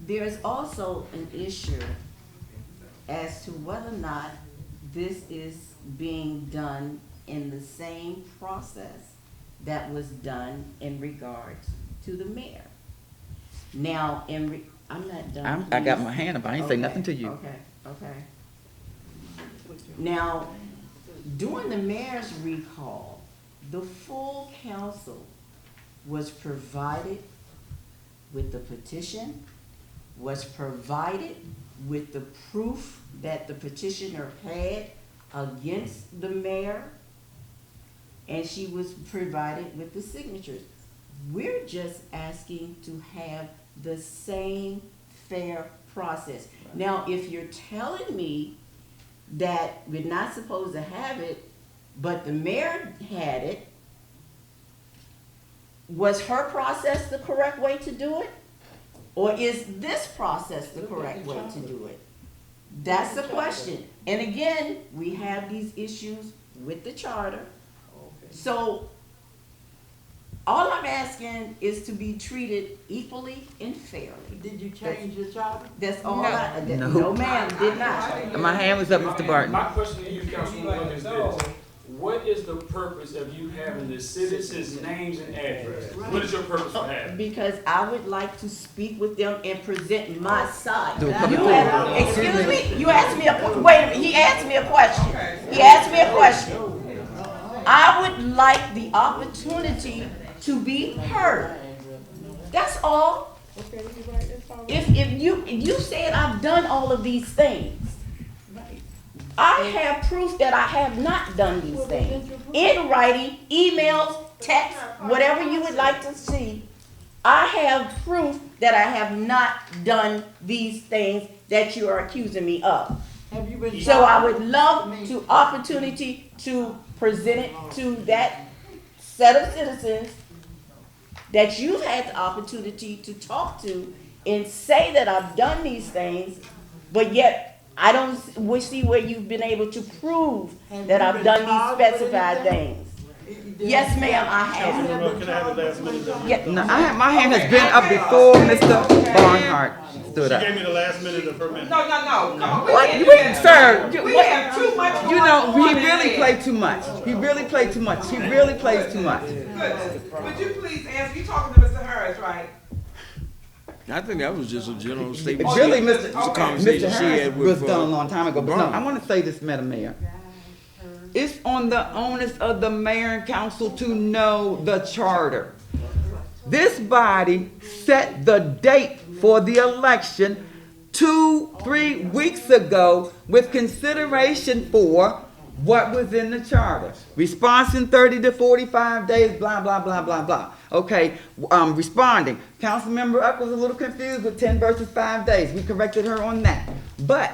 There is also an issue as to whether or not this is being done in the same process that was done in regards to the mayor. Now, I'm not done. I got please. my hand up, I ain't say nothing to you. Okay. Now, during the mayor's recall, the full council was provided with the petition, was provided with the proof that the petitioner had against the mayor, and she was provided with the signatures. We're just asking to have the same fair process. Now, if you're telling me that we're not supposed to have it, but the mayor had it, was her process the correct way to do it? Or is this process the correct way to do it? That's the question. And again, we have these issues with the charter. So all I'm asking is to be treated equally and fairly. Did you change your charter? That's all No. no ma'am, did not. My hand was up, Mr. Barton. My question to you, Councilwoman, is this. What is the purpose of you having the citizens' names and addresses? What is your purpose for having? Because I would like to speak with them and present my side. Do a public You forum. had- Excuse me, you asked me wait a minute, he asked me a question. He asked me a question. I would like the opportunity to be heard. That's all. If you said I've done all of these things, I have proof that I have not done these things. In writing, emails, text, whatever you would like to see, I have proof that I have not done these things that you are accusing me of. Have you been? So I would love to opportunity to present it to that set of citizens that you've had the opportunity to talk to and say that I've done these things, but yet I don't see where you've been able to prove that I've done these specified things. Yes, ma'am, I have. Can I have the last minute of Yeah, No, my hand has been up before Mr. Barnhart stood She up. gave me the last minute of her minute. No, come on. What, can't you do wouldn't, that. sir, We what- have too much you going know, on he in really there. played too much. He really played too much. He really plays too much. Good. Would you please answer, you talking to Mr. Harris, right? I think that was just a general statement. Really, It was a conversation Mr. she Harris had was with, done a long time ago, but no, Brown. I wanna say this, Madam Mayor. It's on the onus of the mayor and council to know the charter. This body set the date for the election 2-3 weeks ago with consideration for what was in the charter. Response in 30 to 45 days, blah, blah, blah, blah, blah. Okay, responding. Councilmember Up was a little confused with 10 versus 5 days. We corrected her on that. But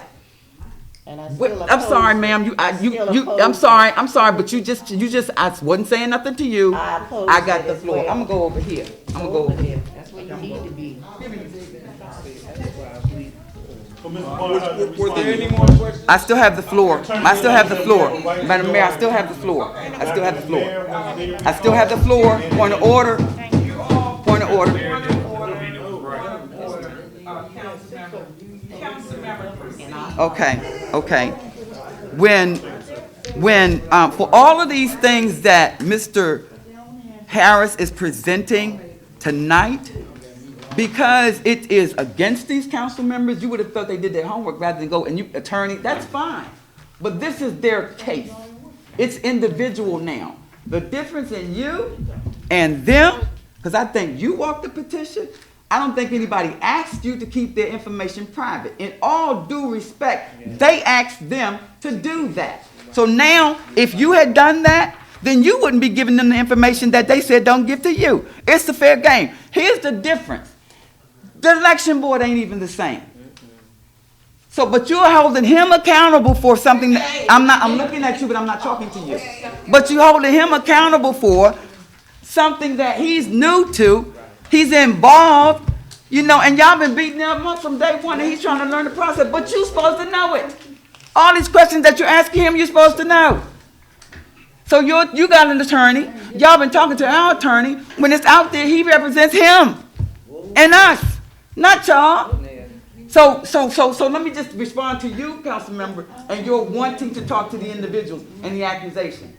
And I still I'm sorry, oppose- ma'am. I still oppose I'm sorry, but you just, I wasn't saying nothing to you. I oppose I got it the as floor. well. I'm gonna go over here. I'm gonna go over here. That's where you need to be. Were there any more questions? I still have the floor. I still have the floor. Madam Mayor, I still have the floor. I still have the floor. I still have the floor. Point of order. Point of order. Okay. When, for all of these things that Mr. Harris is presenting tonight, because it is against these council members, you would have thought they did their homework rather than go, and you, attorney, that's fine. But this is their case. It's individual now. The difference in you and them, because I think you walked the petition, I don't think anybody asked you to keep their information private. In all due respect, they asked them to do that. So now, if you had done that, then you wouldn't be giving them the information that they said don't give to you. It's a fair game. Here's the difference. The election board ain't even the same. So, but you're holding him accountable for something that, I'm looking at you, but I'm not talking to you. But you're holding him accountable for something that he's new to, he's involved, you know, and y'all been beating him up from day one and he's trying to learn the process, but you're supposed to know it. All these questions that you're asking him, you're supposed to know. So you got an attorney, y'all been talking to our attorney, when it's out there, he represents him and us, not y'all. So let me just respond to you, council member, and you're wanting to talk to the individuals and the accusation.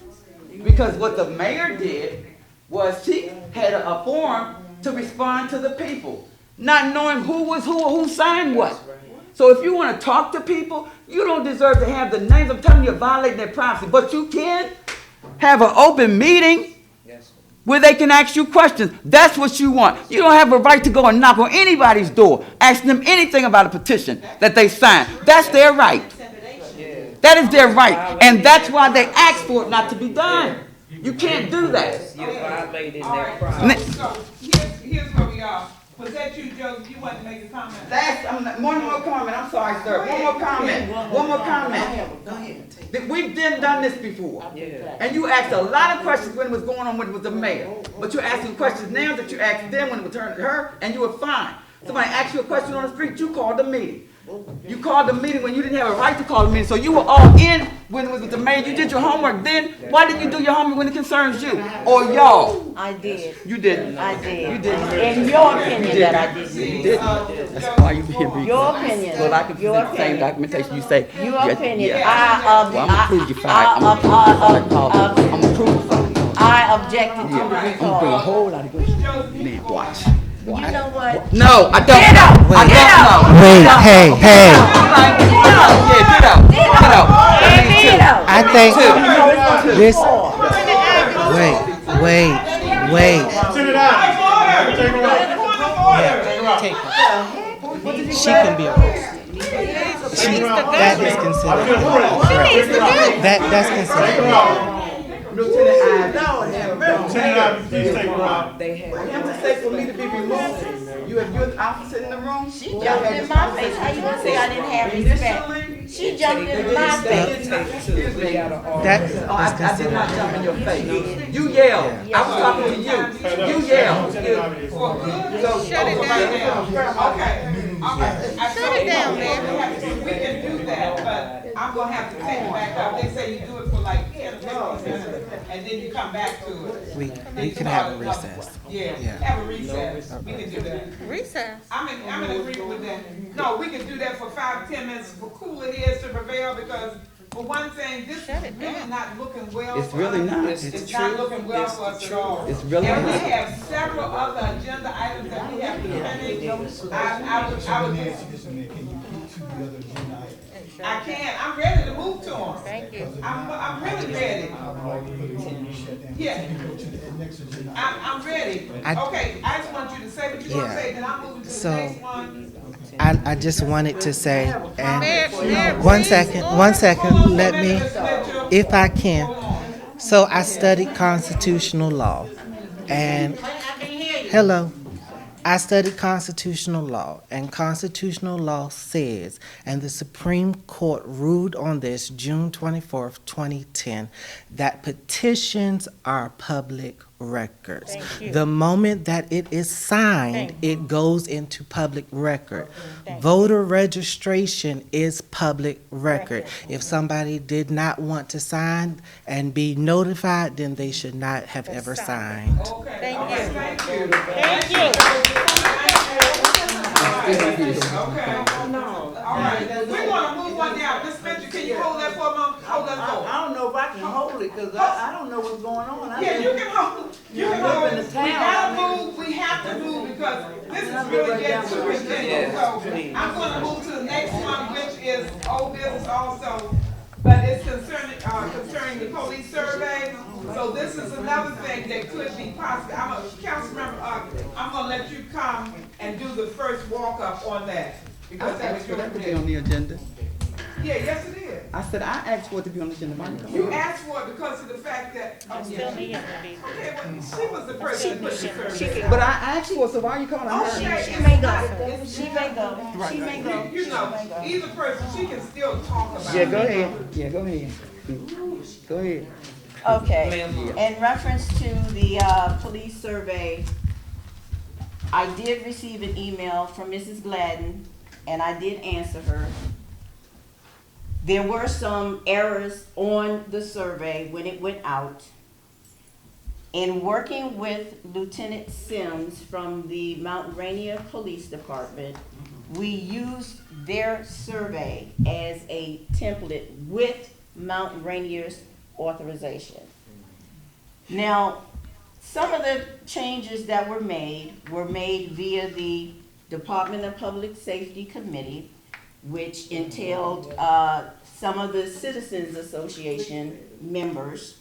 Because what the mayor did was she had a forum to respond to the people, not knowing who was who or who signed what. So if you want to talk to people, you don't deserve to have the names. I'm telling you, you're violating their privacy. But you can have an open meeting where they can ask you questions. That's what you want. You don't have a right to go and knock on anybody's door, asking them anything about a petition that they signed. That's their right. That is their right. And that's why they asked for it not to be done. You can't do that. You're violating All their right, privacy. so here's where we are. Was that you, Joseph? You wanted to make a comment? One more comment. I'm sorry, sir. One more comment. One more comment. Go ahead. We've done this before. Yeah. And you asked a lot of questions when it was going on when it was the mayor. But you're asking questions now that you asked them when it was turned to her, and you were fine. Somebody asked you a question on the street, you called the meeting. You called the meeting when you didn't have a right to call the meeting. So you were all in when it was with the mayor. You did your homework then. Why didn't you do your homework when it concerns you? Or y'all? I did. You didn't. I did. You didn't. In your opinion that I didn't. You didn't. That's why you being reasonable. Your opinion. So I can Your present the same opinion. documentation you say. Your yeah, opinion. yeah. Well, I'm gonna prove you fired. I'm gonna prove you fired. I objected to the I'm gonna bring a recall. whole lot of good man, watch. You know what? No, I don't. Get out. I Get don't out. know. Wait, hey. Get out. Get out. I think this. Wait. Turn it out. Take her out. Yeah, take her. She can be a host. That is considered a threat. That's considered. Lieutenant Lieutenant, please take her out. They have. For him to say for me to be removed, you're the officer in the room. She jumped in my face. How you gonna say I didn't have respect? She jumped in my face. Excuse me. That is I did not jump in your face. You yelled. I was talking to you. You yelled. Shut it down. Okay. Shut it down, man. We can do that, but I'm gonna have to take it back up. They say you do it for like 10 minutes, and then you come back to it. We can have a recess. Yeah, have a recess. We can do that. Recess. I'm in agreement with that. No, we can do that for 5-10 minutes for cooler heads to prevail, because For one thing, this Shut is it really down. not looking well It's for really us. not. It's not looking well for us at all. It's really And we not. have several other agenda items that we have to finish. I would, Nancy, this man, can you get to the other agenda item? I can't, I'm ready to move to them. Thank you. I'm really ready. I would like to put it on the shutdown. Yeah. So we go to the next agenda item. I'm ready. Okay, I just want you to say what you want to say, then I'm moving to the So- next one. I just wanted to say, and Mayor, one please, second, Lord. one second, let me, if I can. So I studied constitutional law, and, hello, I studied constitutional law, and constitutional law says, and the Supreme Court ruled on this June 24th, 2010, that petitions are public records. Thank you. The moment that it is signed, Thank you. it goes into public record. Thank you. Voter registration is public record. If somebody did not want to sign and be notified, then they should not have ever signed. Okay, Thank all right, you. thank you. Thank you. Okay. All right, we're gonna move on now. Ms. Mitchell, can you hold that for a moment? Hold that for. I don't know if I can hold it, cause I don't know what's going on. Yeah, you can hold, you can hold it. We gotta move, we have to move because this is really getting too ridiculous. So I'm gonna move to the next one, which is old business also, but it's concerning the police survey. So this is another thing that could be possible. I'm a council member, I'm gonna let you come and do the first walk-up on that. Because that was your That would be on the agenda. Yeah, yes it is. I said I asked for it to be on the agenda. Why you You come? asked for it because of the fact that, oh, Still yeah. need it to be. Okay, well, she was the person that put the survey. But I asked for it, so why are you coming? I heard. Okay, She it's may not- go. it's- She may go. She may go. You know, either person, she can still talk about it. Yeah, go ahead. Yeah, go ahead. Go ahead. Okay, in reference to the, police survey, I did receive an email from Mrs. Gladden, and I did answer her. There were some errors on the survey when it went out. In working with Lieutenant Sims from the Mount Rainier Police Department, we used their survey as a template with Mount Rainier's authorization. Now, some of the changes that were made via the Department of Public Safety Committee, which entailed some of the Citizens Association members.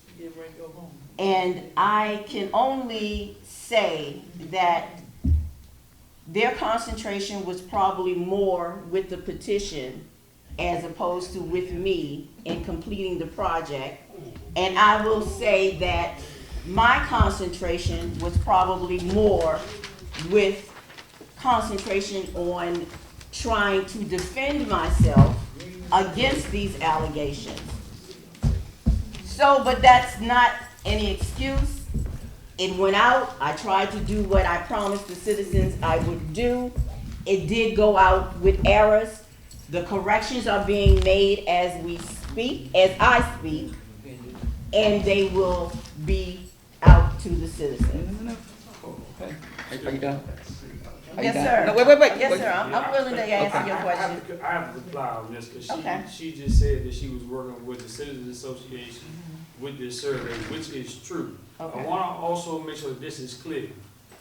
And I can only say that their concentration was probably more with the petition as opposed to with me in completing the project. And I will say that my concentration was probably more with concentration on trying to defend myself against these allegations. So, but that's not any excuse. It went out. I tried to do what I promised the citizens I would do. It did go out with errors. The corrections are being made as we speak, as I speak, and they will be out to the citizens. Are you done? Are you Yes, done? sir. No, wait. Yes, sir. I'm willing to answer your question. I have to reply on this, because Okay. she just said that she was working with the Citizens Association with this survey, which is true. Okay. I want to also make sure that this is clear.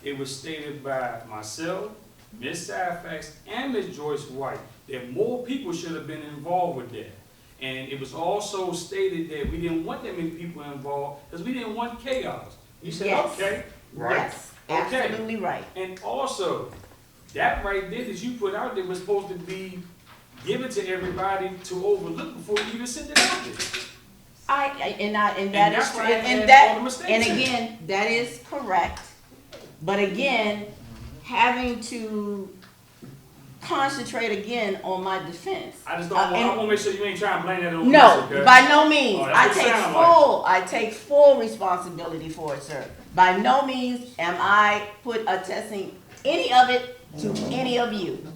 It was stated by myself, Ms. Safax, and Ms. Joyce White, that more people should have been involved with that. And it was also stated that we didn't want that many people involved, because we didn't want chaos. You said, Yes. okay, right? Yes, Okay. absolutely right. And also, that right there that you put out there was supposed to be given to everybody to overlook before you even sent it out there. And that is that's true, why I and had all the that, mistakes and in it. again, that is correct. But again, having to concentrate again on my defense. I just don't want, I want to make sure you ain't trying to blame that on No, us, okay? by no means. Oh, I that's what it take sound like. I take full responsibility for it, sir. By no means am I attesting any of it to any of you.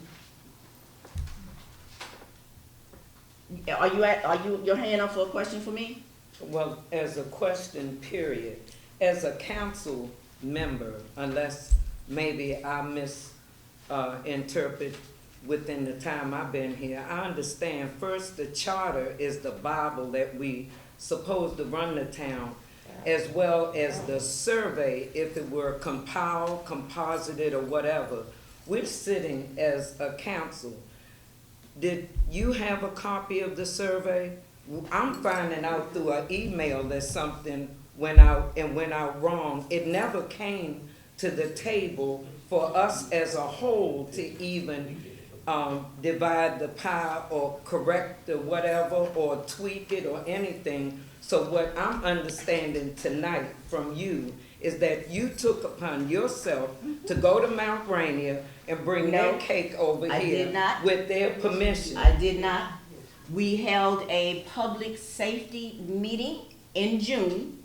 Are you your hand up for a question for me? Well, as a question, period, as a council member, unless maybe I misinterpret within the time I've been here. I understand first the charter is the Bible that we supposed to run the town, as well as the survey, if it were compiled, composited, or whatever. We're sitting as a council. Did you have a copy of the survey? I'm finding out through an email that something went out and went out wrong. It never came to the table for us as a whole to even divide the pie or correct the whatever or tweak it or anything. So what I'm understanding tonight from you is that you took upon yourself to go to Mount Rainier and bring No, their cake over I here did not. with their permission. I did not. We held a public safety meeting in June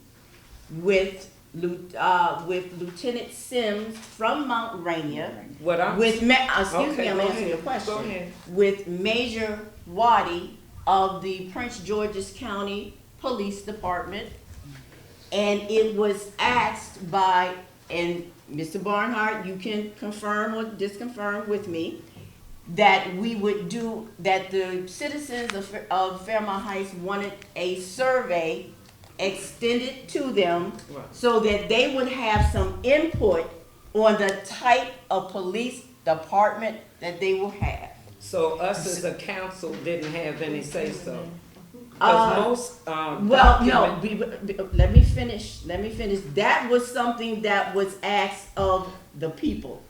with Lieutenant Sims from Mount Rainier. What I'm Excuse me, Okay, I'm go answering your ahead. question. Go ahead. With Major Waddy of the Prince George's County Police Department. And it was asked by, and Mr. Barnhart, you can confirm or disconfirm with me, that we would do, that the citizens of Fairmount Heights wanted a survey extended to them so that they would have some input on the type of police department that they will have. So us as a council didn't have any say-so? Well, no, let me finish. That was something that was asked of the people.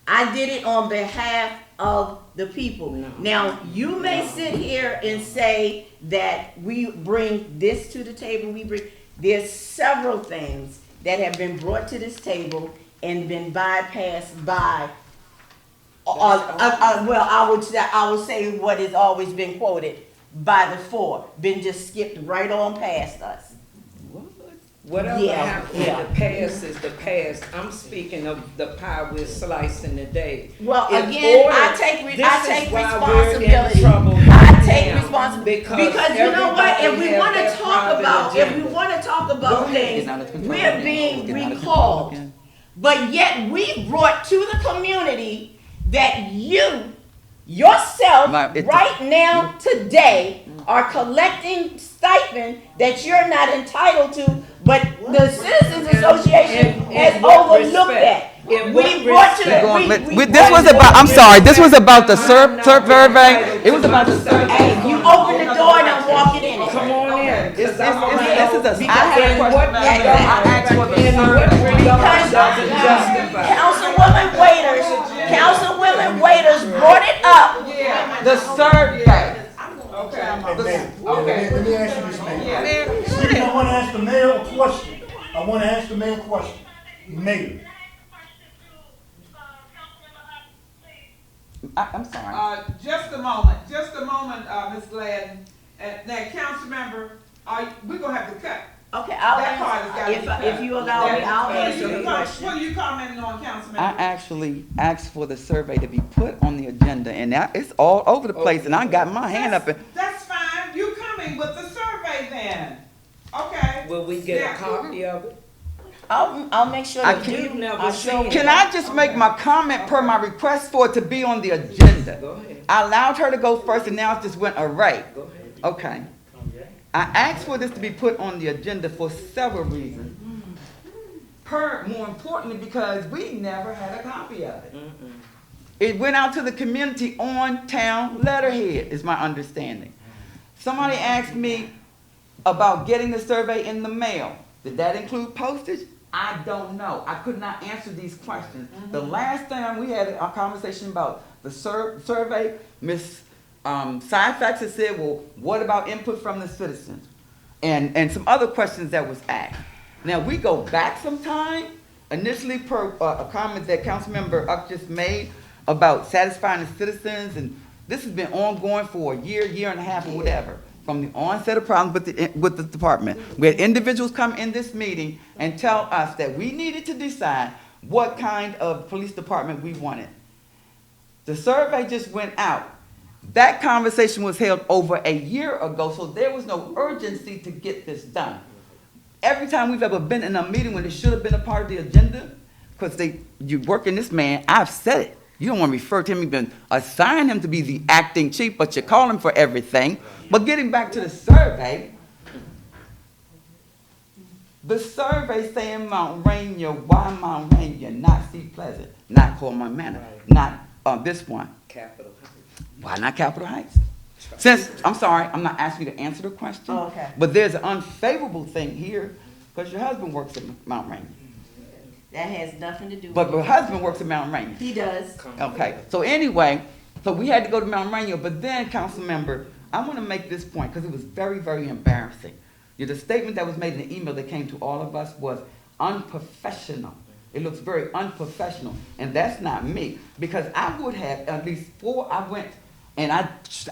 I did it on behalf of the people. Now, you may sit here and say that we bring this to the table, there's several things that have been brought to this table and been bypassed by, I would say what has always been quoted, by the four, been just skipped right on past us. Whatever happened in the past is the past. I'm speaking of the pie we're slicing today. Well, again, I take responsibility. Because you know what? If we want to talk about things, we're being recalled. But yet we brought to the community that you yourself right now today are collecting stipend that you're not entitled to, but the Citizens Association has overlooked that. We brought to This was about, I'm sorry, this was about the survey. It was about the survey. Hey, you open the door and I'm walking in it. Come on in. This is I have a question. I asked for the survey. Councilwomen Waiters brought it up. The survey. Let me ask you this, Mayor. I want to ask the mayor a question. Mayor. I'm sorry. Just a moment, Ms. Gladden. Now, council member, we're gonna have to cut. Okay, That part has gotta be cut. if you allow me, I'll answer the question. What are you commenting on, council I member? actually asked for the survey to be put on the agenda, and it's all over the place, and I got my hand up. That's fine, you coming with the survey then. Okay. Will we get a copy of it? I'll make sure that You've never seen it. Can I just make my comment per my request for it to be on the agenda? Go ahead. I allowed her to go first, and now it just went array. Go ahead. Okay. I asked for this to be put on the agenda for several reasons. More importantly, because we never had a copy of it. It went out to the community on town letterhead, is my understanding. Somebody asked me about getting the survey in the mail. Did that include postage? I don't know. I could not answer these questions. The last time we had a conversation about the survey, Ms. Syfax had said, well, what about input from the citizens? And some other questions that was asked. Now, we go back some time, initially per a comment that Councilmember Uck just made about satisfying the citizens, and this has been ongoing for a year and a half or whatever, from the onset of problems with the department. We had individuals come in this meeting and tell us that we needed to decide what kind of police department we wanted. The survey just went out. That conversation was held over a year ago, so there was no urgency to get this done. Every time we've ever been in a meeting when it should have been a part of the agenda, because you work in this man, I've said it. You don't want to refer to him, even assign him to be the acting chief, but you call him for everything. But getting back to the survey, the survey saying Mount Rainier, why Mount Rainier, not Sea Pleasant, not Coleman Manor, not this one. Capital. Why not Capitol Heights? Since, I'm sorry, I'm not asking you to answer the question. Oh, okay. But there's an unfavorable thing here, because your husband works at Mount Rainier. That has nothing to do with. But your husband works at Mount Rainier. He does. Okay, so anyway, so we had to go to Mount Rainier, but then, council member, I want to make this point, because it was very, very embarrassing. The statement that was made in the email that came to all of us was unprofessional. It looks very unprofessional, and that's not me, because I would have, at least before I went, and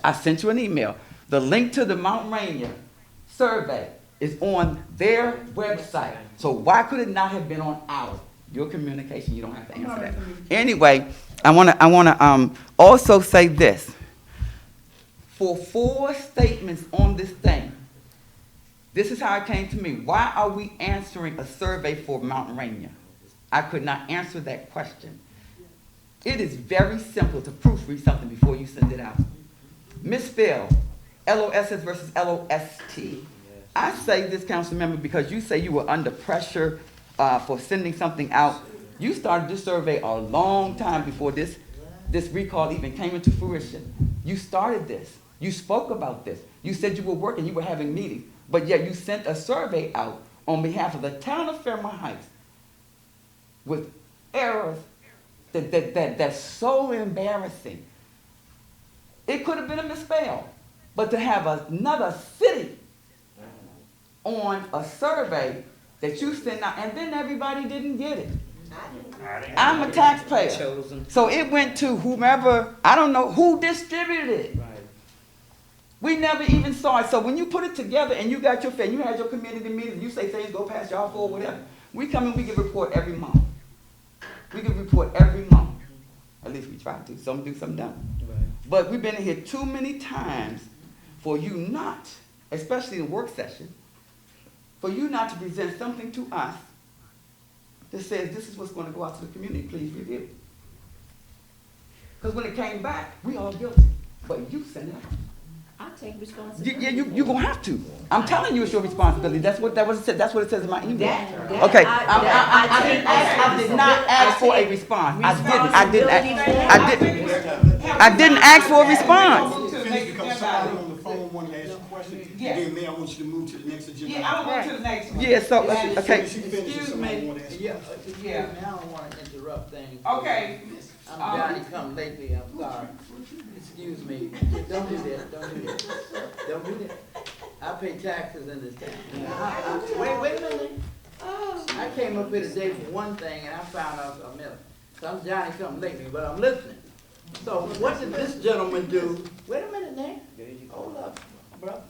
I sent you an email. The link to the Mount Rainier survey is on their website. So why could it not have been on ours? Your communication, you don't have to answer that. Anyway, I wanna also say this. For 4 statements on this thing, this is how it came to me. Why are we answering a survey for Mount Rainier? I could not answer that question. It is very simple to proofread something before you send it out. Misspell, LOSS versus LOST. I say this, council member, because you say you were under pressure for sending something out. You started this survey a long time before this recall even came into fruition. You started this. You spoke about this. You said you were working, you were having meetings, but yet you sent a survey out on behalf of the town of Fairmount Heights with errors that's so embarrassing. It could have been a misspell, but to have another city on a survey that you sent out, and then everybody didn't get it. I'm a taxpayer. So it went to whomever, I don't know who distributed it. We never even saw it. So when you put it together and you got your fair, you had your community meeting, you say things go past y'all for whatever. We come in, we give a report every month. We give a report every month. At least we try to. Some do, some don't. But we've been in here too many times for you not, especially in work session, for you not to present something to us that says this is what's going to go out to the community, please review. Because when it came back, we all guilty. But you sent it out. I take responsibility. Yeah, you're going to have to. I'm telling you it's your responsibility. That's what it said. That's what it says in my email. Okay, I did not ask for a response. I didn't ask for a response. Because somebody on the phone wanted to ask a question, then Mayor, I want you to move to the next agenda. Yeah, I'm going to the next one. Yeah, so, okay. Excuse me, I don't want to interrupt things. Okay. I'm Johnny come lately, I'm sorry. Excuse me, don't do that, don't do that. Don't do that. I pay taxes in this town. Wait a minute. I came up here today for one thing and I found out something else. So I'm Johnny come lately, but I'm listening. So what did this gentleman do? Wait a minute now. Hold up, brother.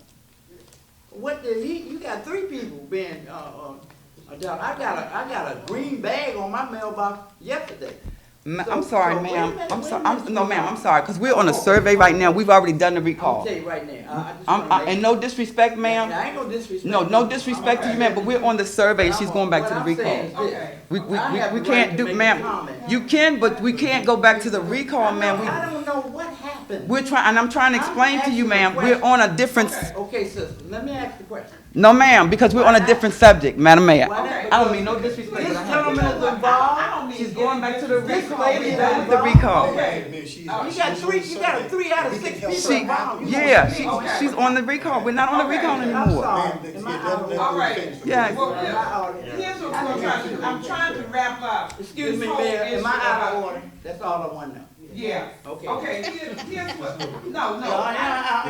What did you got 3 people being, down. I got a green bag on my mailbox yesterday. I'm sorry, ma'am. I'm sorry, because we're on a survey right now. We've already done the recall. I'll tell you right now. And no disrespect, ma'am. I ain't no disrespect. No disrespect to you, ma'am, but we're on the survey and she's going back to the recall. We can't do, ma'am. You can, but we can't go back to the recall, ma'am. I don't know what happened. And I'm trying to explain to you, ma'am, we're on a different. Okay, sister, let me ask the question. No, ma'am, because we're on a different subject, Madam Mayor. Okay. I don't mean no disrespect. This gentleman is involved. She's going back to the recall. We're done with the recall. You got 3 out of 6 people involved. Yeah, she's on the recall. We're not on the recall anymore. All right. Yeah. Well, here's what we're trying to do. I'm trying to wrap up. Excuse me, Mayor, am I out of order? That's all I want to know. Yeah. Okay. Here's what. No,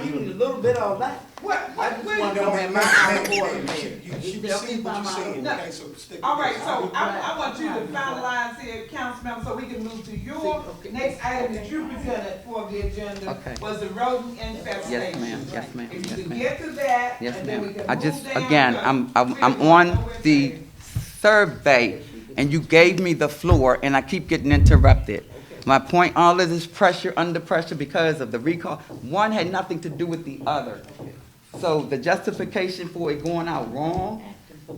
you need a little bit of that. What? I just want to know, am I out of order, Mayor? She received what you said, okay, so stick. All right, so I want you to finalize here, council member, so we can move to your next item that you presented for the agenda was the rodent infestation. Yes, ma'am. Yes, ma'am. If you Yes, can ma'am. get to that, Yes, and then we ma'am. can I move just, down. again, I'm on the survey, and you gave me the floor, and I keep getting interrupted. My point, all of this pressure, under pressure because of the recall, one had nothing to do with the other. So the justification for it going out wrong,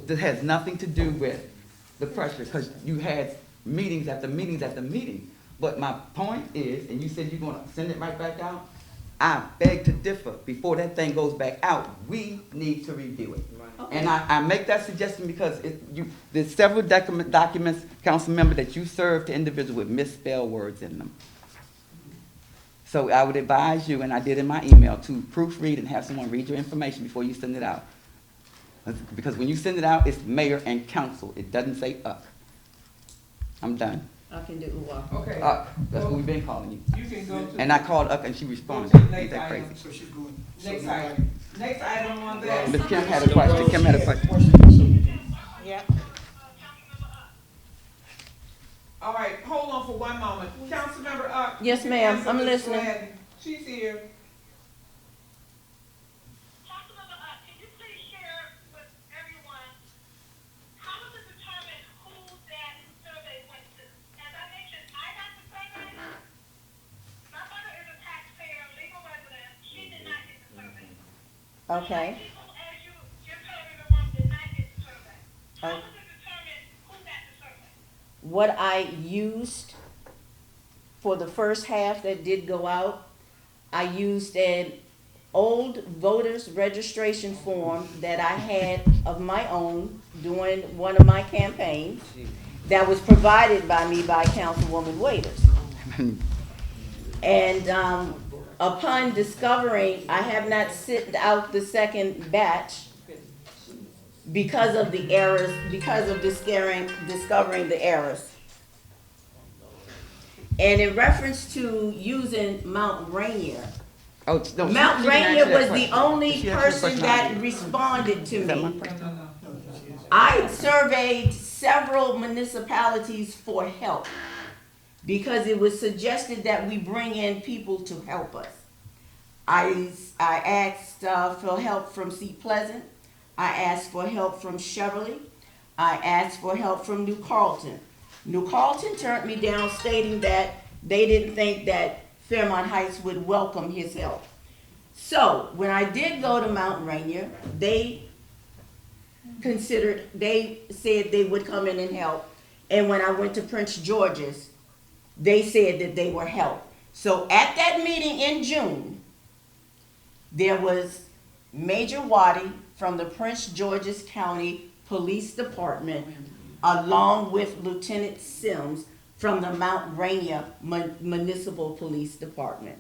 that has nothing to do with the pressure, because you had meetings after meetings after meeting. But my point is, and you said you're gonna send it right back out, I beg to differ. Before that thing goes back out, we need to review it. And I make that suggestion because there's several documents, council member, that you served to individuals with misspelled words in them. So I would advise you, and I did in my email, to proofread and have someone read your information before you send it out. Because when you send it out, it's mayor and council. It doesn't say UC. I'm done. I can do UC. Okay. UC, that's what we've been calling you. You can go to. And I called UC and she responded. Go to the Ain't next that item. crazy? So she's going. Next item. Next item on that. Ms. Kim had a question. Kim had a question. Yeah. All right, hold on for one moment. Councilmember Yes, ma'am, answer I'm Ms. listening. Gladden. She's here. Councilmember, can you please share with everyone, how was it determined who that survey went to? As I mentioned, I got the survey. My mother is a taxpayer, legal resident. She did not get the survey. Okay. People, as you just heard in the room, did not get the survey. How was it determined who got the survey? What I used for the first half that did go out, I used an old voters registration form that I had of my own during one of my campaigns that was provided by me by Councilwoman Waiters. And upon discovering, I have not sent out the second batch because of the errors, because of discovering the errors. And in reference to using Mount Rainier, Oh, no, Mount she didn't Rainier answer that was the question. only She answered the person question I that did. responded to Is that my me. question? I surveyed several municipalities for help because it was suggested that we bring in people to help us. I asked for help from Seat Pleasant. I asked for help from Cheverly. I asked for help from New Carlton. New Carlton turned me down, stating that they didn't think that Fairmount Heights would welcome his help. So when I did go to Mount Rainier, they said they would come in and help. And when I went to Prince George's, they said that they were helped. So at that meeting in June, there was Major Waddy from the Prince George's County Police Department, along with Lieutenant Sims from the Mount Rainier Municipal Police Department.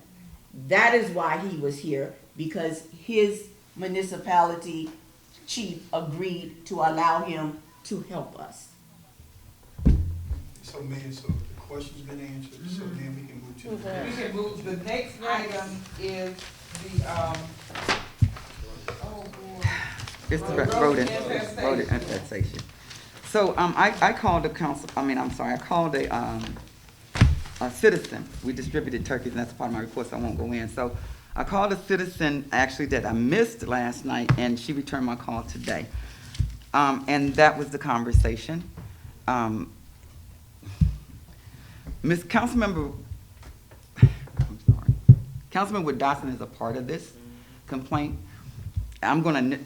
That is why he was here, because his municipality chief agreed to allow him to help us. So, Mayor, so the question's been answered, so then we can move to. We can move, the next item is the, oh boy. It's the Rodent rodent infestation. infestation. So, I called the council, I called a citizen. We distributed turkeys, and that's part of my report, so I won't go in. So, I called a citizen, actually, that I missed last night, and she returned my call today. And that was the conversation. Ms. Councilmember, I'm sorry, Councilmember Dotson is a part of this complaint. I'm gonna,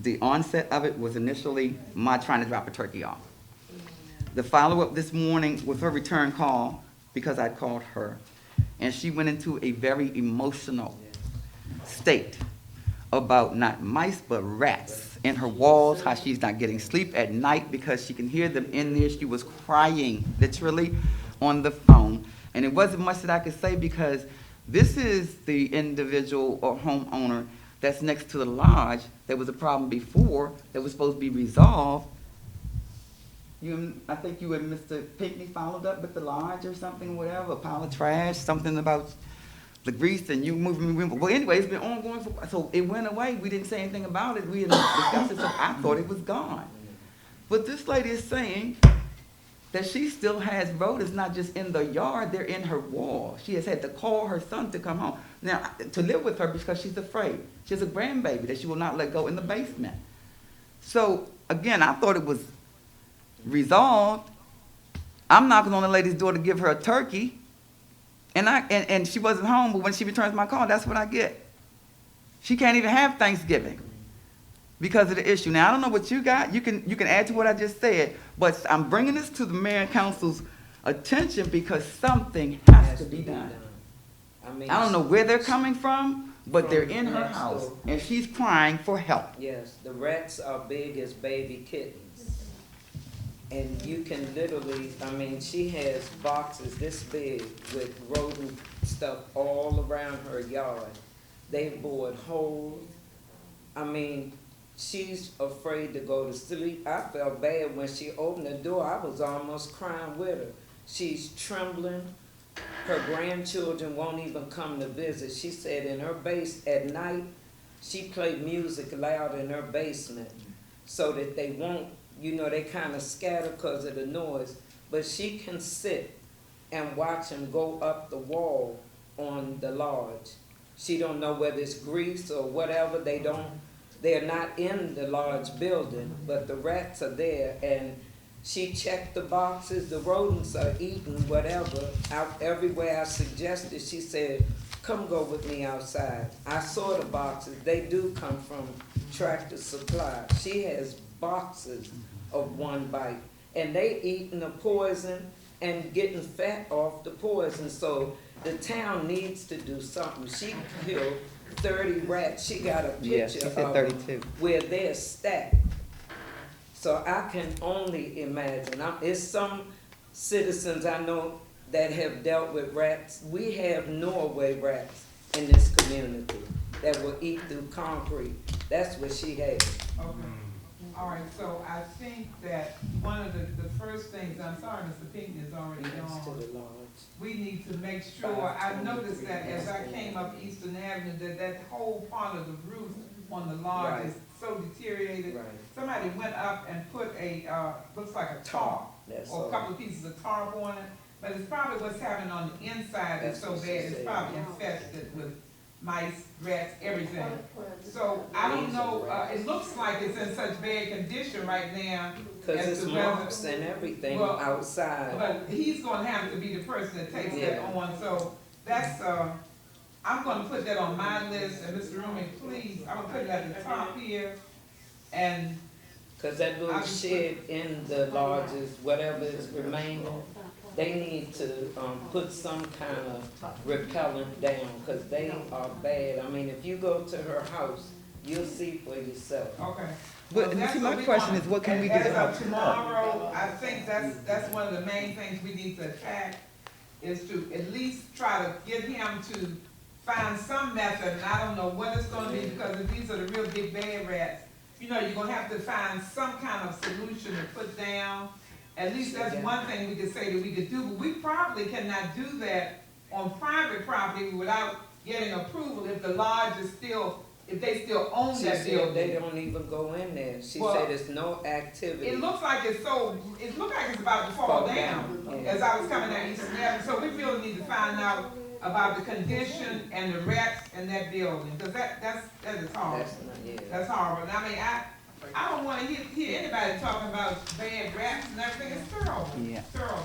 the onset of it was initially my trying to drop a turkey off. The follow-up this morning was her return call, because I called her, and she went into a very emotional state about not mice, but rats in her walls, how she's not getting sleep at night because she can hear them in there. She was crying, literally, on the phone. And it wasn't much that I could say, because this is the individual or homeowner that's next to the lodge. There was a problem before that was supposed to be resolved. I think you and Mr. Pinckney followed up with the lodge or something, whatever, a pile of trash, something about the grease, and you moving. Well, anyway, it's been ongoing so it went away. We didn't say anything about it. We didn't discuss it, so I thought it was gone. But this lady is saying that she still has rodents, not just in the yard, they're in her wall. She has had to call her son to come home. Now, to live with her because she's afraid. She has a grandbaby that she will not let go in the basement. So, again, I thought it was resolved. I'm knocking on the lady's door to give her a turkey, and she wasn't home, but when she returns my call, that's what I get. She can't even have Thanksgiving because of the issue. Now, I don't know what you got. You can add to what I just said, but I'm bringing this to the mayor and council's attention because something has to be done. I mean, I don't know where they're coming from, but they're in her next house door. and she's crying for help. Yes, the rats are big as baby kittens. And you can literally, I mean, she has boxes this big with rodent stuff all around her yard. They bored holes. I mean, she's afraid to go to sleep. I felt bad when she opened the door. I was almost crying with her. She's trembling. Her grandchildren won't even come to visit. She said in her base at night, she played music loud in her basement so that they won't, you know, they kind of scatter because of the noise. But she can sit and watch them go up the wall on the lodge. She don't know whether it's grease or whatever. They're not in the lodge building, but the rats are there. And she checked the boxes. The rodents are eating whatever. Everywhere I suggested, she said, come go with me outside. I saw the boxes. They do come from Tractor Supply. She has boxes of One Bite. And they eating the poison and getting fat off the poison. So the town needs to do something. She killed 30 rats. She got a Yeah, she picture said of 32. them where they're stacked. So I can only imagine. It's some citizens I know that have dealt with rats. We have Norway rats in this community that will eat through concrete. That's what she has. Okay. All right, so I think that one of the first things, I'm sorry, Mr. Pinckney is already Next to gone. the lodge. We need to make sure, I noticed that as I came up Eastern Avenue, that whole part of the roof on the lodge Right. is so deteriorated. Right. Somebody went up and put looks like a tarp, That's or a all. couple of pieces of tarp on it, but it's probably what's happening on the inside that's That's so what bad, she it's said. probably infested with mice, rats, everything. So I don't These know, are rats. it looks like it's in such bad condition right now. Cause as it's to whether- marks and everything Well, outside. But he's gonna have to be the person that takes that Yeah. on, so that's, I'm gonna put that on my list, and Mr. Rumi, please, I'm gonna put it at the top here, and, Cause that little I just shed in the lodges, whatever is remaining, they need to, put some kind of repellent down, cause they are bad. I mean, if you go to her house, you'll see for yourself. okay. But Well, that's see, what my we question want. is, what can we do As to of help her? tomorrow, I think that's one of the main things we need to attack, is to at least try to get him to find some method, and I don't know what it's gonna be, because if these are the real big bad rats, you know, you're gonna have to find some kind of solution to put down. At least that's one thing we could say that we could do, but we probably cannot do that on private property without getting approval if the lodge is still, if they still own She that said building. they don't even go in there. She Well, said it's no activity. It looks like it's about to fall down Yeah. as I was coming down Eastern Avenue, so we really need to find out about the condition and the rats in that building, because that is horrible. That's not, yeah. That's horrible, and I mean, I don't wanna hear anybody talking about bad rats and everything, it's terrible. Yeah. Terrible.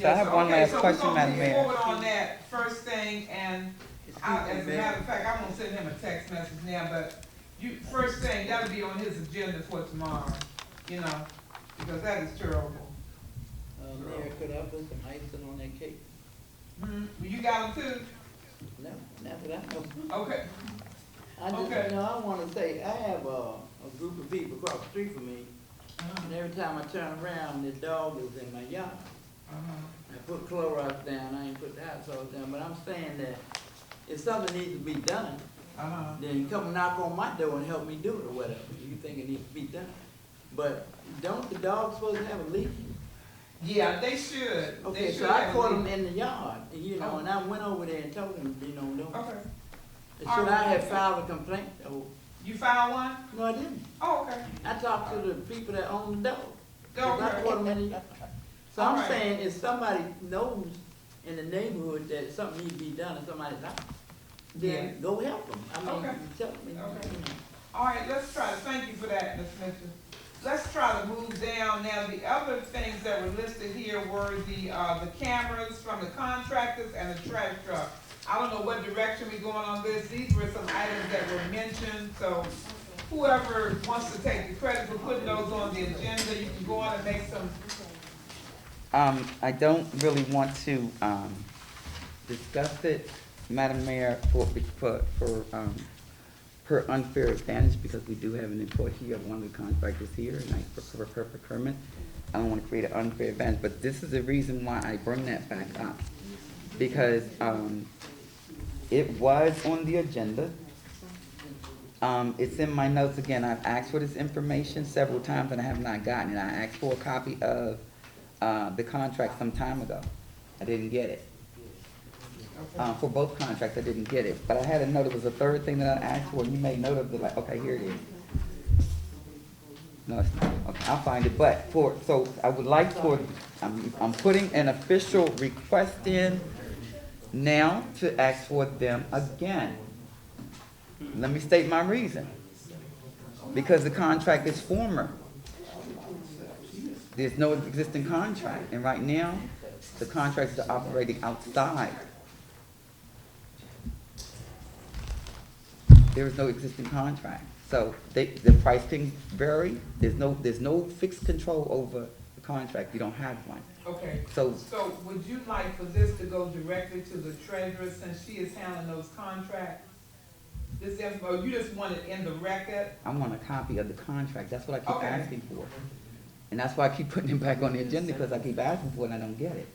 So I have one last question, So Madam we're Mayor. gonna move forward on that first thing, and as a matter of fact, I'm gonna send him a text message now, but first thing, that'll be on his agenda for tomorrow, you know, because that is terrible. Mayor, could I put some icing on that cake? You got them too? No, not that I know. Okay. I just, Okay. you know, I wanna say, I have a group of people across the street from me, and every time I turn around, the dog is in my yard. I put Clorox down, I ain't put the hot sauce down, but I'm saying that if something needs to be done, then come knock on my door and help me do it or whatever, you think it needs to be done. But don't the dogs supposed to have a leash? Yeah, they should. Okay, They so should I have caught a them leash. in the yard, you know, and I went over there and told them, you know, don't. Okay. Should I have filed a complaint? Oh, You filed one? no, I didn't. Oh, okay. I talked to the people that own the dog. 'Cause I Okay. caught them in the yard. So All I'm right. saying, if somebody knows in the neighborhood that something needs to be done in somebody's house, then go help them. I mean, Okay. you tell me. Okay. All right, let's try to, thank you for that, Ms. Mitchell. Let's try to move down. Now, the other things that were listed here were the cameras from the contractors and the trash truck. I don't know what direction we're going on this. These were some items that were mentioned, so whoever wants to take the credit for putting those on the agenda, you can go on and make some I don't really want to, discuss it, Madam Mayor, per unfair advantage, because we do have an report here of one of the contractors here, and for procurement. I don't want to create an unfair advantage, but this is the reason why I bring that back up. Because, it was on the agenda. It's in my notes again. I've asked for this information several times and I have not gotten it. I asked for a copy of, the contract some time ago. I didn't get it. For both contracts, I didn't get it. But I had a note, it was the third thing that I asked for, and you made note of it, like, okay, here it is. No, it's not. Okay, I'll find it. But so I would like for, I'm putting an official request in now to ask for them again. Let me state my reason. Because the contract is former. There's no existing contract, and right now, the contracts are operating outside. There is no existing contract, so the price can vary. There's no fixed control over the contract. You don't have one. Okay, So so would you like for this to go directly to the treasurer since she is handling those contracts? This info, you just want it in the record? I want a copy of the contract. That's what I keep Okay. asking for, and that's why I keep putting it back on the agenda, because I keep asking for it and I don't get it.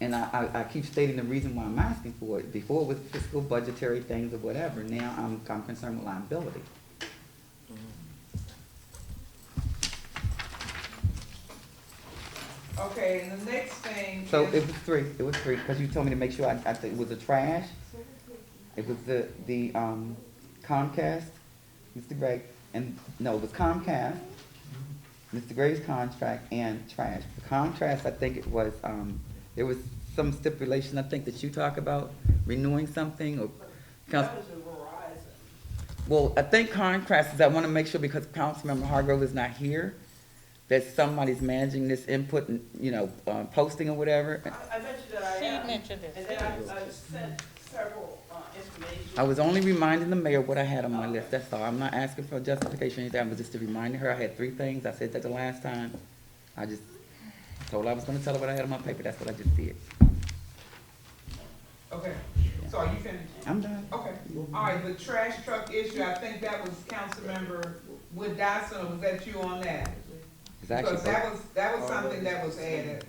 And I keep stating the reason why I'm asking for it. Before it was fiscal, budgetary things or whatever. Now I'm concerned with liability. Okay, and the next thing So is, it was three, because you told me to make sure I think it was the trash. It was the Comcast, Mr. Gray, and, no, it was Comcast, Mr. Gray's contract, and trash. The contrast, I think it was, there was some stipulation, I think, that you talk about, renewing something, or. Well, I think contrast is, I want to make sure, because Councilmember Hargrove is not here, that somebody's managing this input and, posting or whatever. I mentioned that I She am. mentioned it. And then I sent several, information. I was only reminding the mayor what I had on my list, that's all. I'm not asking for justification or anything, I was just reminding her I had 3 things. I said that the last time. I just told her I was gonna tell her what I had on my paper, that's what I just did. okay, so are you finished? I'm done. Okay, all right, the trash truck issue, I think that was Councilmember Wood Dyson, or was that you on that? It's actually Because that was something that was added,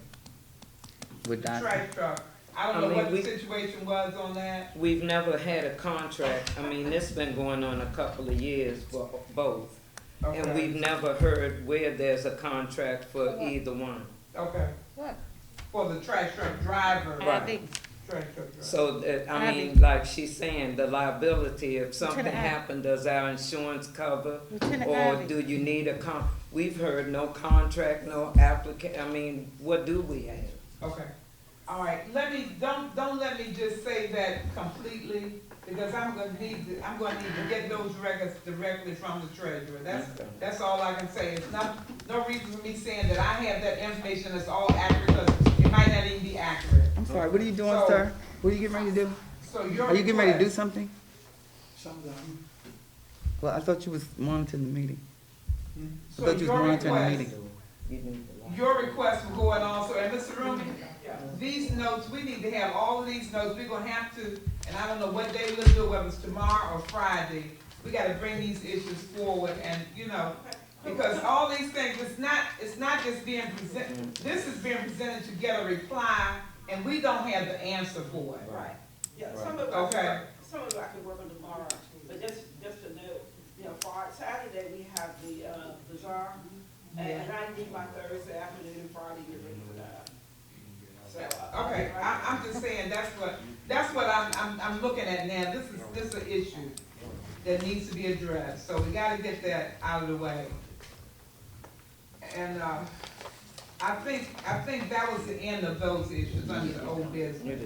with that. trash truck. I don't know I mean, what the situation was on that. We've never had a contract, I mean, this been going on a couple of years for both. And Okay. we've never heard where there's a contract for either one. Okay, What? for the trash truck driver. Abby. Trash truck driver. So, I Abby. mean, like she's saying, the liability, if something Lieutenant Abby. happened, does our insurance cover? Lieutenant Or Abby. do you need we've heard no contract, no I mean, what do we have? Okay, all right, don't let me just say that completely, because I'm gonna need to get those records directly from the treasurer. That's all I can say. It's no reason for me saying that I have that information that's all accurate, because it might not even be accurate. I'm sorry, what are you doing, So- sir? What are you getting ready to do? So your Are you getting ready to do request- something? Well, I thought you was monitoring the meeting. I So thought you was your monitoring the request, meeting. your request will go in also, and Mr. Rooney, these notes, we need to have all of these notes, we're gonna have to, and I don't know what day we'll do, whether it's tomorrow or Friday, we gotta bring these issues forward, and, because all these things, it's not just being presented, this is being presented to get a reply, and we don't have the answer for it. Right, yeah, some of it, Okay. some of it I can work on tomorrow, but just to know, for Saturday, we have the, bazaar, and I need my Thursday afternoon and Friday to get ready for that. So, Okay, I'm just saying, that's what I'm looking at now, this is an issue that needs to be addressed, so we gotta get that out of the way. And, I think that was the end of those issues under the old business.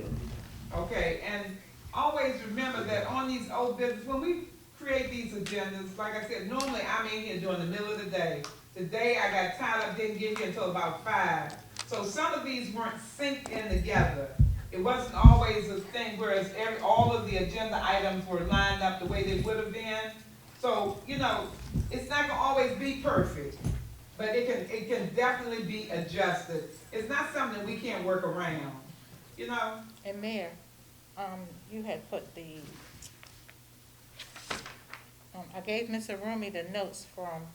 Okay, and always remember that on these old business, when we create these agendas, like I said, normally I'm in here during the middle of the day. Today I got tied up, didn't get here until about 5. So some of these weren't synced in together. It wasn't always a thing, whereas all of the agenda items were lined up the way they would have been. So, it's not gonna always be perfect. but it can definitely be adjusted. It's not something we can't work around, you know? And Mayor, you had put the, I gave Mr. Rumi the notes from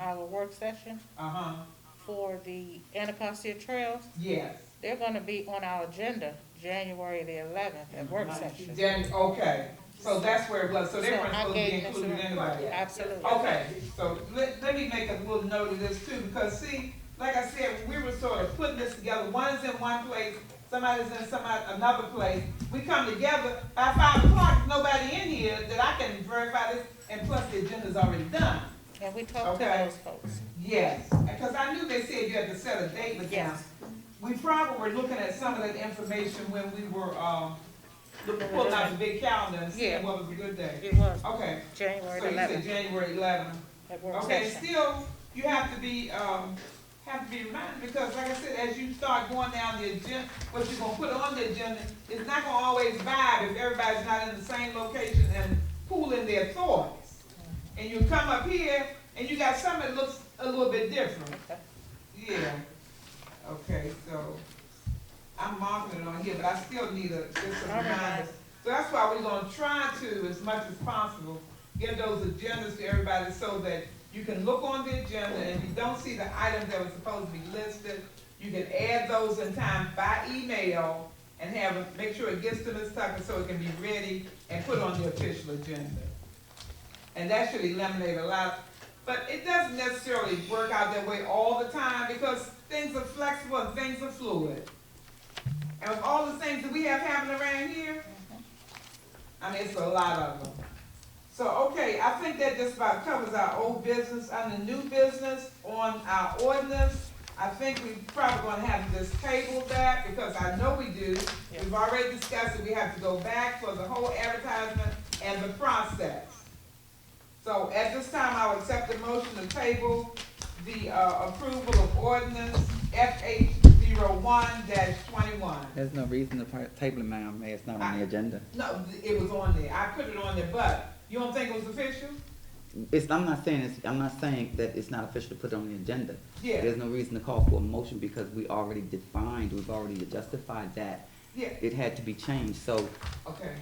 our work session Uh-huh, for the Anacostia Trails. yes. They're gonna be on our agenda January the 11th at work session. Then, okay, so that's where it was, so they So weren't I supposed to be gave Mr. included Rumi- anyway. Absolutely. Okay, so let me make a little note of this too, because see, like I said, we were sort of putting this together, one is in one place, somebody's in another place. We come together, by 5 o'clock, there's nobody in here that I can verify this, and plus the agenda's already done. And we talked to Okay. those folks. Yes, because I knew they said you had to set a date with them. Yes. We probably were looking at some of that information when we were, pulling out the big calendar and seeing Yeah. what was a good day. It was Okay. January So the you said 11th January 11th. at work Okay, session. still, you have to be reminded, because like I said, as you start going down the agenda, what you're gonna put on the agenda, it's not gonna always vibe if everybody's not in the same location and pooling their thoughts. And you come up here, and you got something that looks a little bit different. Yeah. Okay, so, I'm marking it on here, but I still need just a reminder. So that's why we're gonna try to, as much as possible, get those agendas to everybody so that you can look on the agenda, and if you don't see the items that were supposed to be listed, you can add those in time by email and make sure it gets to Ms. Tucker so it can be ready and put on the official agenda. And that should eliminate a lot, but it doesn't necessarily work out that way all the time because things are flexible and things are fluid. And with all the things that we have happening around here, I mean, it's a lot of them. So, okay, I think that just about covers our old business. On the new business, on our ordinance, I think we probably gonna have this table back, because I know we do. We've already discussed it, we have to go back for the whole advertisement and the process. So, at this time, I will accept the motion to table the, approval of ordinance FH 01-21. There's no reason to table it, Madam Mayor, it's not on the agenda. No, it was on there, I put it on there, but you don't think it was official? I'm not saying that it's not official to put it on the agenda. Yeah. There's no reason to call for a motion because we already defined, we've already justified that. Yeah. It had to be changed, so Okay,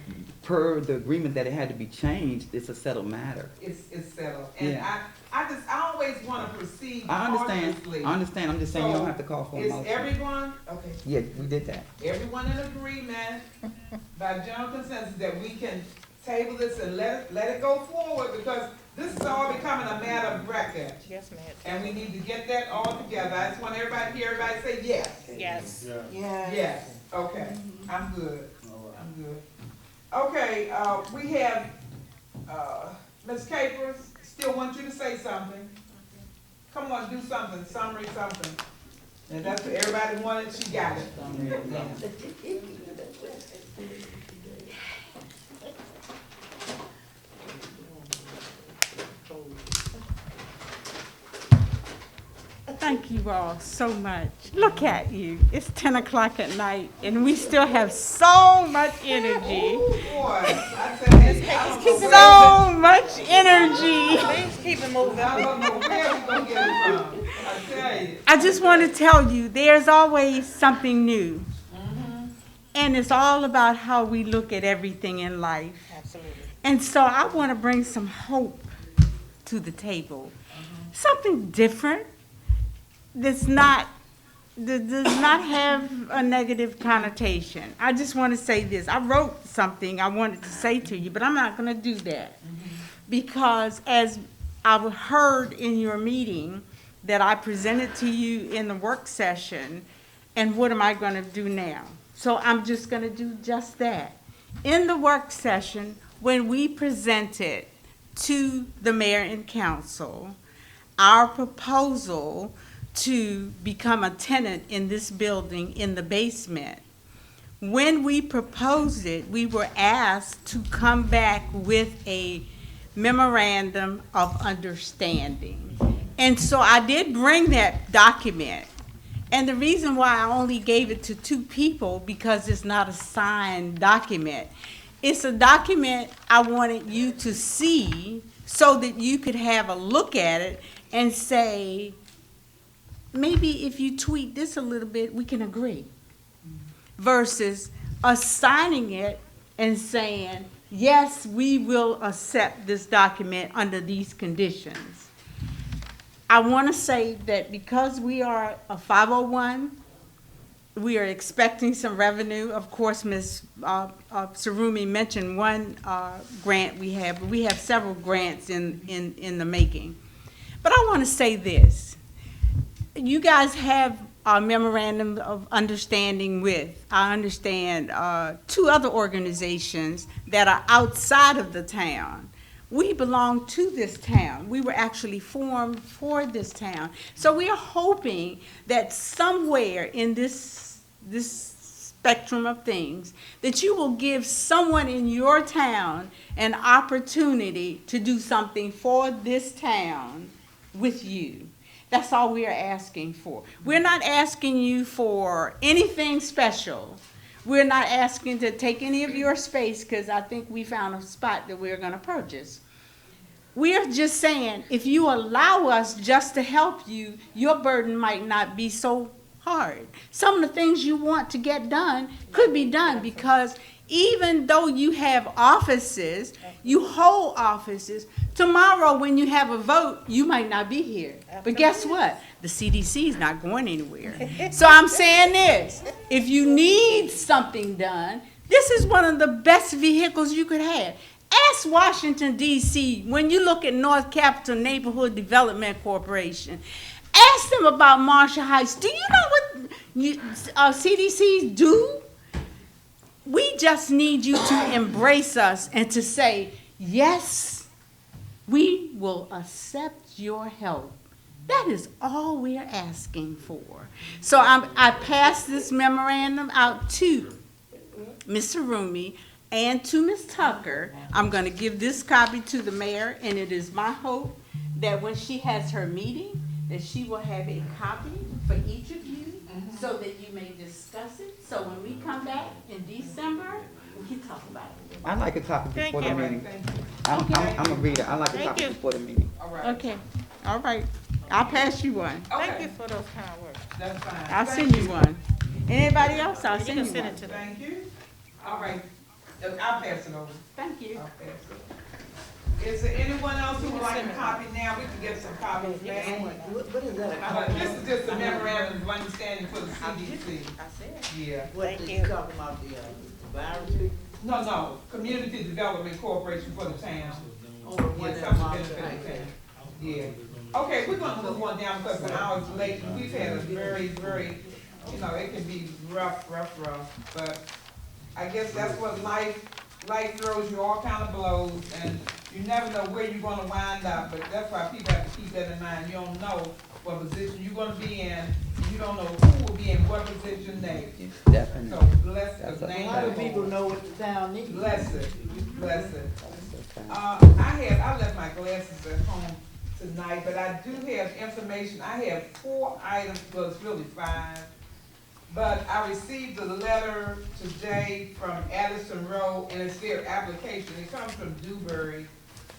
per the agreement that it had to be changed, it's a settled matter. it's settled, and Yeah. I always wanna proceed I cautiously. understand, I'm just saying you So, don't have to call for a motion. Is everyone, okay, Yeah, we did that. everyone in agreement by general consensus that we can table this and let it go forward, because this is all becoming a matter of record, Yes, ma'am. and we need to get that all together. I just want everybody to hear everybody say yes. Yes. Yes, okay, I'm good, I'm good. Okay, we have, Ms. Capers, still want you to say something. Come on, do something, summary something. And that's what everybody wanted, she got it. Thank you all so much. Look at you. It's 10 o'clock at night, and we still have so much energy. Boy, I tell you, I don't know So much energy. Please keep it moving. I don't know where we gonna get it from. I tell you. I just want to tell you, there's always something new. And it's all about how we look at everything in life. Absolutely. And so I want to bring some hope to the table. Something different that does not have a negative connotation. I just want to say this. I wrote something I wanted to say to you, but I'm not going to do that. Because as I heard in your meeting that I presented to you in the work session, and what am I going to do now? So I'm just going to do just that. In the work session, when we presented to the mayor and council our proposal to become a tenant in this building in the basement, when we proposed it, we were asked to come back with a memorandum of understanding. And so I did bring that document. And the reason why I only gave it to 2 people, because it's not a signed document. It's a document I wanted you to see so that you could have a look at it and say, maybe if you tweak this a little bit, we can agree. Versus us signing it and saying, yes, we will accept this document under these conditions. I want to say that because we are a 501, we are expecting some revenue. Of course, Ms. Sarumi mentioned one grant we have, but we have several grants in the making. But I want to say this. You guys have a memorandum of understanding with, I understand, 2 other organizations that are outside of the town. We belong to this town. We were actually formed for this town. So we are hoping that somewhere in this spectrum of things, that you will give someone in your town an opportunity to do something for this town with you. That's all we are asking for. We're not asking you for anything special. We're not asking to take any of your space, because I think we found a spot that we're going to purchase. We're just saying, if you allow us just to help you, your burden might not be so hard. Some of the things you want to get done could be done, because even though you have offices, you hold offices, tomorrow when you have a vote, you might not be here. But guess what? The CDC is not going anywhere. So I'm saying this, if you need something done, this is one of the best vehicles you could have. Ask Washington, D.C., when you look at North Capital Neighborhood Development Corporation, ask them about Marshall Heights. Do you know what CDCs do? We just need you to embrace us and to say, yes, we will accept your help. That is all we are asking for. So I passed this memorandum out to Ms. Sarumi and to Ms. Tucker. I'm going to give this copy to the mayor, and it is my hope that when she has her meeting, that she will have a copy for each of you so that you may discuss it. So when we come back in December, we can talk about it. I like a copy Thank before the you. meeting. I'm a reader. I like a Thank copy you. before the meeting. Okay, all right. I'll pass you one. Thank you for those kind words. That's fine. I'll Thank send you one. Anybody else, I'll send you send one. it to them. Thank you. All right, I'll pass it over. Thank you. I'll pass it. Is there anyone else who would like a copy now? We can get some copies now. What is that? This is just a memorandum of understanding for the CDC. I said. Yeah. What you talking about, the virus? No, Community Development Corporation for the town. Oh, the one Yeah, that something Marshall benefit the Heights. town. Yeah. Okay, we're gonna move on down because an hour's late. We've had a very, you know, it can be rough, but I guess that's what life throws you, all kind of blows, and you never know where you're gonna wind up, but that's why people have to keep that in mind. You don't know what position you're gonna be in, and you don't know who will be in what position next. Definitely. So bless That's the a name How do of the people Lord. know what the town needs? Bless it. I left my glasses at home tonight, but I do have information. I have 4 items, well, it's really 5. But I received a letter today from Addison Road, and it's their application. It comes from Dewberry.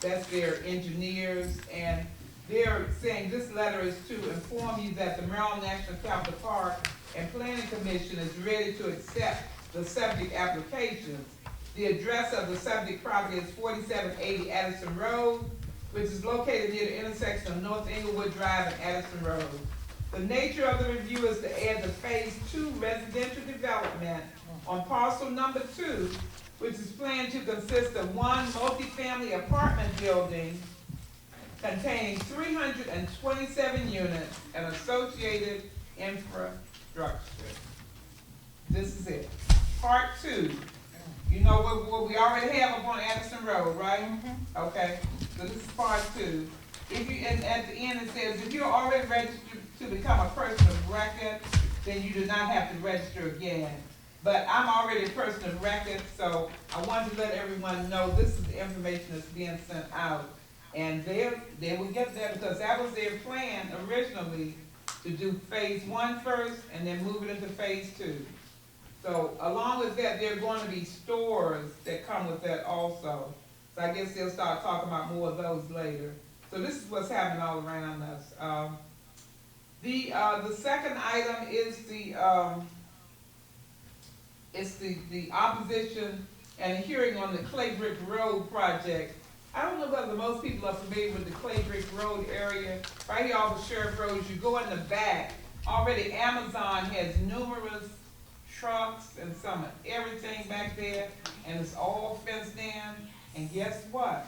That's their engineers, and they're saying this letter is to inform you that the Maryland National Capital Park and Planning Commission is ready to accept the subject applications. The address of the subject property is 4780 Addison Road, which is located near the intersection of North Englewood Drive and Addison Road. The nature of the review is to add the Phase 2 residential development on parcel number 2, which is planned to consist of 1 multifamily apartment building containing 327 units and associated infrastructure. This is it. Part 2. You know what we already have up on Addison Road, right? Okay, so this is part 2. If you, and at the end it says, if you're already registered to become a person of record, then you do not have to register again. But I'm already a person of record, so I wanted to let everyone know this is the information that's being sent out. And they will get that because that was their plan originally, to do phase 1 first and then move it into phase 2. So along with that, there are going to be stores that come with that also. So I guess they'll start talking about more of those later. So this is what's happening all around us. The second item is the opposition and a hearing on the Clay Brick Road project. I don't know whether most people are familiar with the Clay Brick Road area, right here off of Sheriff Road. You go in the back, already Amazon has numerous trucks and some of everything back there, and it's all fenced in, and guess what?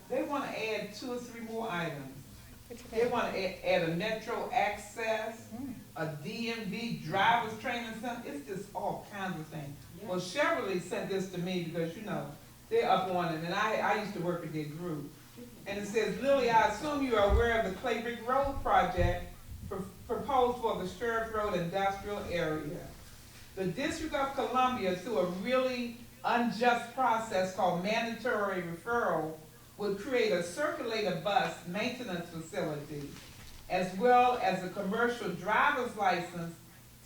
They wanna add 2 or 3 more items. They wanna add a metro access, a DMV driver's training center, it's just all kinds of things. Well, Chevrolet sent this to me because, you know, they're up on it, and I used to work with their group. And it says, Lily, I assume you are aware of the Clay Brick Road project proposed for the Sheriff Road industrial area. The District of Columbia, through a really unjust process called mandatory referral, would create a circulator bus maintenance facility, as well as a commercial driver's license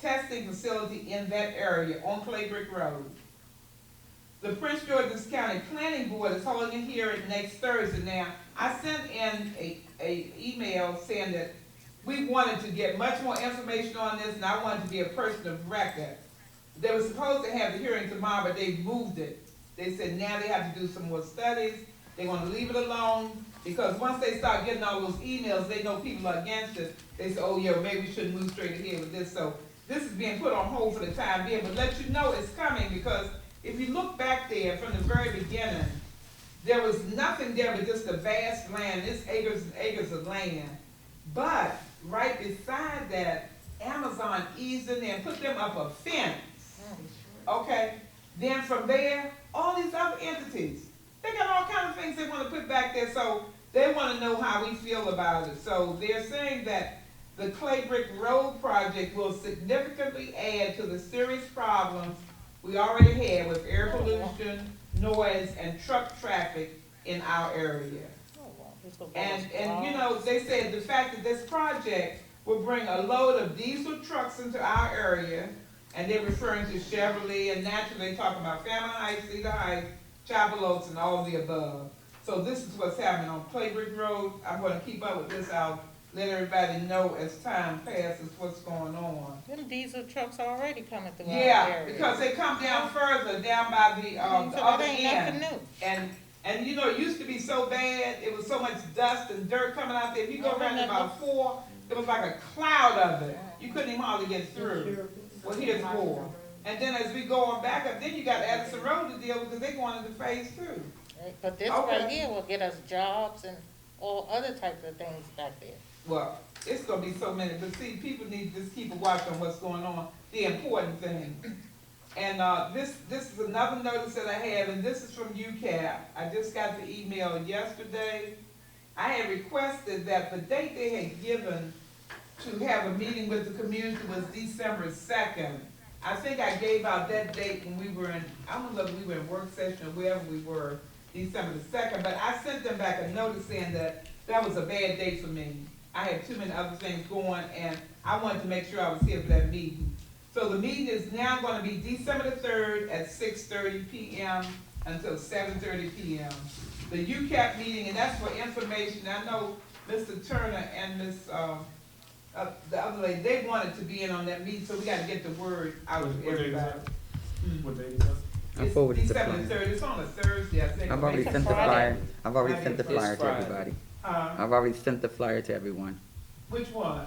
testing facility in that area on Clay Brick Road. The Prince George's County Planning Board is holding a hearing next Thursday. Now, I sent in a email saying that we wanted to get much more information on this, and I wanted to be a person of record. They were supposed to have the hearing tomorrow, but they moved it. They said now they have to do some more studies. They want to leave it alone, because once they start getting all those emails, they know people are against it. They say, oh yeah, maybe we shouldn't move straight ahead with this. So this is being put on hold for the time being, but let you know it's coming, because if you look back there from the very beginning, there was nothing there but just a vast land. It's acres and acres of land. But right beside that, Amazon eased in there and put them up a fence. Okay? Then from there, all these other entities, they got all kinds of things they want to put back there, so they want to know how we feel about it. So they're saying that the Clay Brick Road project will significantly add to the serious problems we already had with air pollution, noise, and truck traffic in our area. And you know, they said the fact that this project will bring a load of diesel trucks into our area, and they're referring to Chevrolet, and naturally they talk about Fairmount Heights, Cedar Heights, Chapel Oaks, and all of the above. So this is what's happening on Clay Brick Road. I'm going to keep up with this. I'll let everybody know as time passes what's going on. Them diesel trucks already coming through our Yeah, area. because they come down further, down by the So other that ain't end. nothing new. And you know, it used to be so bad, it was so much dust and dirt coming out there. If you go around to about 4, it was like a cloud of it. You couldn't even hardly get through. Well, here's more. And then as we go on back up, then you got Addison Road to deal with, because they're going into phase 2. But this right here will get us jobs and all other types of things back there. Well, it's gonna be so many, but see, people need to just keep a watch on what's going on, the important thing. And this is another notice that I have, and this is from UCAP. I just got the email yesterday. I had requested that the date they had given to have a meeting with the community was December 2nd. I think I gave out that date when we were in, I don't know if we were in work session or wherever we were, December the 2nd, but I sent them back a notice saying that that was a bad date for me. I had too many other things going, and I wanted to make sure I was here for that meeting. So the meeting is now going to be December the 3rd at 6:30 p.m. until 7:30 p.m. The UCAP meeting, and that's for information. I know Mr. Turner and the other lady, they wanted to be in on that meeting, so we got to get the word out to everybody. What date is that? It's December the 3rd. It's on a Thursday, I think. I've already sent the flyer. I've already sent the It's flyer to Friday. everybody. I've already sent the flyer to everyone. Which one?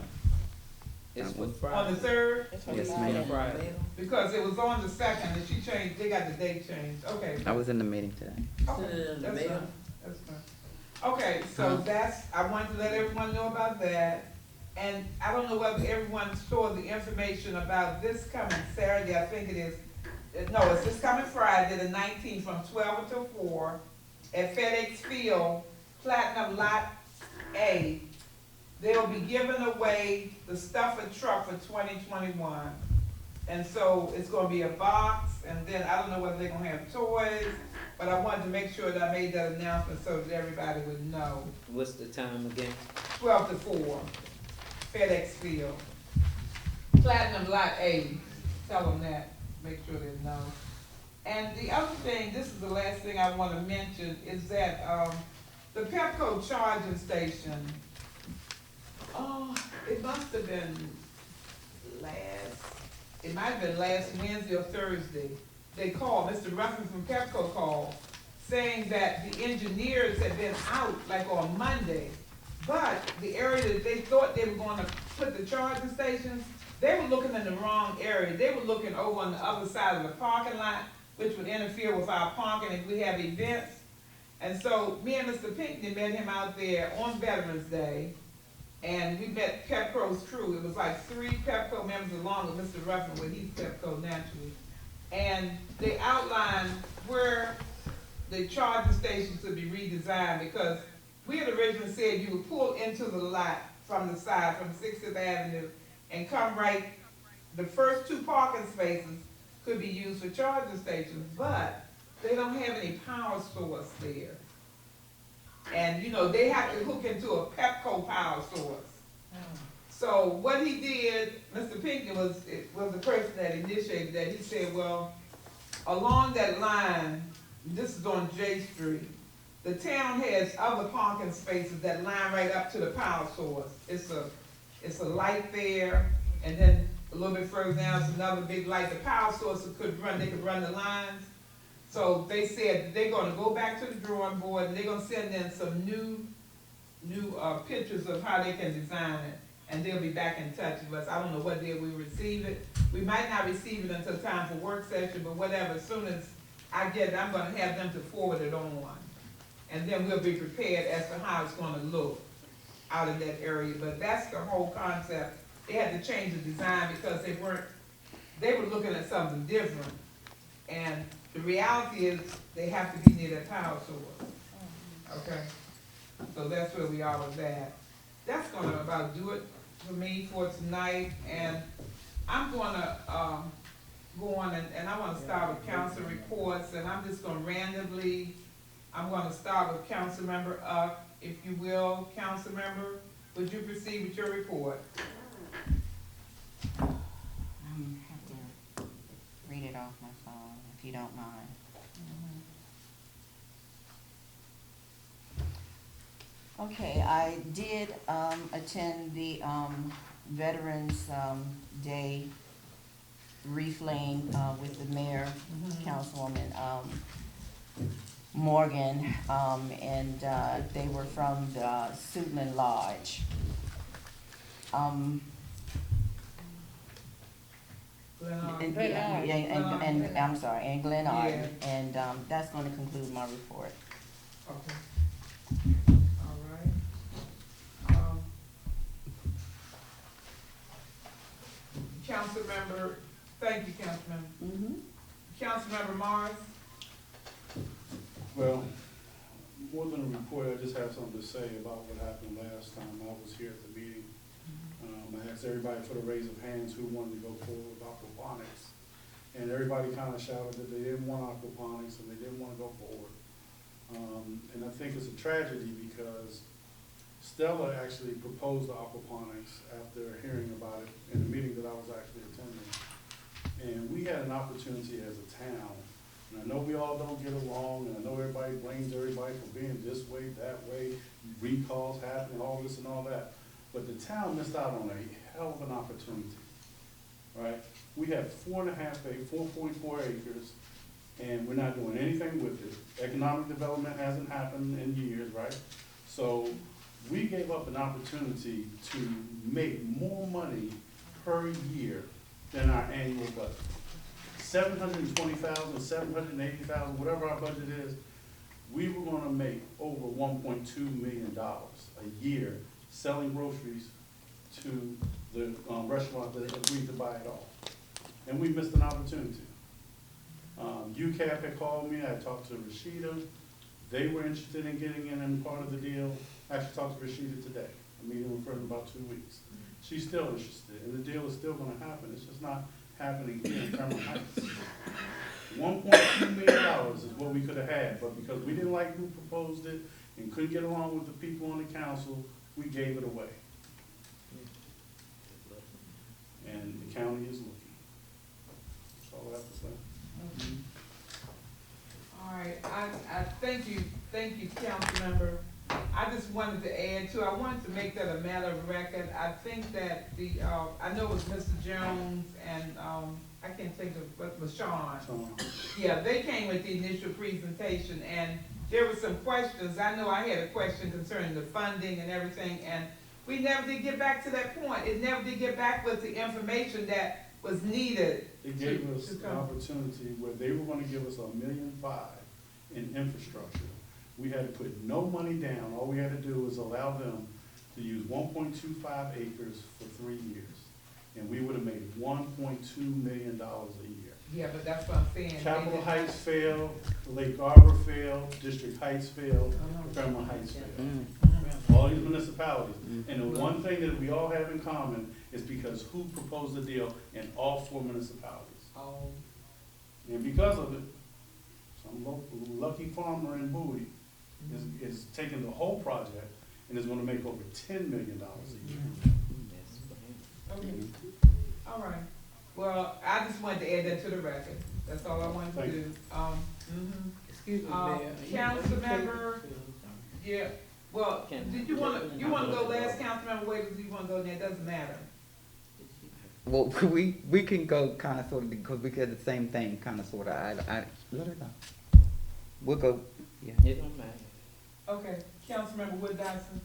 It's for On Friday. the 3rd? Yes, ma'am. Friday. Because it was on the 2nd, and she changed, they got the date changed. Okay. I was in the meeting today. Okay, that's fine. That's fine. Okay, so I wanted to let everyone know about that. And I don't know whether everyone saw the information about this coming Saturday, I think it is. No, it's this coming Friday, the 19th, from 12 until 4, at FedEx Field, Platinum Lot A. They'll be giving away the stuffer truck for 2021. And so it's gonna be a box, and then I don't know whether they're gonna have toys, but I wanted to make sure that I made that announcement so that everybody would know. What's the time again? 12 to 4, FedEx Field. Platinum Lot A, tell them that, make sure they know. And the other thing, this is the last thing I want to mention, is that the Pepco charging station, Oh, it must have been it might have been last Wednesday or Thursday. They called, Mr. Ruffin from Pepco called, saying that the engineers had been out like on Monday, but the area that they thought they were gonna put the charging stations, they were looking in the wrong area. They were looking over on the other side of the parking lot, which would interfere with our parking if we have events. And so me and Mr. Pinckney met him out there on Veterans Day, and we met Pepco's crew. It was like 3 Pepco members along with Mr. Ruffin, where he's Pepco naturally. And they outlined where the charging stations should be redesigned, because we had originally said you would pull into the lot from the side, from 60th Avenue, and come right, the first 2 parking spaces could be used for charging stations, but they don't have any power source there. And, you know, they have to hook into a Pepco power source. So what he did, Mr. Pinckney was the person that initiated that. He said, well, along that line, this is on J Street, the town has other parking spaces that line right up to the power source. It's a light there, and then a little bit further down, it's another big light. The power source they could run the lines. So they said they're gonna go back to the drawing board, and they're gonna send in some new pictures of how they can design it, and they'll be back in touch with us. I don't know what day we receive it. We might not receive it until time for work session, but whatever, as soon as I get it, I'm gonna have them to forward it on. And then we'll be prepared as to how it's gonna look out in that area. But that's the whole concept. They had to change the design because they were looking at something different. And the reality is, they have to be near that power source. Okay? So that's where we are with that. That's gonna about do it for me for tonight, and I'm gonna, go on and I wanna start with council reports, and I'm just gonna randomly, I'm gonna start with Councilmember if you will. Councilmember, would you proceed with your report? Have to read it off my phone, if you don't mind. Okay, I did attend the Veterans Day reflaying with the mayor, Councilwoman Morgan, and they were from the Suitland Lodge. And I'm sorry, and Glenard, and that's going to conclude my report. Okay. All right. Councilmember, thank you, Councilmember. Councilmember Morris? Well, more than a report, I just have something to say about what happened last time I was here at the meeting. I asked everybody for the raise of hands who wanted to go forward with aquaponics. And everybody kind of shouted that they didn't want aquaponics and they didn't want to go forward. And I think it's a tragedy because Stella actually proposed the aquaponics after hearing about it in the meeting that I was actually attending. And we had an opportunity as a town, and I know we all don't get along, and I know everybody blames everybody for being this way, that way, recalls happening, all this and all that. But the town missed out on a hell of an opportunity, right? We have 4.4 acres, and we're not doing anything with it. Economic development hasn't happened in years, right? So we gave up an opportunity to make more money per year than our annual budget. 720,000, 780,000, whatever our budget is, we were gonna make over $1.2 million a year selling groceries to the restaurant that agreed to buy it all. And we missed an opportunity. UCAP had called me, I talked to Rashida. They were interested in getting in and part of the deal. I actually talked to Rashida today. I'm meeting with her in about 2 weeks. She's still interested, and the deal is still gonna happen. It's just not happening here in Fairmount Heights. $1.2 million is what we could have had, but because we didn't like who proposed it and couldn't get along with the people on the council, we gave it away. And the county is looking. That's all I have to say. All right, I thank you, Councilmember. I just wanted to add to, I wanted to make that a matter of record. I think that I know it was Mr. Jones and, I can't think of, what was Sean. Yeah, they came with the initial presentation, and there were some questions. I know I had a question concerning the funding and everything, and we never did get back to that point. It never did get back with the information that was needed. It gave us an opportunity where they were gonna give us $1.5 million in infrastructure. We had to put no money down. All we had to do was allow them to use 1.25 acres for 3 years. And we would have made $1.2 million a year. Yeah, but that's what I'm saying. Capitol Heights failed, Lake Arbor failed, District Heights failed, Fairmount Heights failed. All these municipalities. And the one thing that we all have in common is because who proposed the deal in all 4 municipalities. Oh. And because of it, some lucky farmer in Bowie is taking the whole project and is gonna make over $10 million a year. Okay, all right. Well, I just wanted to add that to the record. That's all I wanted to do. Excuse me, Mayor. Council member, yeah, well, did you wanna go last, Councilmember Wade, or do you wanna go there? It doesn't matter. Well, we can go kind of sort of, because we get the same thing, kind of sort of, I, let her go. We'll go, yeah. It don't matter. Okay, Councilmember Wood Dodson.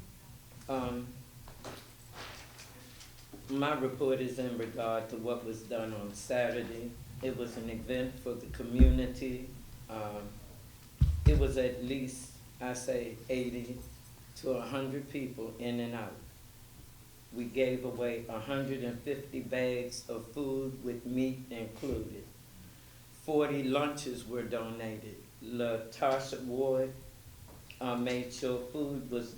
My report is in regard to what was done on Saturday. It was an event for the community. It was at least, I say, 80 to 100 people in and out. We gave away 150 bags of food with meat included. 40 lunches were donated. LaTasha Ward made sure food was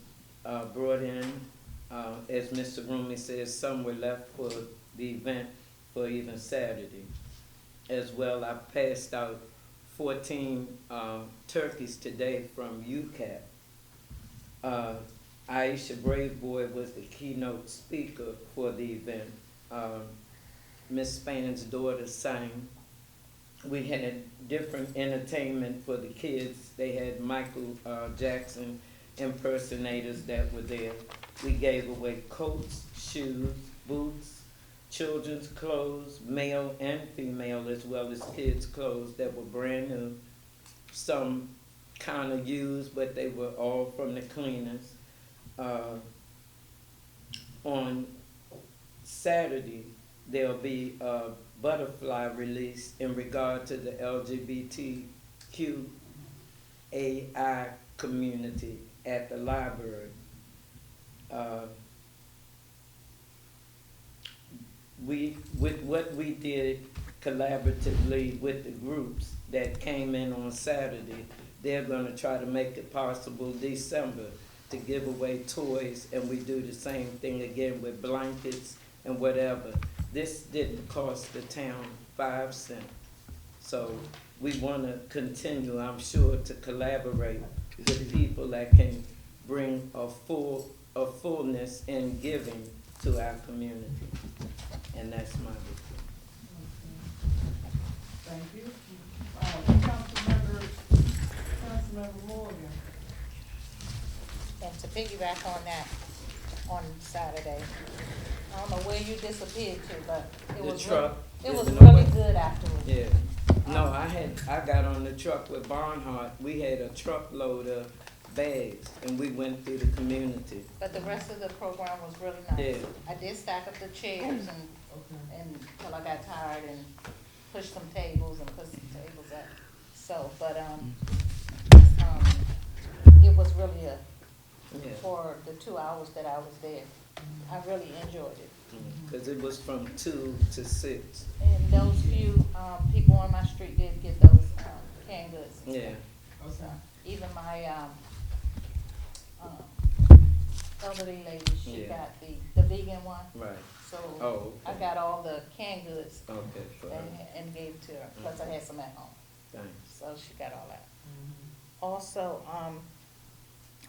brought in. As Mr. Rumi says, some were left for the event for even Saturday. As well, I passed out 14 turkeys today from UCAP. Aisha Braveboy was the keynote speaker for the event. Miss Span's daughter sang. We had different entertainment for the kids. They had Michael Jackson impersonators that were there. We gave away coats, shoes, boots, children's clothes, male and female, as well as kids' clothes that were brand new. Some kind of used, but they were all from the cleaners. On Saturday, there'll be a butterfly release in regard to the LGBTQAI community at the library. With what we did collaboratively with the groups that came in on Saturday, they're gonna try to make it possible December to give away toys, and we do the same thing again with blankets and whatever. This didn't cost the town 5 cents. So we wanna continue, I'm sure, to collaborate with people that can bring a fullness in giving to our community. And that's my report. Thank you. Councilmember Morgan. And to piggyback on that, on Saturday, I don't know where you disappeared to, but it was really good afterwards. Yeah. No, I got on the truck with Barnhart. We had a truckload of bags, and we went through the community. But the rest of the program was really nice. Yeah. I did stack up the chairs and until I got tired and pushed some tables and put some tables up. So, but it was really for the 2 hours that I was there, I really enjoyed it. Because it was from 2 to 6. And those few people on my street did get those canned goods. Yeah. So, even my elderly lady, she got the vegan one. Right. So I got all the canned goods Okay. and gave it to her. Plus I had some at home. Thanks. So she got all that. Also,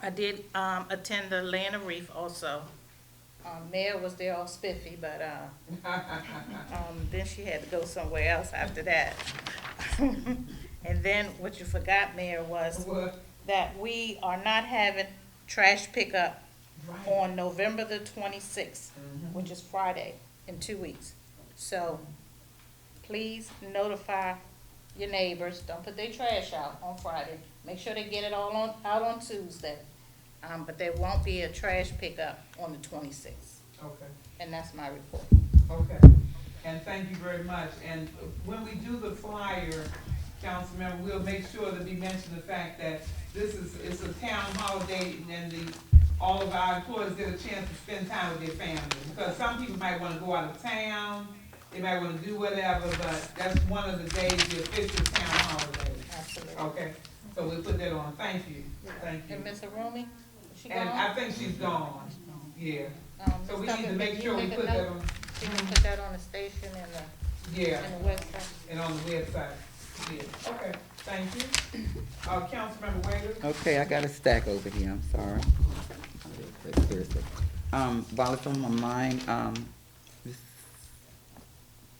I did attend the Land of Reef also. Mayor was there all spiffy, but then she had to go somewhere else after that. And then what you forgot, Mayor, was that we are not having trash pickup on November the 26th, which is Friday, in 2 weeks. So please notify your neighbors, don't put their trash out on Friday. Make sure they get it all out on Tuesday. But there won't be a trash pickup on the 26th. Okay. And that's my report. Okay, and thank you very much. And when we do the flyer, Councilmember, we'll make sure that we mention the fact that it's a town holiday and all of our employees get a chance to spend time with their families. Because some people might wanna go out of town, they might wanna do whatever, but that's one of the days, the official town holiday. Absolutely. Okay, so we'll put that on. Thank you, thank you. And Ms. Arumi, is she gone? And I think she's gone, yeah. So we Ms. need to Tucker, make can sure you we make a put that note? on. You can put that on the station and Yeah. the website. And on the website, yeah, okay, thank you. Councilmember Waiters? Okay, I got a stack over here, I'm sorry. Seriously. While it's on my mind,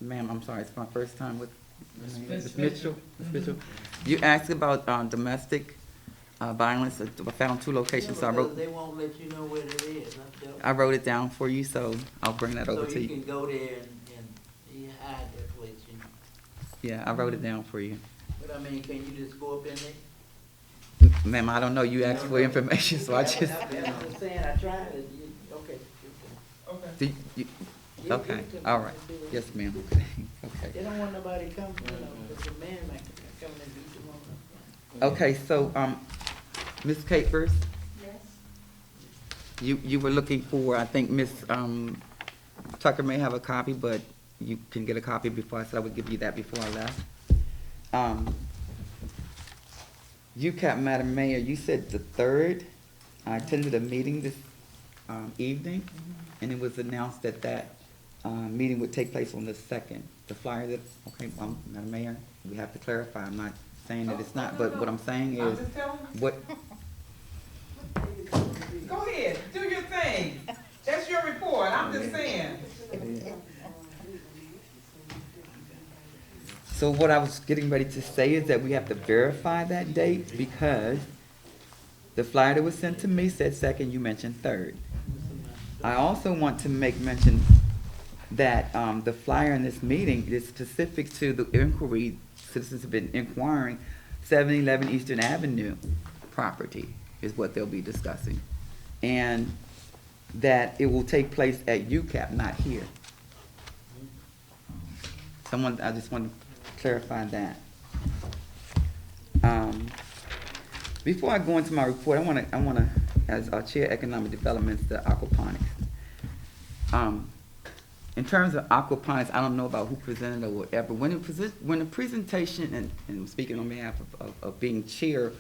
ma'am, I'm sorry, it's my first time with Ms. Mitchell. Ms. Mitchell, you asked about domestic violence. I found 2 locations, so I Because wrote, they won't let you know where it is. I wrote it down for you, so I'll bring that over So to you you. can go there and you hide that place, you know. Yeah, I wrote it down for you. But I mean, can you just go up in there? Ma'am, I don't know, you asked for information, so I just. I'm just saying, I tried it. Okay. Do you- Yeah, Okay, give it to all me. right. Yes, ma'am. Okay. They don't want nobody come, you know, because the man might come and beat them on. Okay, so, Ms. Capers? Yes. You were looking for, I think Ms. Tucker may have a copy, but you can get a copy before, I said I would give you that before I left. UCAP, Madam Mayor, you said the 3rd. I attended a meeting this evening, and it was announced that meeting would take place on the 2nd. The flyer that, okay, Madam Mayor, we have to clarify, I'm not saying that it's not, but what I'm saying is, I'm just telling you. what, Go ahead, do your thing. That's your report, I'm just saying. so what I was getting ready to say is that we have to verify that date because the flyer that was sent to me said 2nd, you mentioned 3rd. I also want to make mention that the flyer in this meeting is specific to the inquiry, citizens have been inquiring, 711 Eastern Avenue property is what they'll be discussing. And that it will take place at UCAP, not here. I just want to clarify that. Before I go into my report, I want to, as our Chair Economic Development, the aquaponics. In terms of aquaponics, I don't know about who presented or whatever. When the presentation, and I'm speaking on behalf of being chair,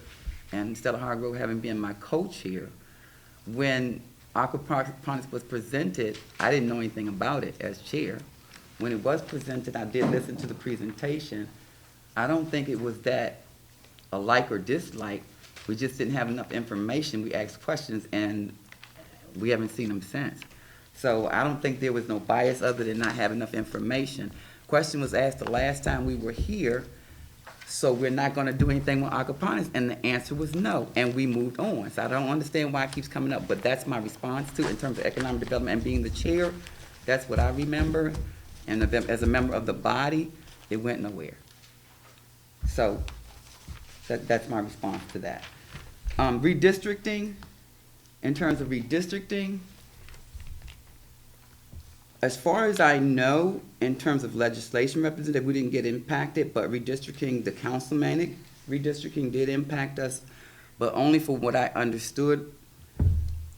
and Stella Hargrove having been my co-chair, when aquaponics was presented, I didn't know anything about it as chair. When it was presented, I did listen to the presentation. I don't think it was that a like or dislike. We just didn't have enough information. We asked questions, and we haven't seen them since. So I don't think there was no bias other than not having enough information. Question was asked the last time we were here, so we're not gonna do anything with aquaponics, and the answer was no, and we moved on. So I don't understand why it keeps coming up, but that's my response to it in terms of economic development and being the chair. That's what I remember, and as a member of the body, it went nowhere. So that's my response to that. Redistricting, in terms of redistricting, as far as I know, in terms of legislation represented, we didn't get impacted, but redistricting, the councilmanic redistricting did impact us, but only for what I understood.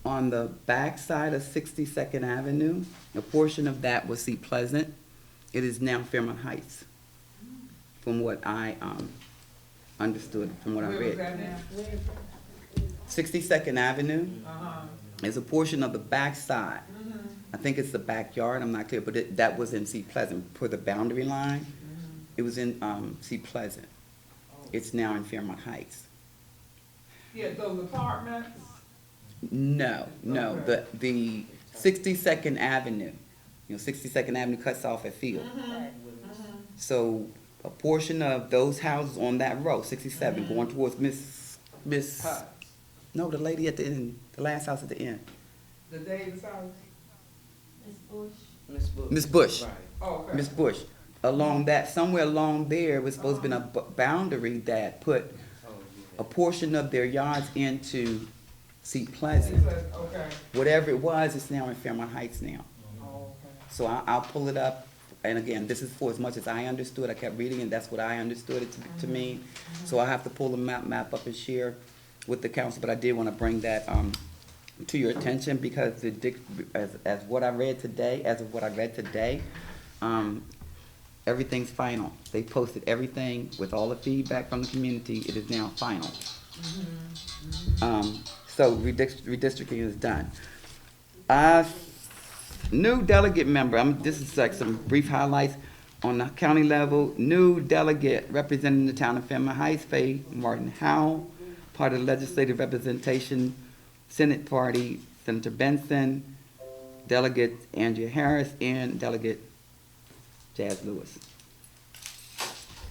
On the back side of 62nd Avenue, a portion of that was Seat Pleasant. It is now Fairmount Heights, from what I understood, from what I Where was that read. now? 62nd Avenue Uh-huh. is a portion of the back side. I think it's the backyard, I'm not clear, but that was in Seat Pleasant, per the boundary line. It was in Seat Pleasant. It's now in Fairmount Heights. Yeah, those apartments, No, the 62nd Avenue, 62nd Avenue cuts off at Field. So a portion of those houses on that row, 67, going towards Miss No, the lady at the end, the last house at the end. The Davis house? Ms. Bush. Miss Bush. Miss Bush. Right. Oh, okay. Miss Bush. Along that, somewhere along there was supposed to be a boundary that put Oh, a portion of their yards into Seat Pleasant. Okay. Whatever it was, it's now in Fairmount Heights now. Oh, okay. So I'll pull it up, and again, this is for as much as I understood, I kept reading, and that's what I understood it to mean. So I have to pull the map up and share with the council, but I did want to bring that, to your attention, because as what I read today, as of what I read today, everything's final. They posted everything with all the feedback from the community, it is now final. So redistricting is done. New delegate member, this is like some brief highlights on the county level. New delegate representing the town of Fairmount Heights, Faye Martin Howell, part of the legislative representation, Senate party, Senator Benson, delegate Andrea Harris, and delegate Jazz Lewis.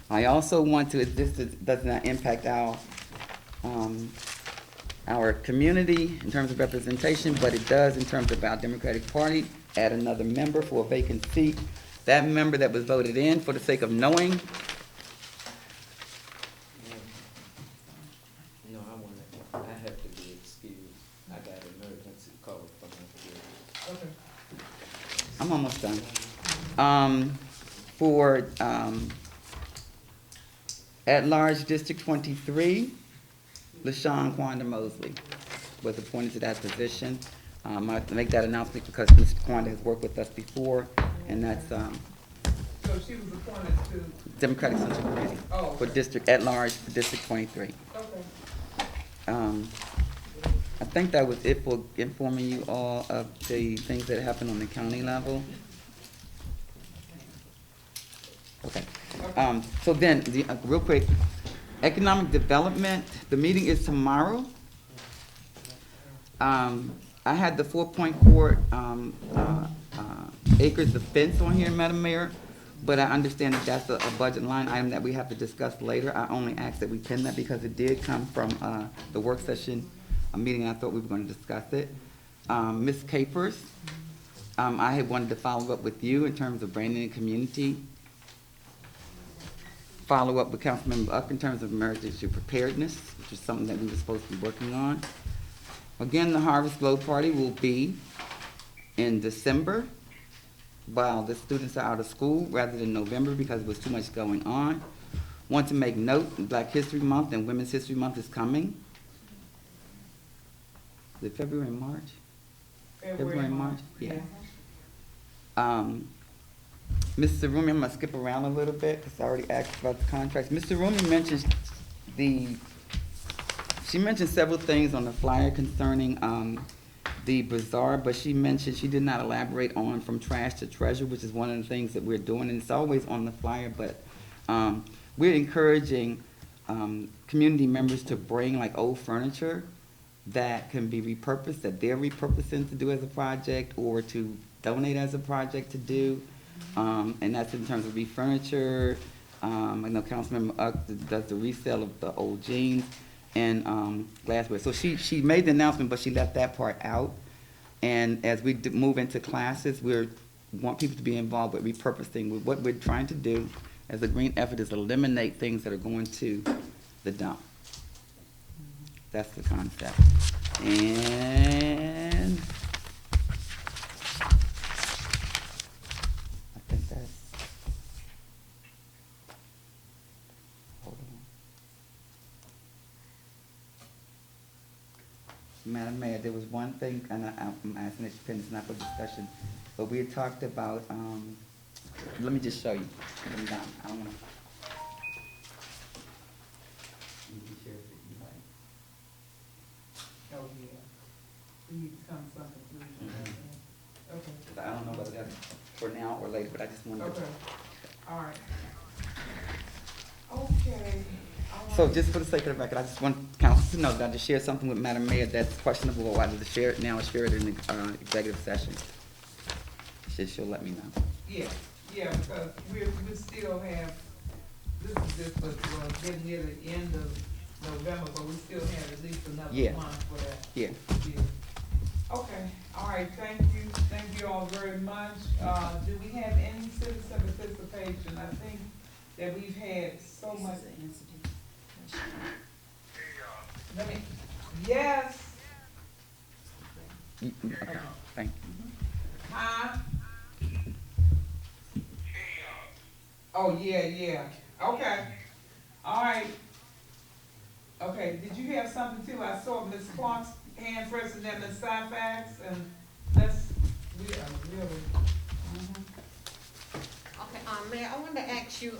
I also want to, this does not impact our community in terms of representation, but it does in terms of our Democratic Party, add another member for a vacant seat. That member that was voted in, for the sake of knowing, No, I have to be excused. I got an emergency call from my Okay. I'm almost done. For at-large District 23, LaShawn Quanda Mosley was appointed to that position. I have to make that announcement because Mr. Quanda has worked with us before, and that's So she was appointed to, Democratic Central Committee Oh, for okay. District, at-large for District 23. okay. I think that was it for informing you all of the things that happened on the county level. Okay. So then, real quick, economic development, the meeting is tomorrow. I had the 4.4 acres of fence on here, Madam Mayor, but I understand that that's a budget line item that we have to discuss later. I only asked that we pin that because it did come from the work session, a meeting, I thought we were going to discuss it. Ms. Capers, I had wanted to follow up with you in terms of branding and community. Follow up with Councilmember Uck in terms of emergency preparedness, which is something that we were supposed to be working on. Again, the Harvest Glow Party will be in December while the students are out of school rather than November because there was too much going on. Want to make note, Black History Month and Women's History Month is coming. Is it February and March? February and March? Yeah. Mr. Rumi, I'm gonna skip around a little bit because I already asked about the contracts. Mr. Rumi mentions she mentioned several things on the flyer concerning the bazaar, but she did not elaborate on from trash to treasure, which is one of the things that we're doing, and it's always on the flyer, but we're encouraging community members to bring like old furniture that can be repurposed, that they're repurposing to do as a project or to donate as a project to do. And that's in terms of refurniture. I know Councilmember Uck does the resale of the old jeans and glassware. So she made the announcement, but she left that part out. And as we move into classes, we want people to be involved with repurposing. What we're trying to do as a green effort is eliminate things that are going to the dump. That's the concept. And I think that's, hold on. Madam Mayor, there was one thing, and I'm asking that you finish, not for discussion, but we had talked about, let me just show you. I don't wanna. You can share it if you like. Oh, yeah. We need to come to some conclusion. Okay. I don't know whether that's for now or later, but I just wanted to. Okay. All right. Okay. So just for the sake of the record, I just want council to know that I just shared something with Madam Mayor that's questionable, or whether to share it now or share it in the executive session. She'll let me know. Yeah, because we still have, this is just what, getting near the end of November, but we still have at least another Yeah. month for that. Yeah. Okay, all right, thank you all very much. Do we have any citizen participation? I think that we've had so much. Let me, yes, Okay, thank you. huh? Oh, yeah, okay, all right. Okay, did you have something too? I saw Ms. Clark's hand first and then Ms. Syfax, and we are really. Okay, Mayor, I wanted to ask you,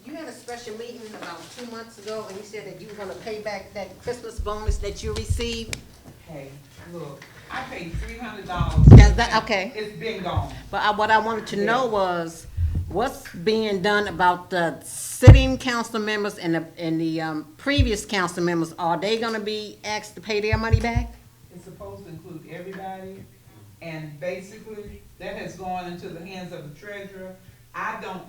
you had a special meeting about 2 months ago, and you said that you were gonna pay back that Christmas bonus that you received. Hey, look, I paid $300. Okay. It's been gone. But what I wanted to know was, what's being done about the sitting council members and the previous council members? Are they gonna be asked to pay their money back? It's supposed to include everybody, and basically, that has gone into the hands of the treasurer. I don't,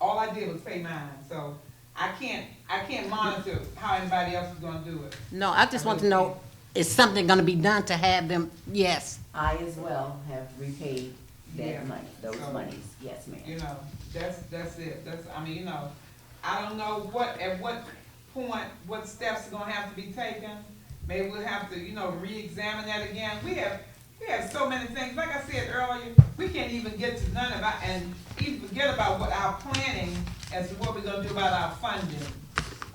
all I did was pay mine, so I can't monitor how anybody else is gonna do it. No, I just want to know, is something gonna be done to have them, yes. I as well have repaid Yeah. that money, those So, monies, yes, ma'am. That's it, I don't know at what point, what steps are gonna have to be taken. Maybe we'll have to, re-examine that again. We have so many things, like I said earlier, we can't even get to none of our, and even forget about what our planning as to what we're gonna do about our funding.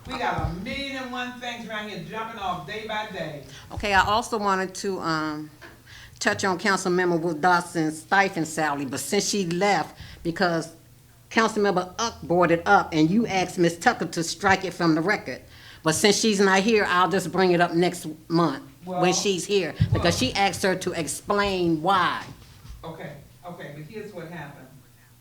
We got 1,000,001 things around here jumping off day by day. Okay, I also wanted to, touch on Councilmember Wood Dawson's stipend salary, but since she left, because Councilmember Uck brought it up, and you asked Ms. Tucker to strike it from the record. But since she's not here, I'll just bring it up next month, when Well, she's here, because she asked her to explain why. Okay, but here's what happened.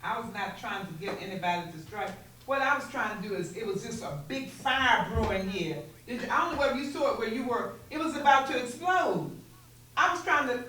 I was not trying to get anybody to strike. What I was trying to do is, it was just a big fire brewing here. I don't know whether you saw it where you were, it was about to explode. I was trying to.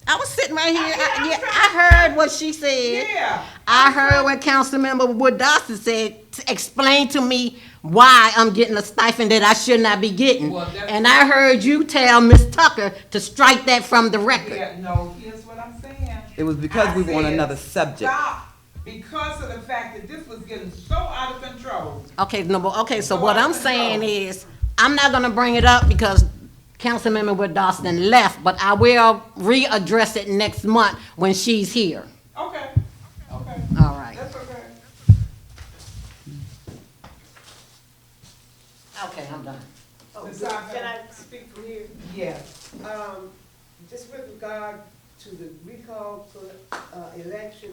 I was sitting right here, I heard what she said. Yeah. I heard what Councilmember Wood Dawson said, explain to me why I'm getting a stipend that I should not be getting. Well, And I heard you tell Ms. Tucker to strike that from the record. Yeah, no, here's what I'm saying. It was because we were on said, another subject. Stop, because of the fact that this was getting so out of control. Okay, so what I'm saying is, I'm not gonna bring it up because Councilmember Wood Dawson left, but I will readdress it next month when she's here. Okay. All right. That's okay. Okay, I'm done. Oh, Ms. can Saka? I speak from here? Yes. Just with regard to the recall election,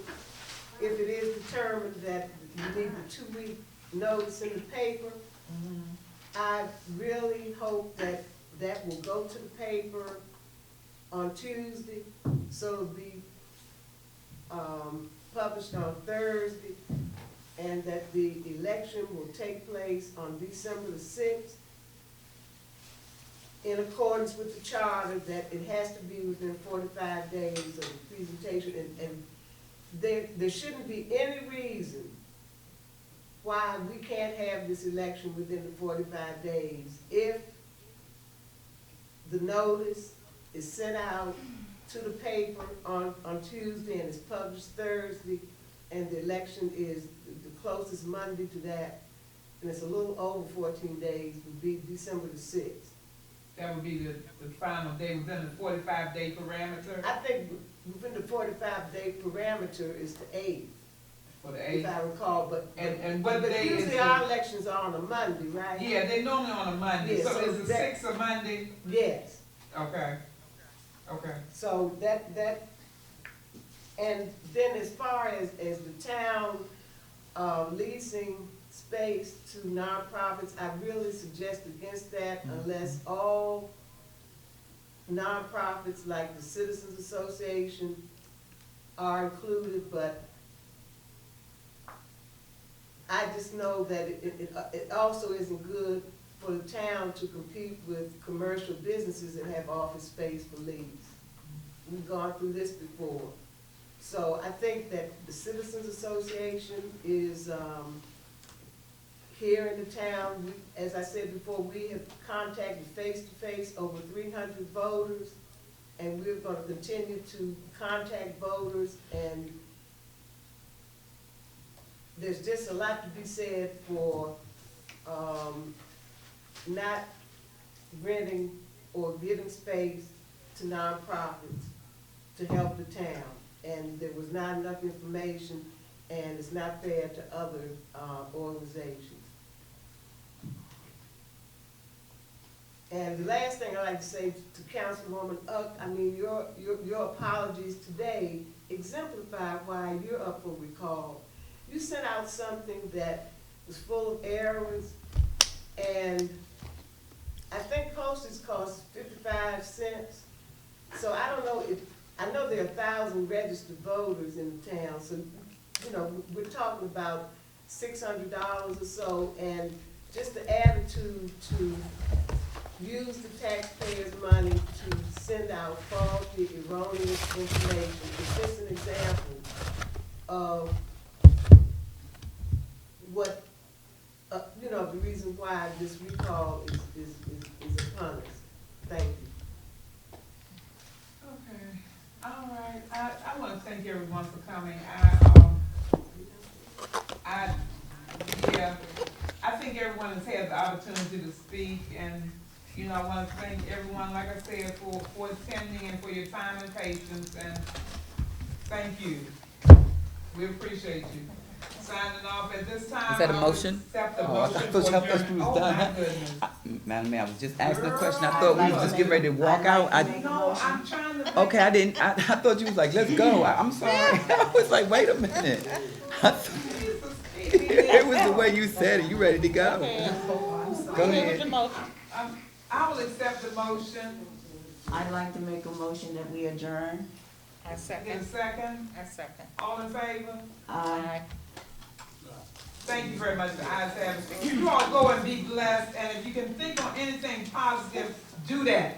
if it is determined that you need the 2-week notice in the paper, I really hope that that will go to the paper on Tuesday, so it'll be published on Thursday, and that the election will take place on December the 6th, in accordance with the charter, that it has to be within 45 days of the presentation, and there shouldn't be any reason why we can't have this election within the 45 days if the notice is sent out to the paper on Tuesday and is published Thursday, and the election is the closest Monday to that, and it's a little over 14 days, would be December the 6th. That would be the final day within the 45-day parameter. I think within the 45-day parameter is the 8th. For the 8th. If I recall, but And what day is usually it? our elections are on a Monday, right? Yeah, they normally on a Monday, Yeah, so so is the that- 6th a Monday? Yes. Okay. So that, and then as far as the town leasing space to nonprofits, I really suggest against that unless all nonprofits like the Citizens Association are included, but I just know that it also isn't good for the town to compete with commercial businesses that have office space for lease. We've gone through this before. So I think that the Citizens Association is here in the town, as I said before, we have contacted face-to-face over 300 voters, and we're gonna continue to contact voters, and there's just a lot to be said for, not renting or giving space to nonprofits to help the town. And there was not enough information, and it's not fair to other, organizations. And the last thing I'd like to say to Councilwoman Uck, I mean, your apologies today exemplify why you're up for recall. You sent out something that was full of errors, and I think postage costs 55 cents. So I don't know if, I know there are 1,000 registered voters in the town, so, you know, we're talking about $600 or so, and just the attitude to use the taxpayers' money to send out faulty, erroneous information is just an example of what, you know, the reason why this recall is upon us. Thank you. Okay, all right. I want to thank everyone for coming. I think everyone has had the opportunity to speak, and, you know, I want to thank everyone, like I said, for attending and for your time and patience, and thank you. We appreciate you. Signing off at this time. Is that a I will motion? accept the Oh, motion I for thought you adjournment. was Oh, done. my goodness. Madam Mayor, I was just asking a question. I thought we was just getting ready to walk out. No, I'm trying to. Okay, I thought you was like, let's go. I'm sorry. I was like, wait a minute. It was the way you said it. You ready to go? Go ahead. I will accept the motion. I'd like to make a motion that we adjourn. I Get a second. second. I second. All in favor? Aye. Thank you very much. The ayes have it. You all go and be blessed, and if you can think on anything positive, do that.